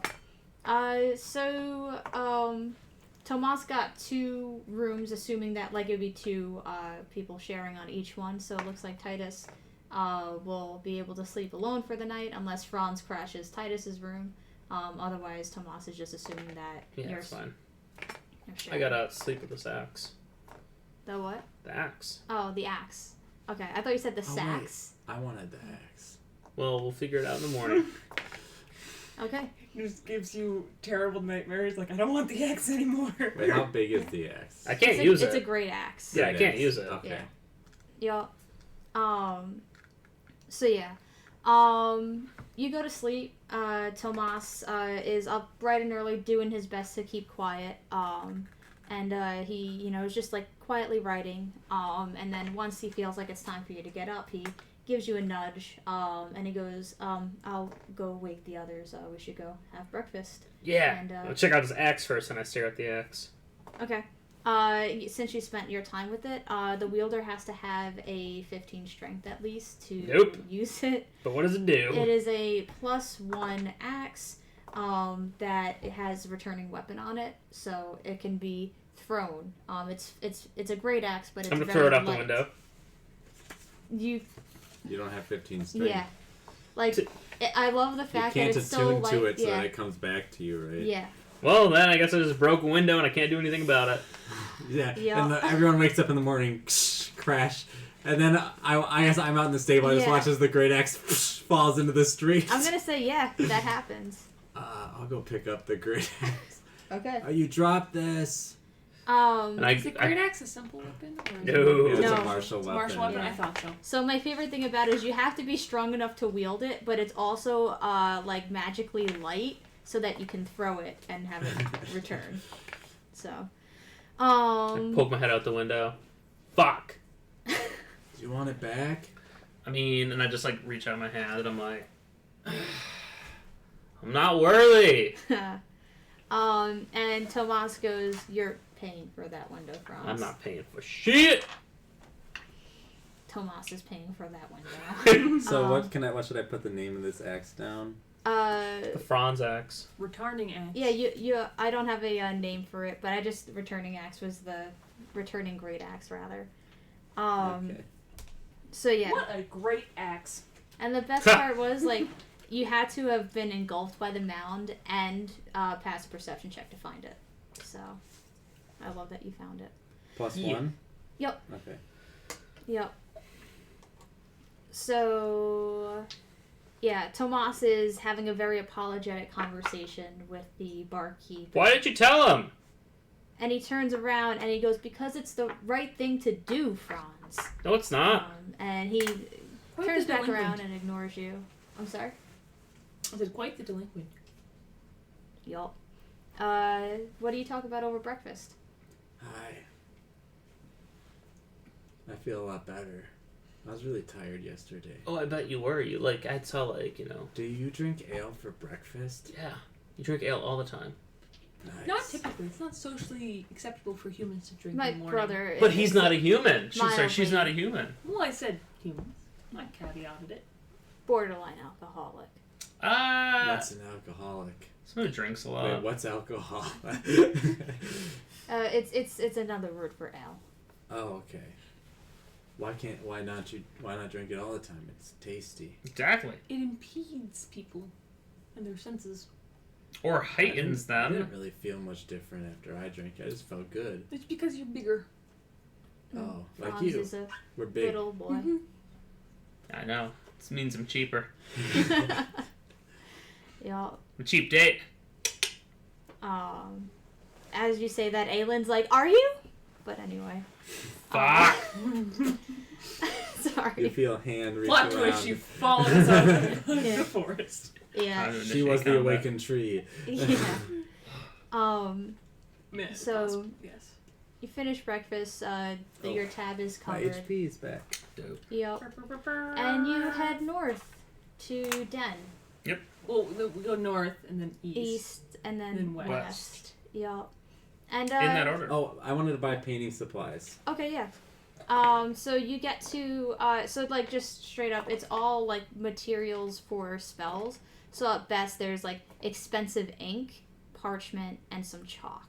Tomas got 2 rooms, assuming that, like, it would be 2 people sharing on each one, so it looks like Titus will be able to sleep alone for the night, unless Franz crashes Titus's room. Otherwise, Tomas is just assuming that that's fine. You're I gotta sleep with this axe. The what? The axe. Oh, the axe. Okay, I thought you said the sax. Wait. I wanted the axe. Well, we'll figure it out in the morning. Okay. It just gives you terrible nightmares. Like, I don't want the axe anymore. Wait, how big is the axe? I can't use it. It's a great axe. Yeah, I can't use it. Okay. Yeah. So yeah. You go to sleep. Tomas is up bright and early doing his best to keep quiet. And he, is just like quietly writing. And then once he feels like it's time for you to get up, he gives you a nudge. And he goes, I'll go wake the others. We should go have breakfast. Yeah. And, I'll check out this axe first, and I stare at the axe. Okay. Since you spent your time with it, the wielder has to have a 15 strength at least to use it. But what does it do? It is a +1 axe that it has a returning weapon on it, so it can be thrown. It's a great axe, but it's I'm gonna very throw it out light. the window. You don't have 15 strength. Yeah. Like, I love the fact that it's so light. You can't attune to it so that it comes back to you, right? Yeah. Well, then I guess I just broke a window and I can't do anything about it. Yeah. Yeah. And everyone wakes up in the morning crash. And then I guess I'm out in the stable. I just watch as the great axe falls into the street. I'm gonna say that happens. I'll go pick up the great axe. Okay. You dropped this. Is the great axe a simple weapon? No. It's No. a martial It's a weapon. martial weapon? Yeah. I thought so. So my favorite thing about it is you have to be strong enough to wield it, but it's also like magically light so that you can throw it and have it return. So, I poke my head out the window. Fuck. Do you want it back? I mean, and I just like reach out my hand and I'm like, I'm not worthy. and Tomas goes, "You're paying for that window, Franz." I'm not paying for shit. Tomas is paying for that window. So what should I put the name of this axe down? The Franz axe. Returning axe. Yeah, you. I don't have a name for it, but I just returning axe was the returning great axe rather. Okay. So yeah. What a great axe. And the best part was like you had to have been engulfed by the mound and pass a perception check to find it. So I love that you found it. +1? Yep. Okay. Yep. So, yeah, Tomas is having a very apologetic conversation with the barkeep. Why did you tell him? And he turns around and he goes, "Because it's the right thing to do, Franz." No, it's not. And he Quite turns the back delinquent. around and ignores you. I'm sorry? I said quite the delinquent. Yup. What do you talk about over breakfast? Hi. I feel a lot better. I was really tired yesterday. Oh, I bet you were. I saw Do you drink ale for breakfast? Yeah. You drink ale all the time. Nice. Not typically. It's not socially acceptable for humans to drink My in the morning. brother. But he's not a human. She's Mildly. not a human. Well, I said humans. I caveated it. Borderline alcoholic. What's an alcoholic? Someone who drinks a lot. Wait, what's alcohol? It's another word for ale. Oh, okay. Why not drink it all the time? It's tasty. Exactly. It impedes people and their senses. Or heightens I them. didn't really feel much different after I drank. I just felt good. It's because you're bigger. Oh, like Franz you. is a We're big. good old boy. Mm-hmm. I know. This means I'm cheaper. Yeah. A cheap date. As you say that, Aylin's like, "Are you?" But anyway. Fuck. Sorry. You feel a hand reach Plot around. twist, you fall inside Yeah. the forest. Yeah. She was the awakened tree. Yeah. Man, So- awesome. Yes. You finish breakfast. Your tab is My covered. HP is back. Dope. Yep. And you head north to Den. Well, we go north and then east. East and then Then west. west. Yep. And In that order. Oh, I wanted to buy painting supplies. okay, yeah. So you get to just straight up, it's all like materials for spells. So at best, there's like expensive ink, parchment, and some chalk.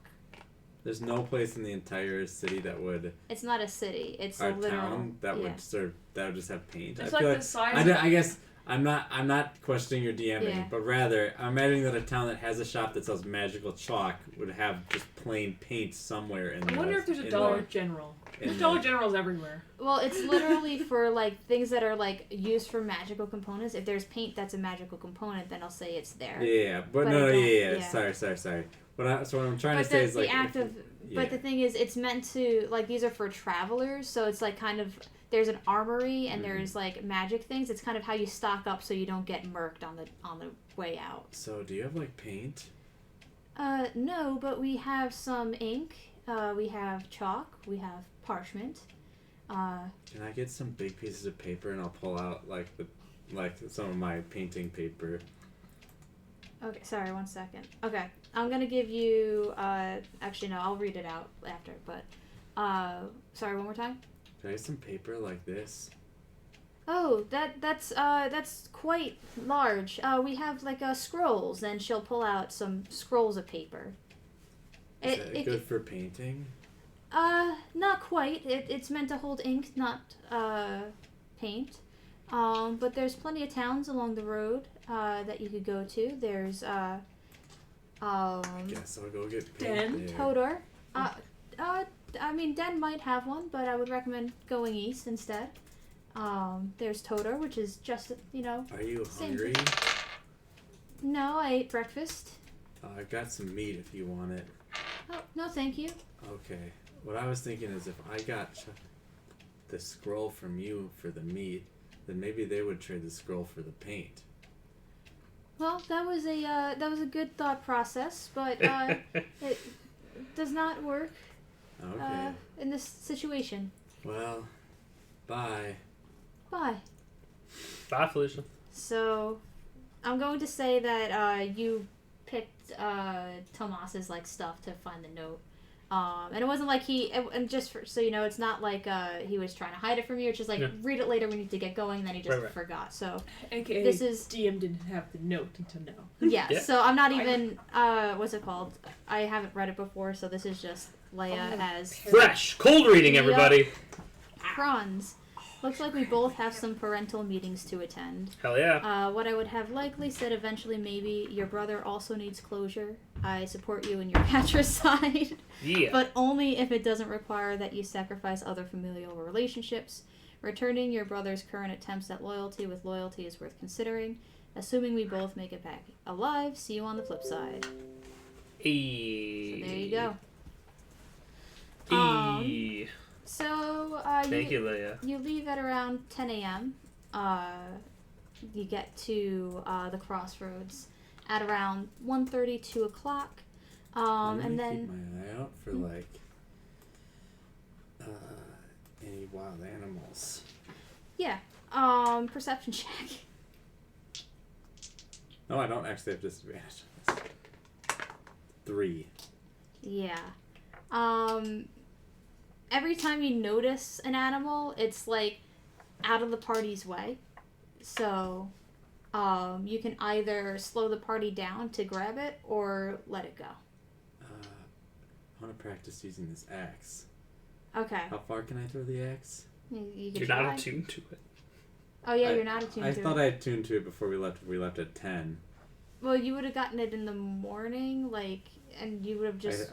There's no place in the entire city that would It's not a city. It's our a literal town that yeah. would just have paint. It's I like feel the size. I guess I'm not questioning your DMing, Yeah. but rather I'm imagining that a town that has a shop that sells magical chalk would have just plain paint somewhere in I wonder if there's a Dollar General. There's Dollar Generals everywhere. Well, it's literally for like things that are like used for magical components. If there's paint that's a magical component, then I'll say it's there. Yeah, but But no, I don't- yeah. yeah. Sorry. What I'm trying But to say the, is like the act if- of, yeah. but the thing is, it's meant to like these are for travelers, so it's like kind of there's an armory and there's like magic things. It's kind of how you stock up so you don't get murked on the way out. So do you have like paint? No, but we have some ink. We have chalk. We have parchment. Can I get some big pieces of paper and I'll pull out like some of my painting paper? Okay, sorry, 1 second. Okay, I'm gonna give you. Actually, no, I'll read it out after. But, sorry, one more time. Can I get some paper like this? Oh, that's quite large. We have like scrolls, and she'll pull out some scrolls of paper. Is that good for painting? Not quite. It's meant to hold ink, not paint. But there's plenty of towns along the road that you could go to. There's Guess I'll go get paint Den. there. Todor. I mean, Den might have one, but I would recommend going east instead. There's Todor, which is just, Are you same hungry? thing. No, I ate breakfast. I've got some meat if you want it. Oh, no, thank you. Okay. What I was thinking is if I got the scroll from you for the meat, then maybe they would trade the scroll for the paint. Well, that was a good thought process, but it does not work Okay. in this situation. Well, bye. Bye. Bye, Felicia. So, I'm going to say that you picked Tomas's stuff to find the note. And it wasn't like and just so you know, it's not like he was trying to hide it from you. It's just read it later, we need to get going, and then he just forgot. So, AKA this is DM didn't have the note until now. yeah. So I'm not even what's it called? I haven't read it before, so this is just Leia as Fresh, cold reading, everybody. Franz. Looks like we both have some parental meetings to attend. Hell yeah. What I would have likely said eventually, maybe your brother also needs closure. I support you in your patricide. Yeah. But only if it doesn't require that you sacrifice other familial relationships. Returning your brother's current attempts at loyalty with loyalty is worth considering. Assuming we both make it back alive, see you on the flip side. Hey. So there you go. So, Thank you, Leia. You leave at around 10 a.m. You get to the crossroads at around 1:30, 2 o'clock. And then keep my eye out for any wild animals. yeah, perception check. No, I don't actually have disadvantage on this. 3. Yeah. Every time you notice an animal, it's out of the party's way. So, you can either slow the party down to grab it or let it go. I want to practice using this axe. Okay. How far can I throw the axe? You're not attuned to it. Oh yeah, you're not attuned to it. I thought I attuned to it before we left. We left at 10. Well, you would have gotten it in the morning, and you would have just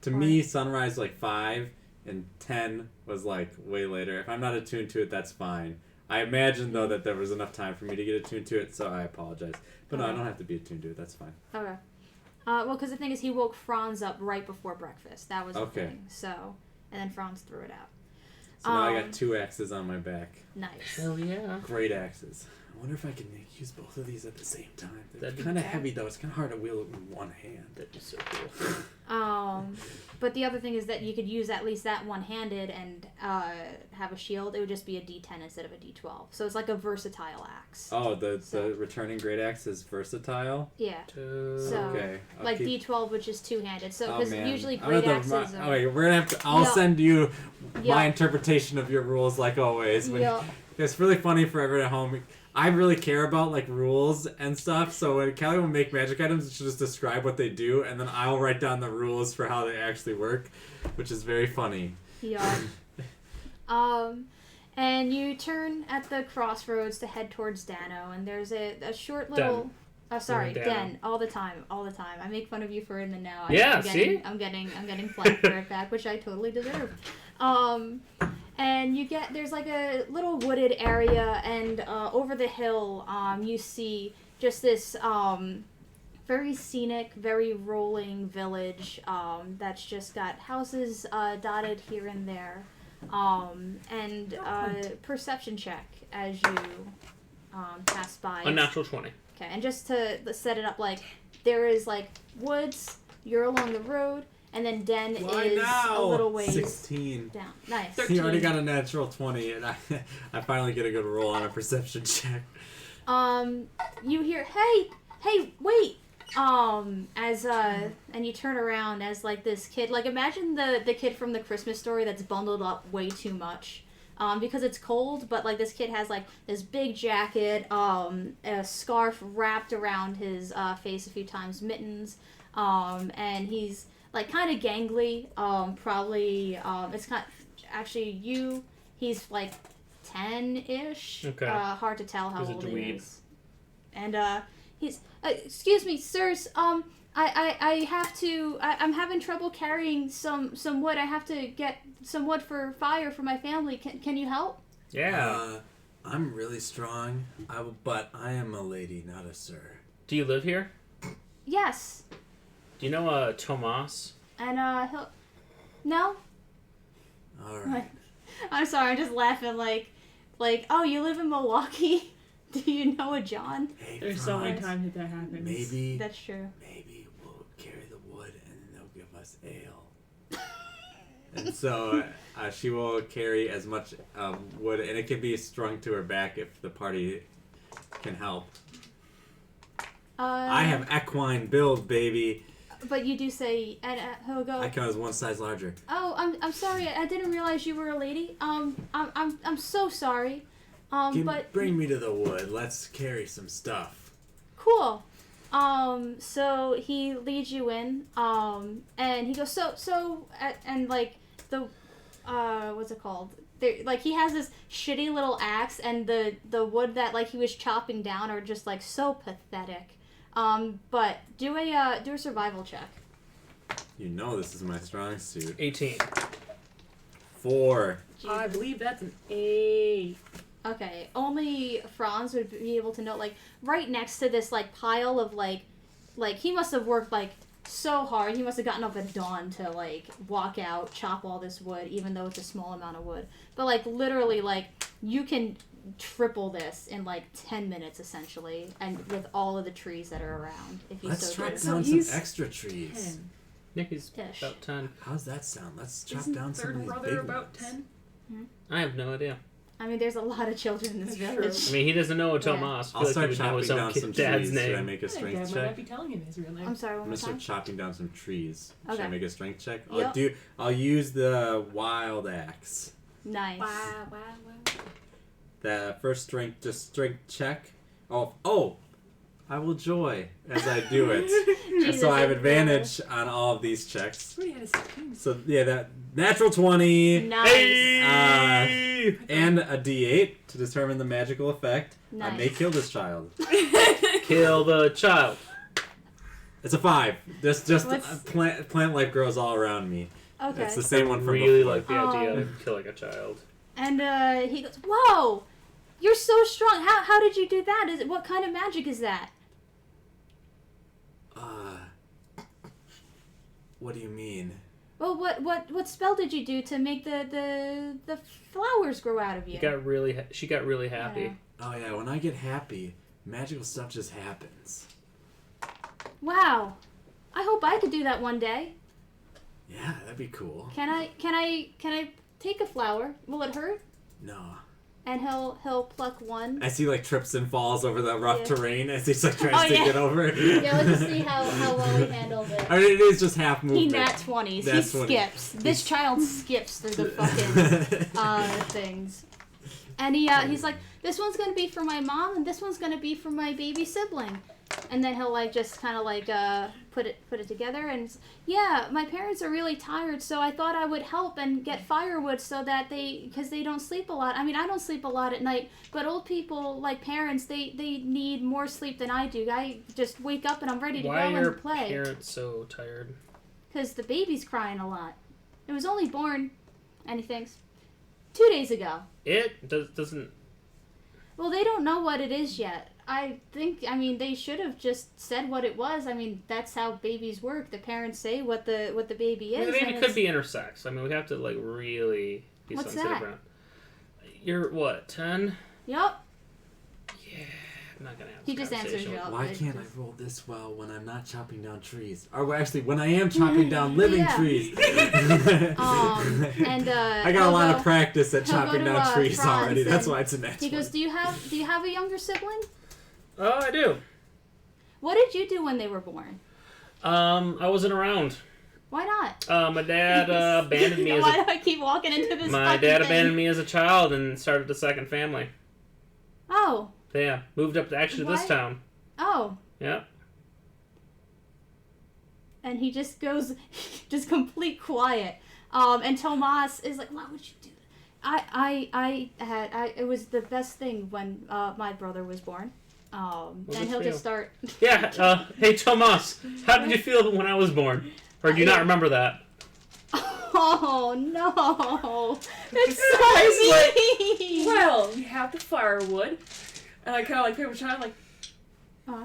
to me, sunrise 5 and 10 was way later. If I'm not attuned to it, that's fine. I imagine though that there was enough time for me to get attuned to it, so I apologize. But no, I don't have to be attuned to it. That's fine. Okay. Well, because the thing is, he woke Franz up right before breakfast. That was the thing. So, and then Franz threw it out. So now I got 2 axes on my back. Nice. Hell yeah. Great axes. I wonder if I can use both of these at the same time. They're That'd be kind of heavy though. It's kind of hard to wield with one hand. That'd be so cool. But the other thing is that you could use at least that one-handed and have a shield. It would just be a D10 instead of a D12. So it's like a versatile axe. Oh, the returning great axe is versatile? Yeah. So, okay. D12, which is two-handed. So, because usually I'm great gonna axes are... Okay, we're gonna have to... I'll send you my interpretation of your rules like always. It's really funny for everyone at home. I really care about rules and stuff, so when Kelly will make magic items, she'll just describe what they do, and then I'll write down the rules for how they actually work, which is very funny. Yeah. And you turn at the crossroads to head towards Dano, and there's a short little... Oh, sorry, Den. All the time. I make fun of you for it in the now. I'm getting flack for it back, which I totally deserve. And there's a little wooded area, and over the hill, you see just this very scenic, very rolling village that's just got houses dotted here and there. And perception check as you pass by. A natural 20. Okay, and just to set it up, there is woods. You're along the road. And then Den is a little ways 16. down. Nice. 13. He already got a natural 20, and I finally get a good roll on a perception check. You hear, hey, wait! And you turn around as this kid, imagine the kid from the Christmas Story that's bundled up way too much. Because it's cold, but this kid has this big jacket, a scarf wrapped around his face a few times, mittens, and he's kind of gangly, probably, it's actually he's 10-ish, okay. Hard to tell how He's old a he dweeb. is. And, he's, excuse me, sirs, I have to. I'm having trouble carrying some wood. I have to get some wood for fire for my family. Can you help? Yeah. I'm really strong, but I am a lady, not a sir. Do you live here? Yes. Do you know Tomas? And he'll. No. All right. I'm sorry. I'm just laughing. Like. Oh, you live in Milwaukee? Do you know a John? Hey, There's so many times that happens. Maybe. That's true. Maybe we'll carry the wood and then they'll give us ale. And so she will carry as much wood, and it can be strung to her back if the party can help. I have equine build, baby. But you do say, and he'll go. I count as one size larger. Oh, I'm sorry. I didn't realize you were a lady. I'm so sorry. But Bring me to the wood. Let's carry some stuff. cool. So he leads you in. And he goes, and like the, what's it called? There, like he has this shitty little axe, and the wood that like he was chopping down are just like so pathetic. But do a survival check. You know this is my strong suit. 18. 4. I believe that's an 8. Okay, only Franz would be able to know, like, right next to this, like, pile of, like, he must have worked, like, so hard. He must have gotten up at dawn to, like, walk out, chop all this wood, even though it's a small amount of wood. But, like, literally, like, you can triple this in, like, 10 minutes, essentially, and with all of the trees that are around, if you Let's so track choose. down he's some extra trees. 10. Nicky's Ish. about 10. How's that sound? Let's chop Isn't down some of third these brother big about ones. 10? I have no idea. I mean, there's a lot of children in this That's village. I mean, he doesn't know Yeah. Tomas. I I'll feel start like he would know his chopping own down some dad's trees. Should I name. make a Dad strength might check? not be telling him his real name. I'm sorry, I'm one gonna more start time. chopping down some trees. Should I Okay. make a strength check? Yep. I'll use the wild axe. Nice. Wow. The first strength check. Oh! I will joy as I do it. And Jesus, so I have it's advantage on all of these checks. We had a 16. So yeah, that natural 20 Nice. and a D8 to determine the magical effect. I may Nice. kill this child. Kill the child. It's a 5. Just What's- plant life grows all around me. Okay. It's the same one from Really before. like the idea of killing a child. And he goes, "Whoa, you're so strong. How did you do that? What kind of magic is that?" What do you mean? Well, what spell did you do to make the flowers grow out of you? She got really happy. Yeah. Oh yeah, when I get happy, magical stuff just happens. Wow, I hope I could do that one day. Yeah, that'd be cool. Can I take a flower? Will it hurt? No. And he'll pluck one. As he like trips and falls over the rough Yeah. terrain as he's like trying Oh, to yeah. get over it. Yeah, let's just see how well he handled it. I mean, it is just half He movement. nat 20s. Nat He 20s. skips. This child skips through the fucking things. And he's like, this one's gonna be for my mom, and this one's gonna be for my baby sibling. And then he'll like just kind of like put it together, and yeah, my parents are really tired, so I thought I would help and get firewood so that because they don't sleep a lot. I mean, I don't sleep a lot at night, but old people like parents, they need more sleep than I do. I just wake up and I'm ready to Why go are and play. parents so tired? Because the baby's crying a lot. It was only born, and he thinks, 2 days ago. It doesn't. Well, they don't know what it is yet. I mean, they should have just said what it was. I mean, that's how babies work. The parents say what the baby I mean, is. the baby and could it's- be intersex. I mean, we have to like really be What's sensitive that? around. You're what, 10? Yup. Yeah, I'm not gonna have. He this just answers conversation you with- up. Why It can't I just- roll this well when I'm not chopping down trees? Or well, actually, when I am chopping down living Yeah. trees. And I got a lot of practice at he'll go chopping to, down trees Franz already. That's and why it's a natural. he goes, "Do you have a younger sibling? Oh, I do. What did you do when they were born? I wasn't around. Why not? My dad abandoned me as Why a. do I keep walking into this? My fucking dad thing? abandoned me as a child and started a second family. Oh, Yeah, moved up to actually this Why? town. oh. Yeah. And he just goes, just complete quiet. And Tomas is like, "Why would you do that?" It was the best thing when my brother was born. And he'll just start. Yeah. Hey, Tomas, how did you feel when I was born? Or do you not remember that? Oh no! It's so mean. Well, we have the firewood, and I kind of like pick up a child, like,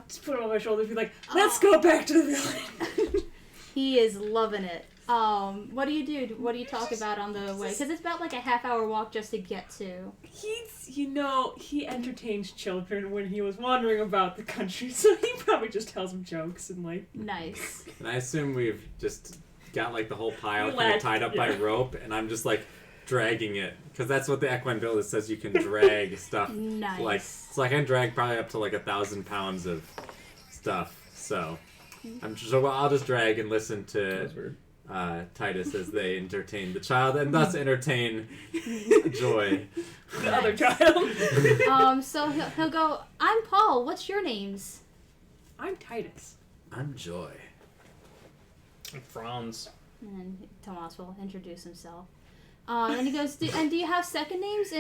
just put him on my shoulder and be like, let's go back to the village. He is loving it. What do you do? What do you talk about on the way? Because it's about like a half-hour walk just to get to. He entertains children when he was wandering about the country, so he probably just tells them jokes and like. Nice. And I assume we've just got like the whole pile kind of tied up by rope, and I'm just like dragging it because that's what the equine village says. You can drag stuff. Nice. Like so, I can drag probably up to like 1,000 pounds of stuff. So I'll just drag and listen to Titus as they entertain the child and thus entertain Joy, the other child. So he'll go. I'm Paul. What's your names? I'm Titus. I'm Joy. Franz. And Tomas will introduce himself. And he goes, do you have second names?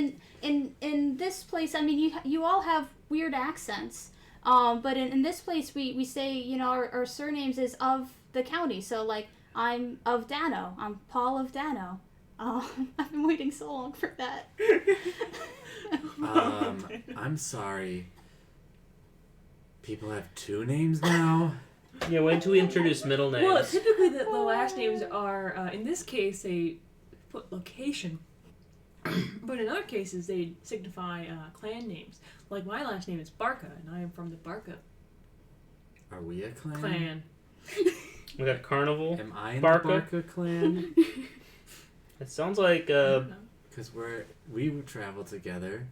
In this place, I mean, you all have weird accents. But in this place, we say, you know, our surnames is of the county. So, like, I'm of Dano. I'm Paul of Dano. I've been waiting so long for that. I'm sorry. People have two names now? Yeah, wait until we introduce middle names. Well, typically the last names are, in this case, they put location. But in other cases, they signify clan names. Like, my last name is Barca, and I am from the Barca Are we a clan? clan. We got Carnival. Am I in Barca? the Barca clan? It sounds like Because we would travel together.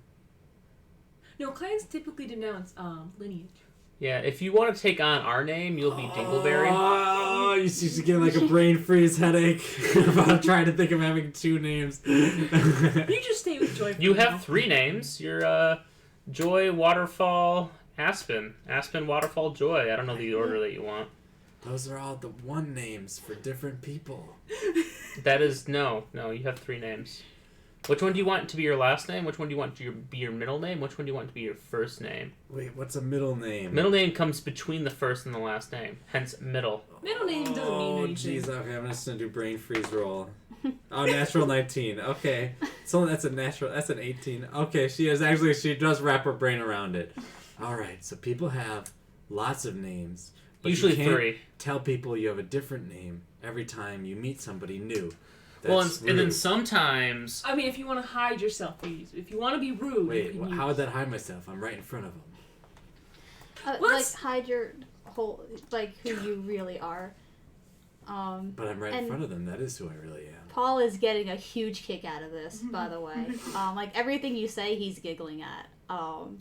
No, clans typically denounce lineage. yeah. If you want to take on our name, you'll be Dingleberry. Oh, you seem to get like a brain freeze headache about trying to think of having two names. You just stay with Joy. For You now. have three names. You're Joy, Waterfall, Aspen. Aspen, Waterfall, Joy. I don't know the order that you want. Those are all the one names for different people. That is no. You have three names. Which one do you want to be your last name? Which one do you want to be your middle name? Which one do you want to be your first name? Wait, what's a middle name? Middle name comes between the first and the last name, hence middle. Middle name doesn't mean Oh, anything. jeez. Okay, I'm just gonna do brain freeze roll. Oh, natural 19. Okay, so that's a natural. That's an 18. Okay, she does wrap her brain around it. All right, so people have lots of names. But Usually you can't three. Tell people you have a different name every time you meet somebody new. Well, That's and then rude. I sometimes mean, if you want to hide yourself, if you want to be rude. Wait, you can how use- would that hide myself? I'm right in front of them. Like, What's- hide your whole, like, who you really are. But I'm right in And- front of them. That is who I really am. Paul is getting a huge kick out of this, by the way. Like, everything you say, he's giggling at.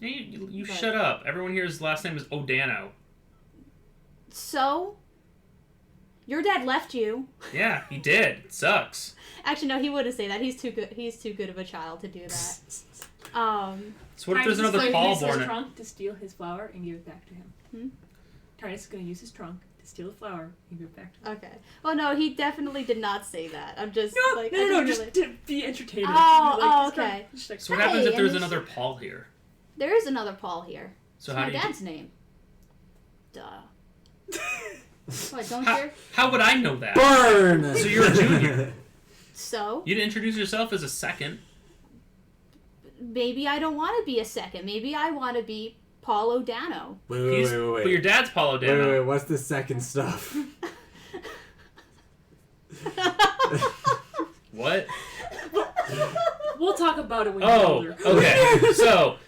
you But- shut up. Everyone here's last name is O'Dano. So, your dad left you. Yeah, he did. It sucks. Actually, no, he wouldn't say that. He's too good. He's too good of a child to do that. So what if there's Titus is another going Paul to use born? his in- trunk to steal his flower and give it back to him. Titus is going to use his trunk to steal the flower and give it back to him. Okay. Well, no, he definitely did not say that. I'm just like, I No, didn't just really- to be entertained. Oh, okay. Just like, So what happens Hey, if there's and another Paul here? There is another Paul here. So It's how my do you? dad's name. Duh. What, don't How, you? how would I know that? Burn! So you're a junior. So, You didn't introduce yourself as a second. maybe I don't want to be a second. Maybe I want to be Paul O'Dano. Wait. But your dad's Paul O'Dano. Wait, what's the second stuff? What? we'll talk about it when you're Oh, older. okay. So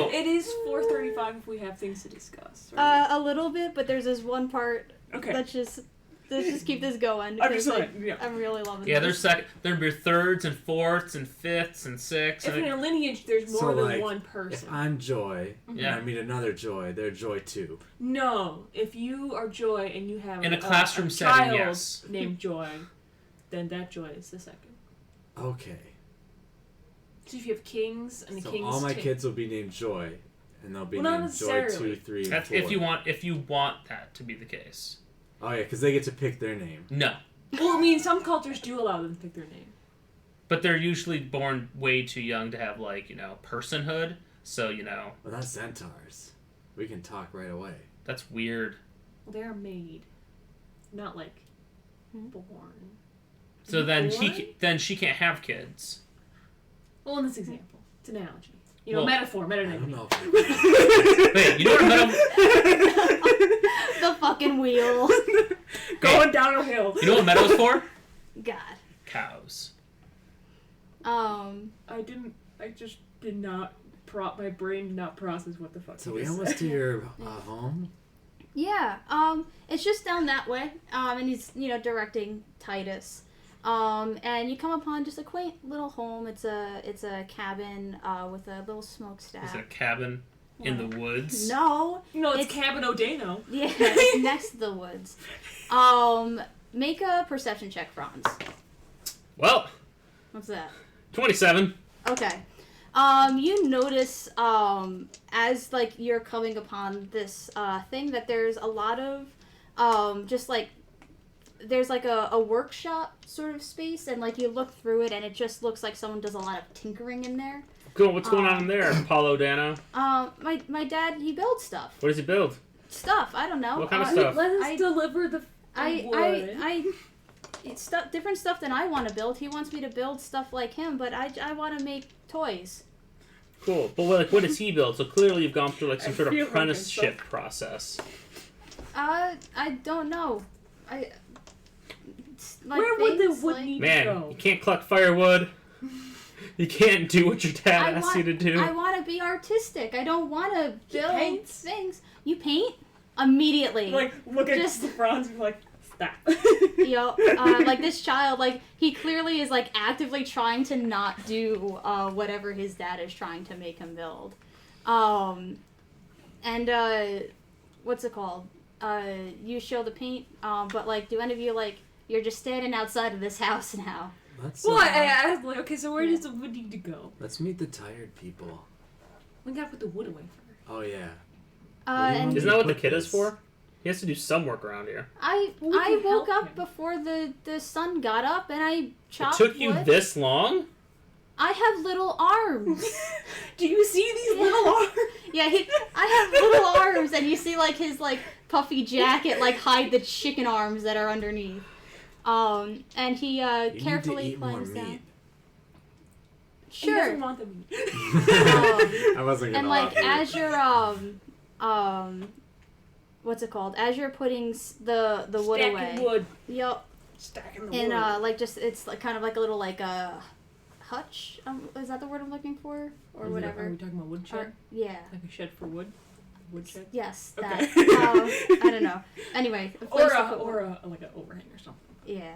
It is 4:35 if we have things to discuss. Right? A little bit, but there's this one part. Okay. Let's just keep this going. I'm because, just like, saying, yeah. I'm really loving yeah, this. there'd be thirds and fourths and fifths and sixths. If And in a lineage there's more So, than like, one If person. I'm Joy Yeah. and I meet another Joy, they're Joy too. No, if you are Joy and you have In a classroom setting, child yes. named Joy, then that Joy is the second. Okay. So if you have kings and the So kings, all my take- kids will be named Joy, and they'll be Well, not named Joy necessarily. 2, 3, and that's 4. if you want that to be the case. Oh yeah, because they get to pick their name. No, Well, I mean, some cultures do allow them to pick their name. but they're usually born way too young to have personhood. So Well, not centaurs. We can talk right away. That's weird. Well, they are made, not like born. So then Born? she can't have kids. Well, in this example, it's an analogy. You know, Well, metaphor. I don't Metaphor. know. If Wait, you know what a The fucking wheel. Going down a hill. You know what meadow's for? God. Cows. I just did not. My brain did not process what the fuck. so he we just almost said. to your home. Yeah. It's just down that way. And he's directing Titus. And you come upon just a quaint little home. It's a cabin with a little smokestack. Is it a cabin in the woods? No. No, it's Cabin O'Dano. Yeah, it's next to the woods. Make a perception check, Franz. Well, What's that? 27. Okay. You notice, as, like, you're coming upon this, thing that there's a lot of, there's, like, a workshop sort of space, and, like, you look through it, and it just looks like someone does a lot of tinkering in there. Cool. What's going on in there, Paulo Dano? My dad, he builds stuff. What does he build? Stuff, I don't know. What kind of stuff? Let us deliver the wood. It's different stuff than I want to build. He wants me to build stuff like him, but I want to make toys. Cool. But what does he build? So clearly you've gone through like some sort of feel like apprenticeship process. I don't know. Where would the wood need to Man, go? you can't collect firewood. You can't do what your dad asks you to do. I want to be artistic. I don't want to build paints. things. You paint? Immediately. Like, look at Just- the bronze and be like, stop. Like this child, like, he clearly is, like, actively trying to not do, whatever his dad is trying to make him build. What's it called? You show the paint, but, like, do any of you, like, you're just standing outside of this house now. Well, I asked, like, okay, so where does the wood need to go? Let's meet the tired people. We gotta put the wood away first. Oh yeah. And Isn't that what the Put kid is this- for? He has to do some work around here. I Well, we can woke help up him. before the sun got up, and I chopped It took you wood. this long? I have little arms. Do you see these little arms? Yeah, I have little arms, and you see, like, his, like, puffy jacket, like, hide the chicken arms that are underneath. And he, You carefully need to eat more climbs down. meat. He Sure. doesn't want the meat. I wasn't gonna. And, like, offer as it. you're, what's it called? As you're putting the wood Stacking away. wood. Yep. Stacking the And, wood. like, just, it's, like, kind of like a little, like, hutch? Is that the word I'm looking for? Or Are whatever. we talking about wood shed? Yeah. Like a shed for wood? Wood shed? Yes, Okay. that. I don't know. Anyway, a place to put wood. Like an overhang or something. Yeah.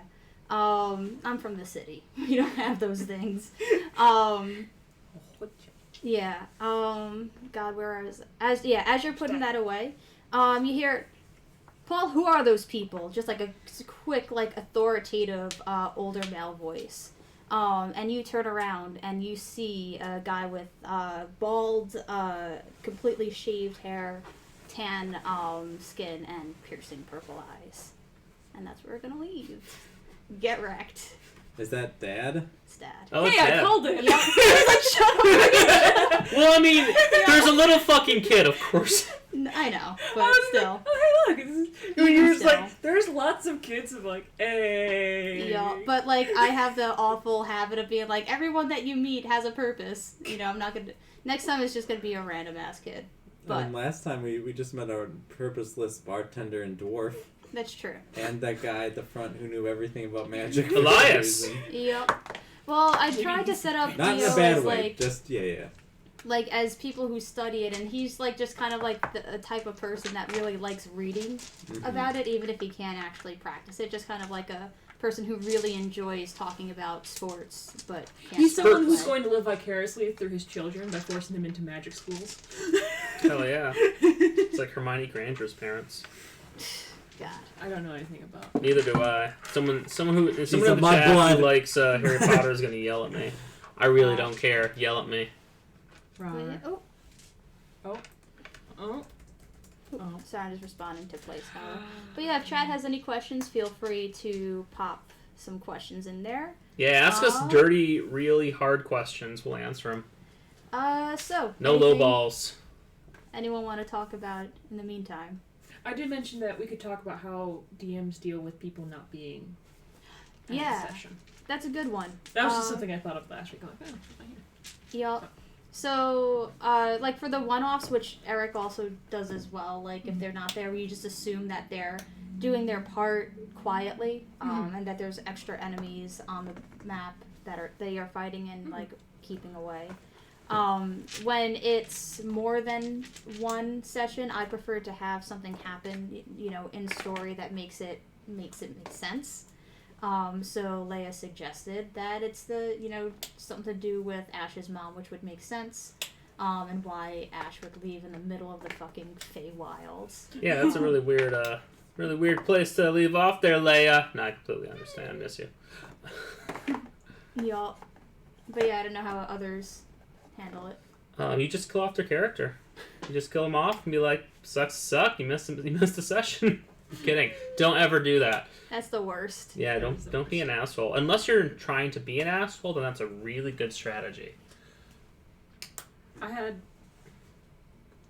I'm from the city. We don't have those things. Wood shed. Yeah. God, where is as you're putting that away, you hear, Paul, who are those people? Just like a quick, like, authoritative, older male voice. And you turn around and you see a guy with bald, completely shaved hair, tan skin, and piercing purple eyes. And that's where we're gonna leave. Get wrecked. Is that Dad? It's Dad. Oh, Hey, it's I Dad. called it! Yep. I was like, shut up. Well, I mean, there's a little fucking kid, of course. I know, I but was still. like, oh, hey, look. You're just Still. like, there's lots of kids of like, hey. Yeah, but, like, I have the awful habit of being like, everyone that you meet has a purpose. You know, I'm not gonna. Next time it's just gonna be a random ass kid. But Last time we just met a purposeless bartender and dwarf, that's true. and that guy at the front who knew everything about magic. for Elias. some reason. Yep. Well, I Maybe tried to set up Not in Dio a bad as, way. like, Just yeah. as people who study it, and he's, like, just kind of like the type of person that really likes reading Mhm. about it, even if he can't actually practice it. Just kind of like a person who really enjoys talking about sports, but can't He's someone who's play. going to live vicariously through his children by forcing them into magic schools. Hell yeah. It's like Hermione Granger's parents. God. I don't know anything about. Neither do I. Someone in of the my chat blood. who likes Harry Potter is gonna yell at me. I really don't care. Yell at me. Right. Oh, Oh. oh. Sorry, I'm just responding to placeholder. But yeah, if chat has any questions, feel free to pop some questions in there. Yeah, ask us dirty, really hard questions. We'll answer them. So. No low anything- balls. anyone want to talk about in the meantime? I did mention that we could talk about how DMs deal with people not being at the session. That's a good one. That was just something I thought of last week. I'm like, oh, Yep. So, like for the one-offs, which Eric also does as well, like if they're not there, we just assume that they're doing their part quietly, and that there's extra enemies on the map that they are fighting and like keeping away. When it's more than one session, I prefer to have something happen, in story that makes it make sense. So Leia suggested that it's something to do with Ash's mom, which would make sense, and why Ash would leave in the middle of the fucking Feywilds. Yeah, that's a really weird place to leave off there, Leia. No, I completely understand. I miss you. Yup. But yeah, I don't know how others handle it. You just kill off their character. You just kill them off and be like, suck. You missed a session. I'm kidding. Don't ever do that. That's the worst. Yeah, don't be an asshole. Unless you're trying to be an asshole, then that's a really good strategy. I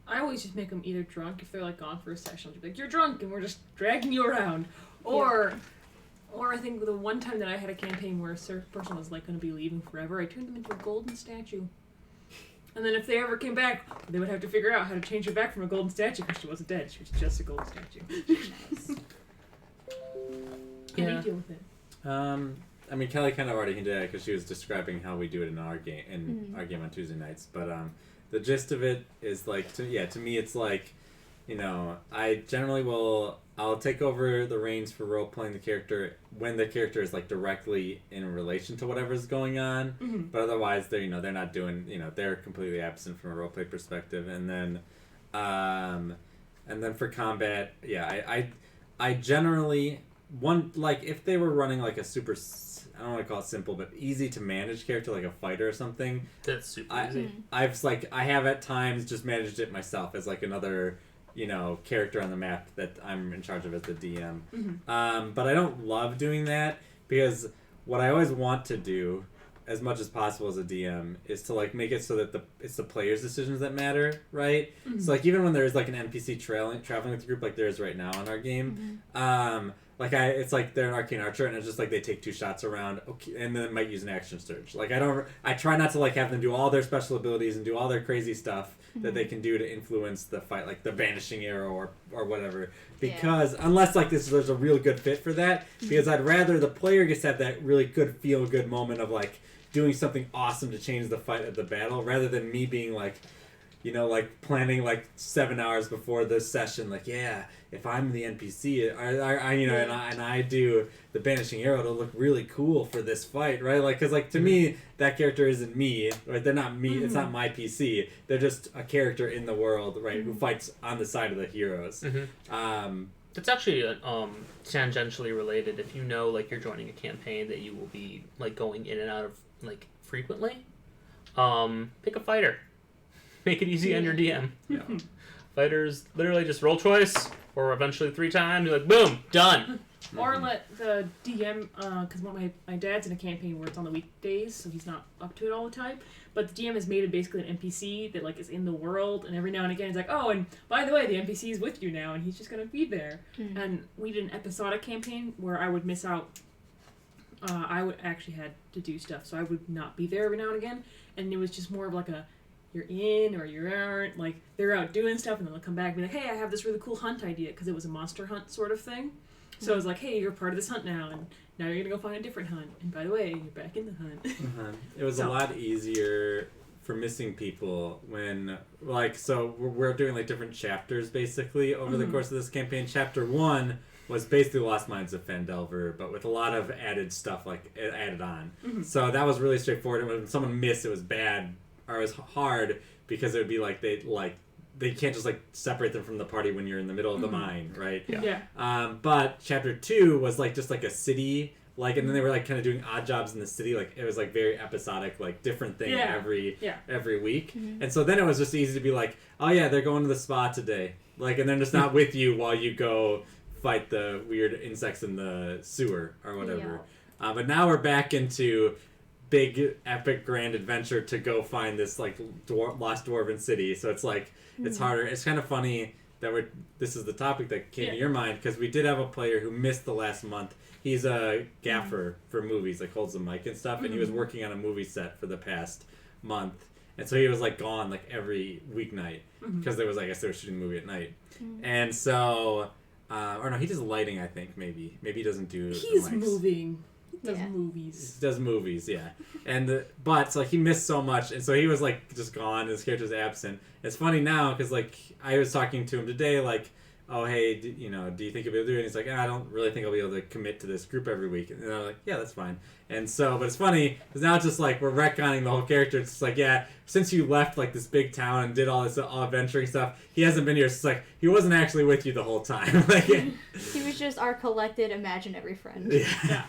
always just make them either drunk if they're like gone for a session. I'll just be like, you're drunk and we're just dragging you around. Or I think the one time that I had a campaign where a person was like going to be leaving forever, I turned them into a golden statue. And then if they ever came back, they would have to figure out how to change her back from a golden statue because she wasn't dead. She was just a golden statue. Nice. How do you deal with it? I mean, Kelly kind of already hinted at it because she was describing how we do it in our game, our game on Tuesday nights. But the gist of it is like, to me, it's like, I generally I'll take over the reins for role playing the character when the character is like directly in relation to whatever's going on. Mm-hmm. But otherwise, they're not doing, they're completely absent from a role play perspective. And then for combat, I generally if they were running like a super, I don't want to call it simple, but easy to manage character like a fighter or something. That's super easy. I have at times just managed it myself as like another, character on the map that I'm in charge of as the DM. Mm-hmm. But I don't love doing that because what I always want to do, as much as possible as a DM, is to like make it so that it's the player's decisions that matter, right? Mm-hmm. So like even when there's like an NPC traveling with the group like there is right now in our game, it's like they're an arcane archer and it's just like they take 2 shots around, okay, and then might use an action surge. Like I try not to like have them do all their special abilities and do all their crazy stuff that they can do to influence the fight, like the vanishing arrow or whatever. Because unless like there's a real good fit for that, because I'd rather the player gets to have that really good feel good moment of like doing something awesome to change the fight of the battle, rather than me being like, like planning like 7 hours before this session, like, if I'm the NPC, and I do the banishing arrow, it'll look really cool for this fight, right? Like, because like to me, that character isn't me, right? They're not me. It's not my PC. They're just a character in the world, right? Who fights on the side of the heroes. That's actually tangentially related. If you know, like, you're joining a campaign that you will be like going in and out of like frequently, pick a fighter. Make it easy on your DM. Yeah. Fighters literally just roll choice, or eventually 3 times. You're like, boom, done. Or let the DM, because my dad's in a campaign where it's on the weekdays, so he's not up to it all the time. But the DM has made it basically an NPC that like is in the world, and every now and again he's like, oh, and by the way, the NPC is with you now, and he's just gonna be there. And we did an episodic campaign where I would miss out. I would actually had to do stuff, so I would not be there every now and again, and it was just more of like a, you're in or you aren't, like they're out doing stuff and then they'll come back and be like, hey, I have this really cool hunt idea, because it was a monster hunt sort of thing. So I was like, hey, you're part of this hunt now, and now you're gonna go find a different hunt, and by the way, you're back in the hunt. It was a lot easier for missing people when, like, so we're doing like different chapters basically over the course of this campaign. Chapter 1 was basically Lost Mines of Phandelver, but with a lot of added stuff like added on. So that was really straightforward, and when someone missed, it was bad, or it was hard, because it would be like they can't just like separate them from the party when you're in the middle of the mine, right? But chapter 2 was like just like a city, like, and then they were like kind of doing odd jobs in the city, like it was like very episodic, like different thing every week. And so then it was just easy to be like, oh yeah, they're going to the spa today, like, and they're just not with you while you go fight the weird insects in the sewer or whatever. But now we're back into big epic grand adventure to go find this like lost dwarven city. So it's like it's harder. It's kind of funny that this is the topic that came to your mind, because we did have a player who missed the last month. He's a gaffer for movies, like holds the mic and stuff, and he was working on a movie set for the past month, and so he was like gone like every weeknight because there was, I guess they were shooting a movie at night, and so or no, he does lighting, I think. Maybe he doesn't do. He's the mics. moving. Does movies. Does movies, yeah. And but so he missed so much, and so he was like just gone. His character's absent. It's funny now because like I was talking to him today, like, oh hey, do you think you'll be able to do it? And he's like, I don't really think I'll be able to commit to this group every week. And I'm like, yeah, that's fine. And so, but it's funny because now it's just like we're retconning the whole character. It's just like, yeah, since you left like this big town and did all this adventuring stuff, he hasn't been here. So it's like he wasn't actually with you the whole time. Like he was just our collected imaginary friend. Yeah.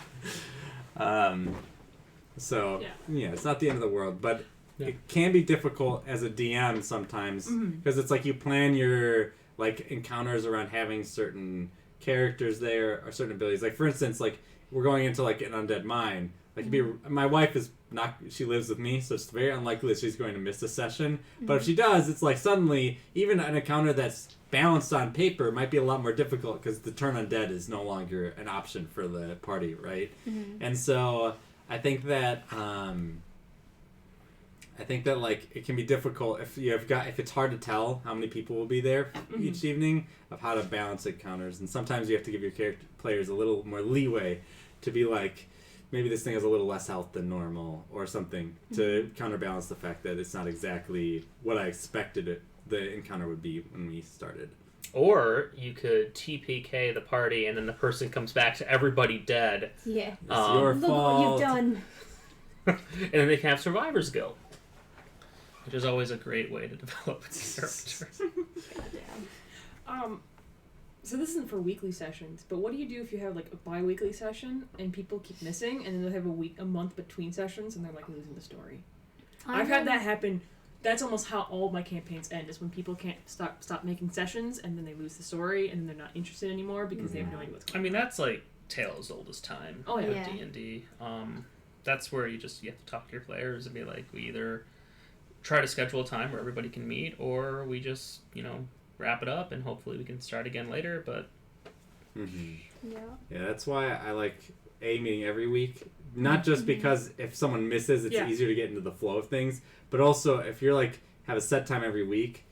So it's not the end of the world, but it can be difficult as a DM sometimes because it's like you plan your like encounters around having certain characters there or certain abilities. Like for instance, like we're going into like an undead mine. Like my wife is not. She lives with me, so it's very unlikely that she's going to miss a session. But if she does, it's like suddenly even an encounter that's balanced on paper might be a lot more difficult because the turn undead is no longer an option for the party, right? And so I think that like it can be difficult if it's hard to tell how many people will be there each evening of how to balance encounters, and sometimes you have to give your players a little more leeway to be like, maybe this thing has a little less health than normal or something to counterbalance the fact that it's not exactly what I expected the encounter would be when we started. Or you could TPK the party and then the person comes back to everybody dead. Yeah. It's your Look fault. what you've done. And then they can have Survivor's Guild, which is always a great way to develop a character. Goddamn. So this isn't for weekly sessions, but what do you do if you have like a bi-weekly session and people keep missing, and then they have a month between sessions and they're like losing the story? I've had that happen. That's almost how all my campaigns end, is when people can't stop making sessions, and then they lose the story, and then they're not interested anymore because they have no idea what's going on. I mean, that's like tale as old as time. Oh yeah. D&D. That's where you have to talk to your players and be like, we either try to schedule a time where everybody can meet, or we just wrap it up and hopefully we can start again later. But Yeah. That's why I like meeting every week, not just because if someone misses, it's easier to get into the flow of things, but also if you're like have a set time every week,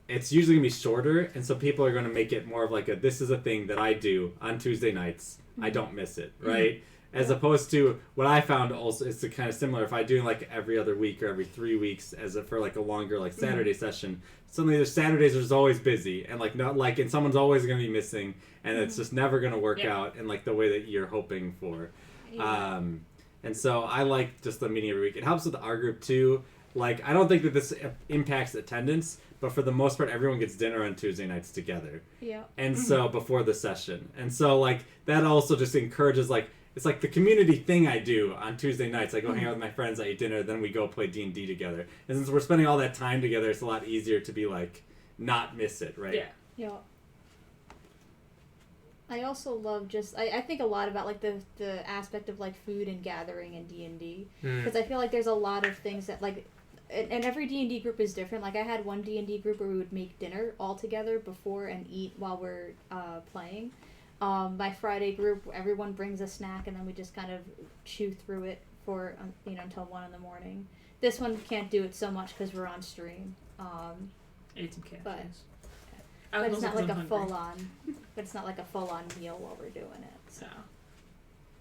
it's usually gonna be shorter, and so people are gonna make it more of like this is a thing that I do on Tuesday nights. I don't miss it, right? As opposed to what I found also is kind of similar. If I do like every other week or every 3 weeks for like a longer like Saturday session, suddenly the Saturdays are just always busy and like not like, and someone's always going to be missing, and it's just never going to work out in like the way that you're hoping for. And so I like just the meeting every week. It helps with our group too. Like I don't think that this impacts attendance, but for the most part, everyone gets dinner on Tuesday nights together. Yeah. And so before the session, and so like that also just encourages like. It's like the community thing I do on Tuesday nights. I go hang out with my friends, I eat dinner, then we go play D&D together. And since we're spending all that time together, it's a lot easier to be like, not miss it, right? Yeah. I also love I think a lot about like the aspect of like food and gathering in D&D. Because I feel like there's a lot of things that like, and every D&D group is different. Like I had one D&D group where we would make dinner all together before and eat while we're playing. My Friday group, everyone brings a snack and then we just kind of chew through it for until 1 a.m. This one can't do it so much because we're on stream. Ate some cash. But it's not like a full on. But it's not like a full on meal while we're doing it. So.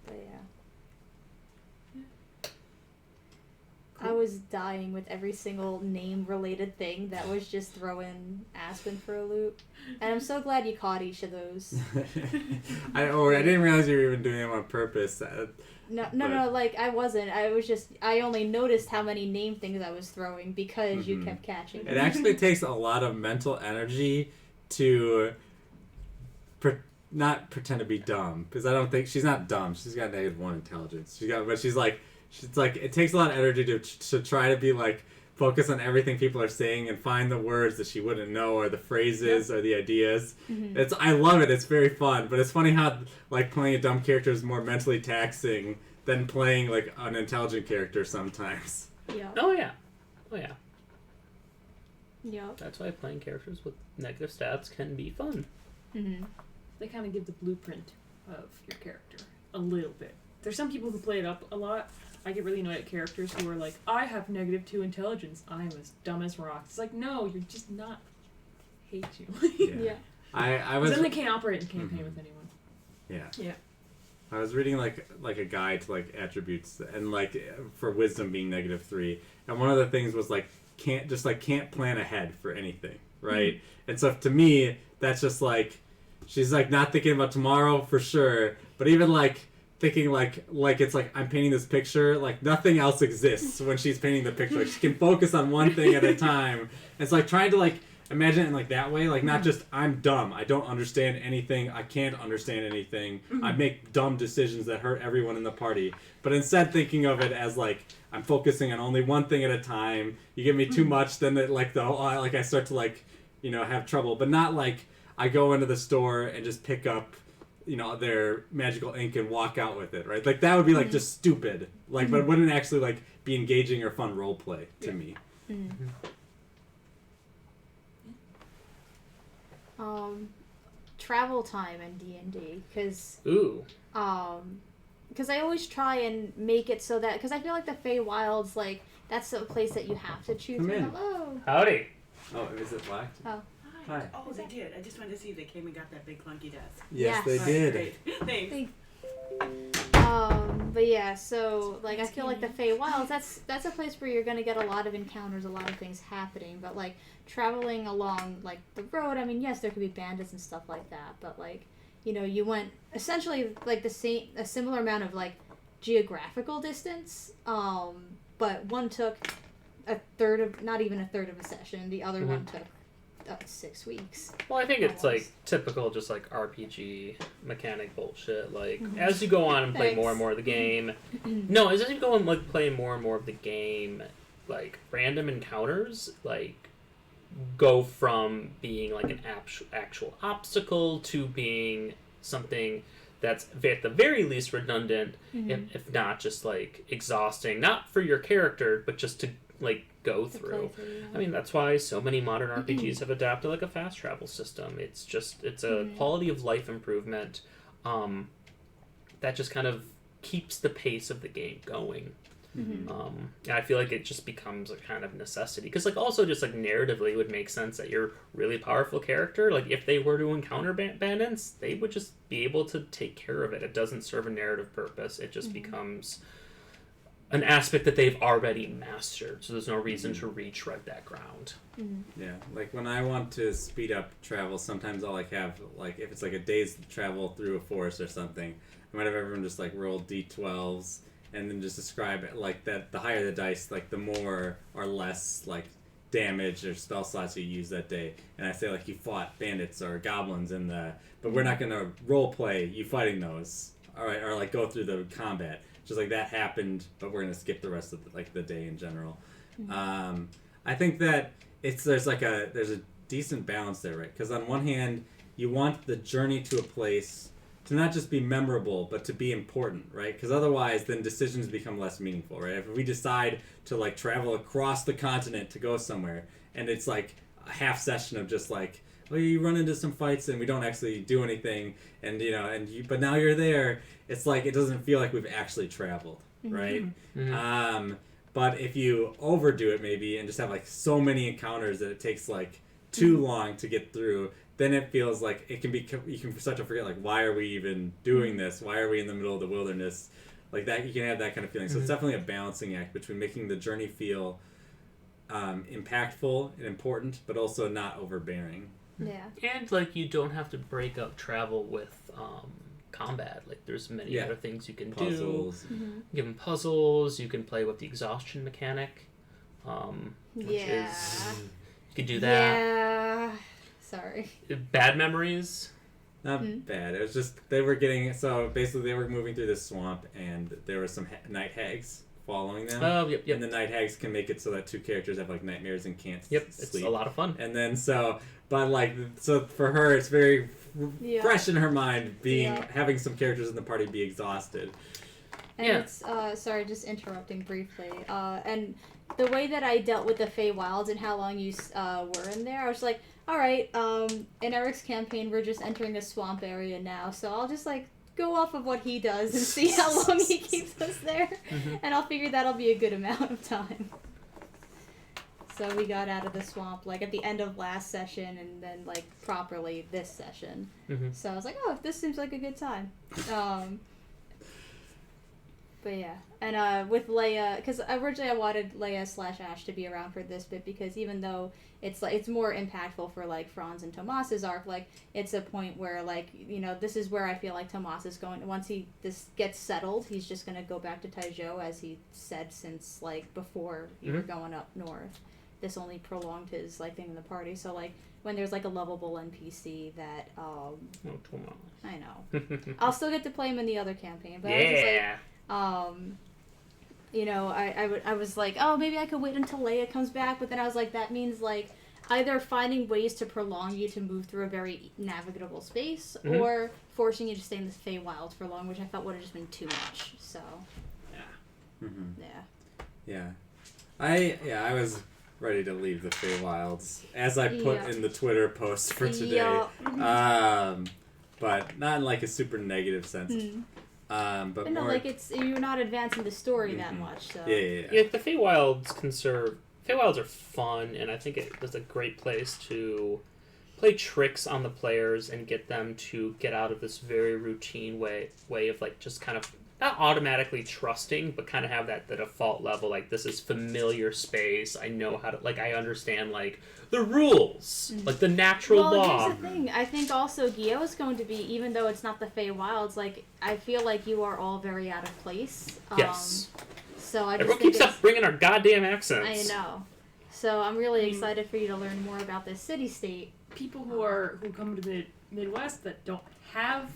But yeah. Cool. I was dying with every single name-related thing that was just throwing Aspen for a loop. And I'm so glad you caught each of those. I didn't realize you were even doing them on purpose. No, like, I wasn't. I only noticed how many name things I was throwing because you kept catching them. It actually takes a lot of mental energy to not pretend to be dumb. Because I don't think, she's not dumb. She's got -1 intelligence. But she's like, it takes a lot of energy to try to be like focus on everything people are saying and find the words that she wouldn't know or the phrases or the ideas. I love it. It's very fun, but it's funny how like playing a dumb character is more mentally taxing than playing like an intelligent character sometimes. Yeah. Oh yeah. Oh yeah. Yep. That's why playing characters with negative stats can be fun. Mm-hmm. They kind of give the blueprint of your character a little bit. There's some people who play it up a lot. I get really annoyed at characters who are like, I have -2 intelligence. I'm as dumb as rocks. It's like, no, you're just not. Hate you. Yeah. I was. Then they can't operate in campaign with anyone. Yeah. Yeah. I was reading like a guide to like attributes and like for wisdom being -3, and one of the things was like can't plan ahead for anything, right? And so to me, that's just like she's like not thinking about tomorrow for sure, but even like thinking like it's like I'm painting this picture, like nothing else exists when she's painting the picture. Like she can focus on one thing at a time. It's like trying to like imagine it in like that way, like not just I'm dumb, I don't understand anything, I can't understand anything, I make dumb decisions that hurt everyone in the party, but instead thinking of it as like I'm focusing on only one thing at a time. You give me too much, then it like I start to like have trouble, but not like I go into the store and just pick up their magical ink and walk out with it, right? Like that would be like just stupid, like but it wouldn't actually like be engaging or fun role play to me. Travel time in D&D, because I always try and make it so that, because I feel like the Feywild's like that's a place that you have to choose. Come in. Hello. Howdy. Oh, is it locked? Oh. Hi. Oh, they did. I just wanted to see if they came and got that big clunky desk. Yes, Yes. they did. Great. Thanks. But yeah, so like I feel like the Feywilds, that's a place where you're gonna get a lot of encounters, a lot of things happening. But like traveling along like the road, I mean, yes, there could be bandits and stuff like that, but like you went essentially like a similar amount of like geographical distance. But one took not even a third of a session. The other one took 6 weeks. Well, I think it's like typical, just like RPG mechanic bullshit. Like as you go on and play more and more of the game, as you go and like play more and more of the game, like random encounters like go from being like an actual obstacle to being something that's at the very least redundant, if not just like exhausting, not for your character, but just to like go through. I mean, that's why so many modern RPGs have adapted like a fast travel system. It's a quality of life improvement that just kind of keeps the pace of the game going. And I feel like it just becomes a kind of necessity, because like also just like narratively it would make sense that your really powerful character, like if they were to encounter bandits, they would just be able to take care of it. It doesn't serve a narrative purpose. It just becomes an aspect that they've already mastered, so there's no reason to retread that ground. Yeah, like when I want to speed up travel, sometimes I'll like have like if it's like a day's travel through a forest or something, I might have everyone just like roll d12s and then just describe it like that. The higher the dice, like the more or less like damage or spell slots you use that day. And I say like you fought bandits or goblins but we're not gonna role play you fighting those. All right, or like go through the combat. Just like that happened, but we're gonna skip the rest of the day in general. I think that there's a decent balance there, right? Because on one hand, you want the journey to a place to not just be memorable, but to be important, right? Because otherwise, then decisions become less meaningful, right? If we decide to like travel across the continent to go somewhere, and it's like a half session of just like, well, you run into some fights and we don't actually do anything, and but now you're there. It's like it doesn't feel like we've actually traveled, right? But if you overdo it maybe and just have like so many encounters that it takes like too long to get through, then it feels like you can start to forget like why are we even doing this? Why are we in the middle of the wilderness? Like that, you can have that kind of feeling. So it's definitely a balancing act between making the journey feel impactful and important, but also not overbearing. Yeah. And like you don't have to break up travel with combat. Like there's many other things you can puzzles. do. Give them puzzles. You can play with the exhaustion mechanic, which is you can do that. Yeah. Sorry. Bad memories. Not bad. It was just they were moving through this swamp and there were some night hags following them. Oh, yep. And the night hags can make it so that two characters have like nightmares and can't sleep. It's a lot of fun. And then so for her it's very fresh in her mind having some characters in the party be exhausted. And Yeah. it's sorry, just interrupting briefly. And the way that I dealt with the Feywilds and how long you were in there, I was like, all right, in Eric's campaign, we're just entering the swamp area now, so I'll just like go off of what he does and see how long he keeps us there, and I'll figure that'll be a good amount of time. So we got out of the swamp like at the end of last session, and then like properly this session. So I was like, oh, this seems like a good time. But yeah, and with Leia, because originally I wanted Leia/Ash to be around for this bit, because even though it's like it's more impactful for like Franz and Tomas's arc, like it's a point where like, you know, this is where I feel like Tomas is going, once this gets settled, he's just gonna go back to Taizhou, as he said, since like before you were going up north. This only prolonged his like thing in the party. So like when there's like a lovable NPC that Oh, Tomas. I know, I'll still get to play him in the other campaign, but I was just like, you know, I was like, oh, maybe I could wait until Leia comes back, but then I was like, that means like either finding ways to prolong you to move through a very navigable space, or forcing you to stay in the Feywilds for long, which I felt would have just been too much. So Yeah. I was ready to leave the Feywilds, as I put in the Twitter post for today. But not in like a super negative sense. But no, more like you're not advancing the story that much. So Yeah, the Feywilds Feywilds are fun, and I think it's a great place to play tricks on the players and get them to get out of this very routine way of like just kind of not automatically trusting, but kind of have the default level, like this is familiar space. I know how to, like, I understand like the rules, like the natural law. Here's the thing. I think also Gio is going to be, even though it's not the Feywilds, like I feel like you are all very out of place. Yes. So I just Everyone think keeps up bringing our goddamn accents. I know. So I'm really excited for you to learn more about this city-state. People who come to the Midwest that don't have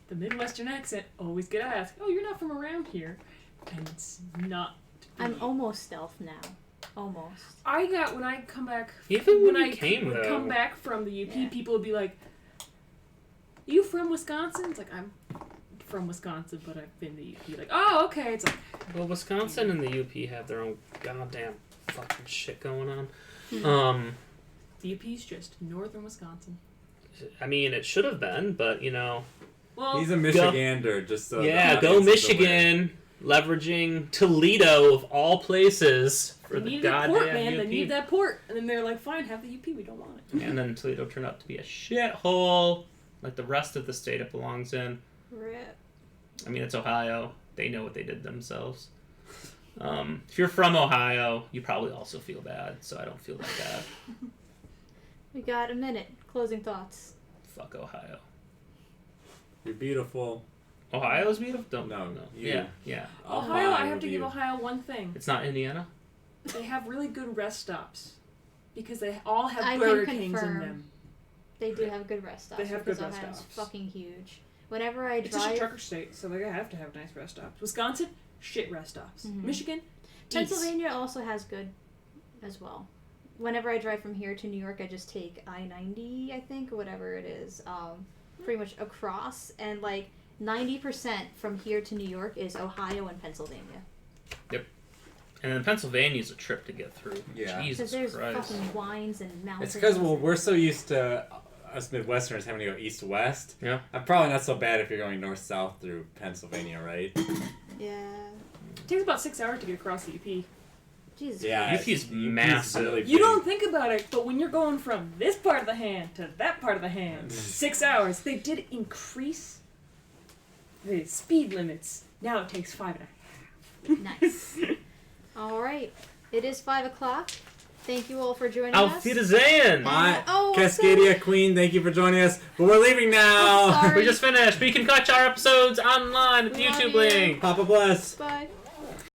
the Midwestern accent always get asked, "Oh, you're not from around here," and it's not. I'm almost stealth now. Almost. I got when I come back. Even when I would come back from the UP, people would be like, "You from Wisconsin?" It's like, I'm from Wisconsin, but I've been to UP. Like, oh, okay. It's like, well, Wisconsin and the UP have their own goddamn fucking shit going on. The UP's just northern Wisconsin. I mean, it should have been, but you know. Well, he's a Michigander, just so. Yeah, go Michigan, leveraging Toledo of all places for the goddamn port, man. UP. They need that port, and then they're like, "Fine, have the UP. We don't want it." And then Toledo turned out to be a shithole, like the rest of the state it belongs in. Rip. I mean, it's Ohio. They know what they did themselves. If you're from Ohio, you probably also feel bad, so I don't feel that bad. We got a minute. Closing thoughts. Fuck Ohio. You're beautiful. Ohio's beautiful? No. Yeah. Ohio, I have to give Ohio one thing. It's not Indiana? They have really good rest stops. Because they all have I Burger can Kings in confirm. them. They do have good rest stops. They have because good rest Ohio's stops. fucking huge. Whenever I It's just a drive... trucker state, so they have to have nice rest stops. Wisconsin, shit rest stops. Michigan, Pennsylvania also has good as well. Whenever I drive from here to New York, I just take I-90, I think, or whatever it is, pretty much across, and like 90% from here to New York is Ohio and Pennsylvania. Yep. And then Pennsylvania's a trip to get through. Yeah. Jesus Because there's Christ. fucking wines and mountains. It's because we're so used to us Midwesterners having to go east-west. Yeah. I'm probably not so bad if you're going north-south through Pennsylvania, right? Yeah. It takes about 6 hours to get across the UP. Jesus. Yeah. UP's massive. really You big. don't think about it, but when you're going from this part of the hand to that part of the hand, 6 hours. They did increase the speed limits. Now it takes 5.5. Nice. All right. It is 5 o'clock. Thank you all for joining Auf us. Wiedersehen! My Oh, Cascadia Queen, thank you for joining us. But we're leaving now. Sorry. We just finished. But you can catch our episodes online at the Love YouTube you. link. Papa bless. Bye.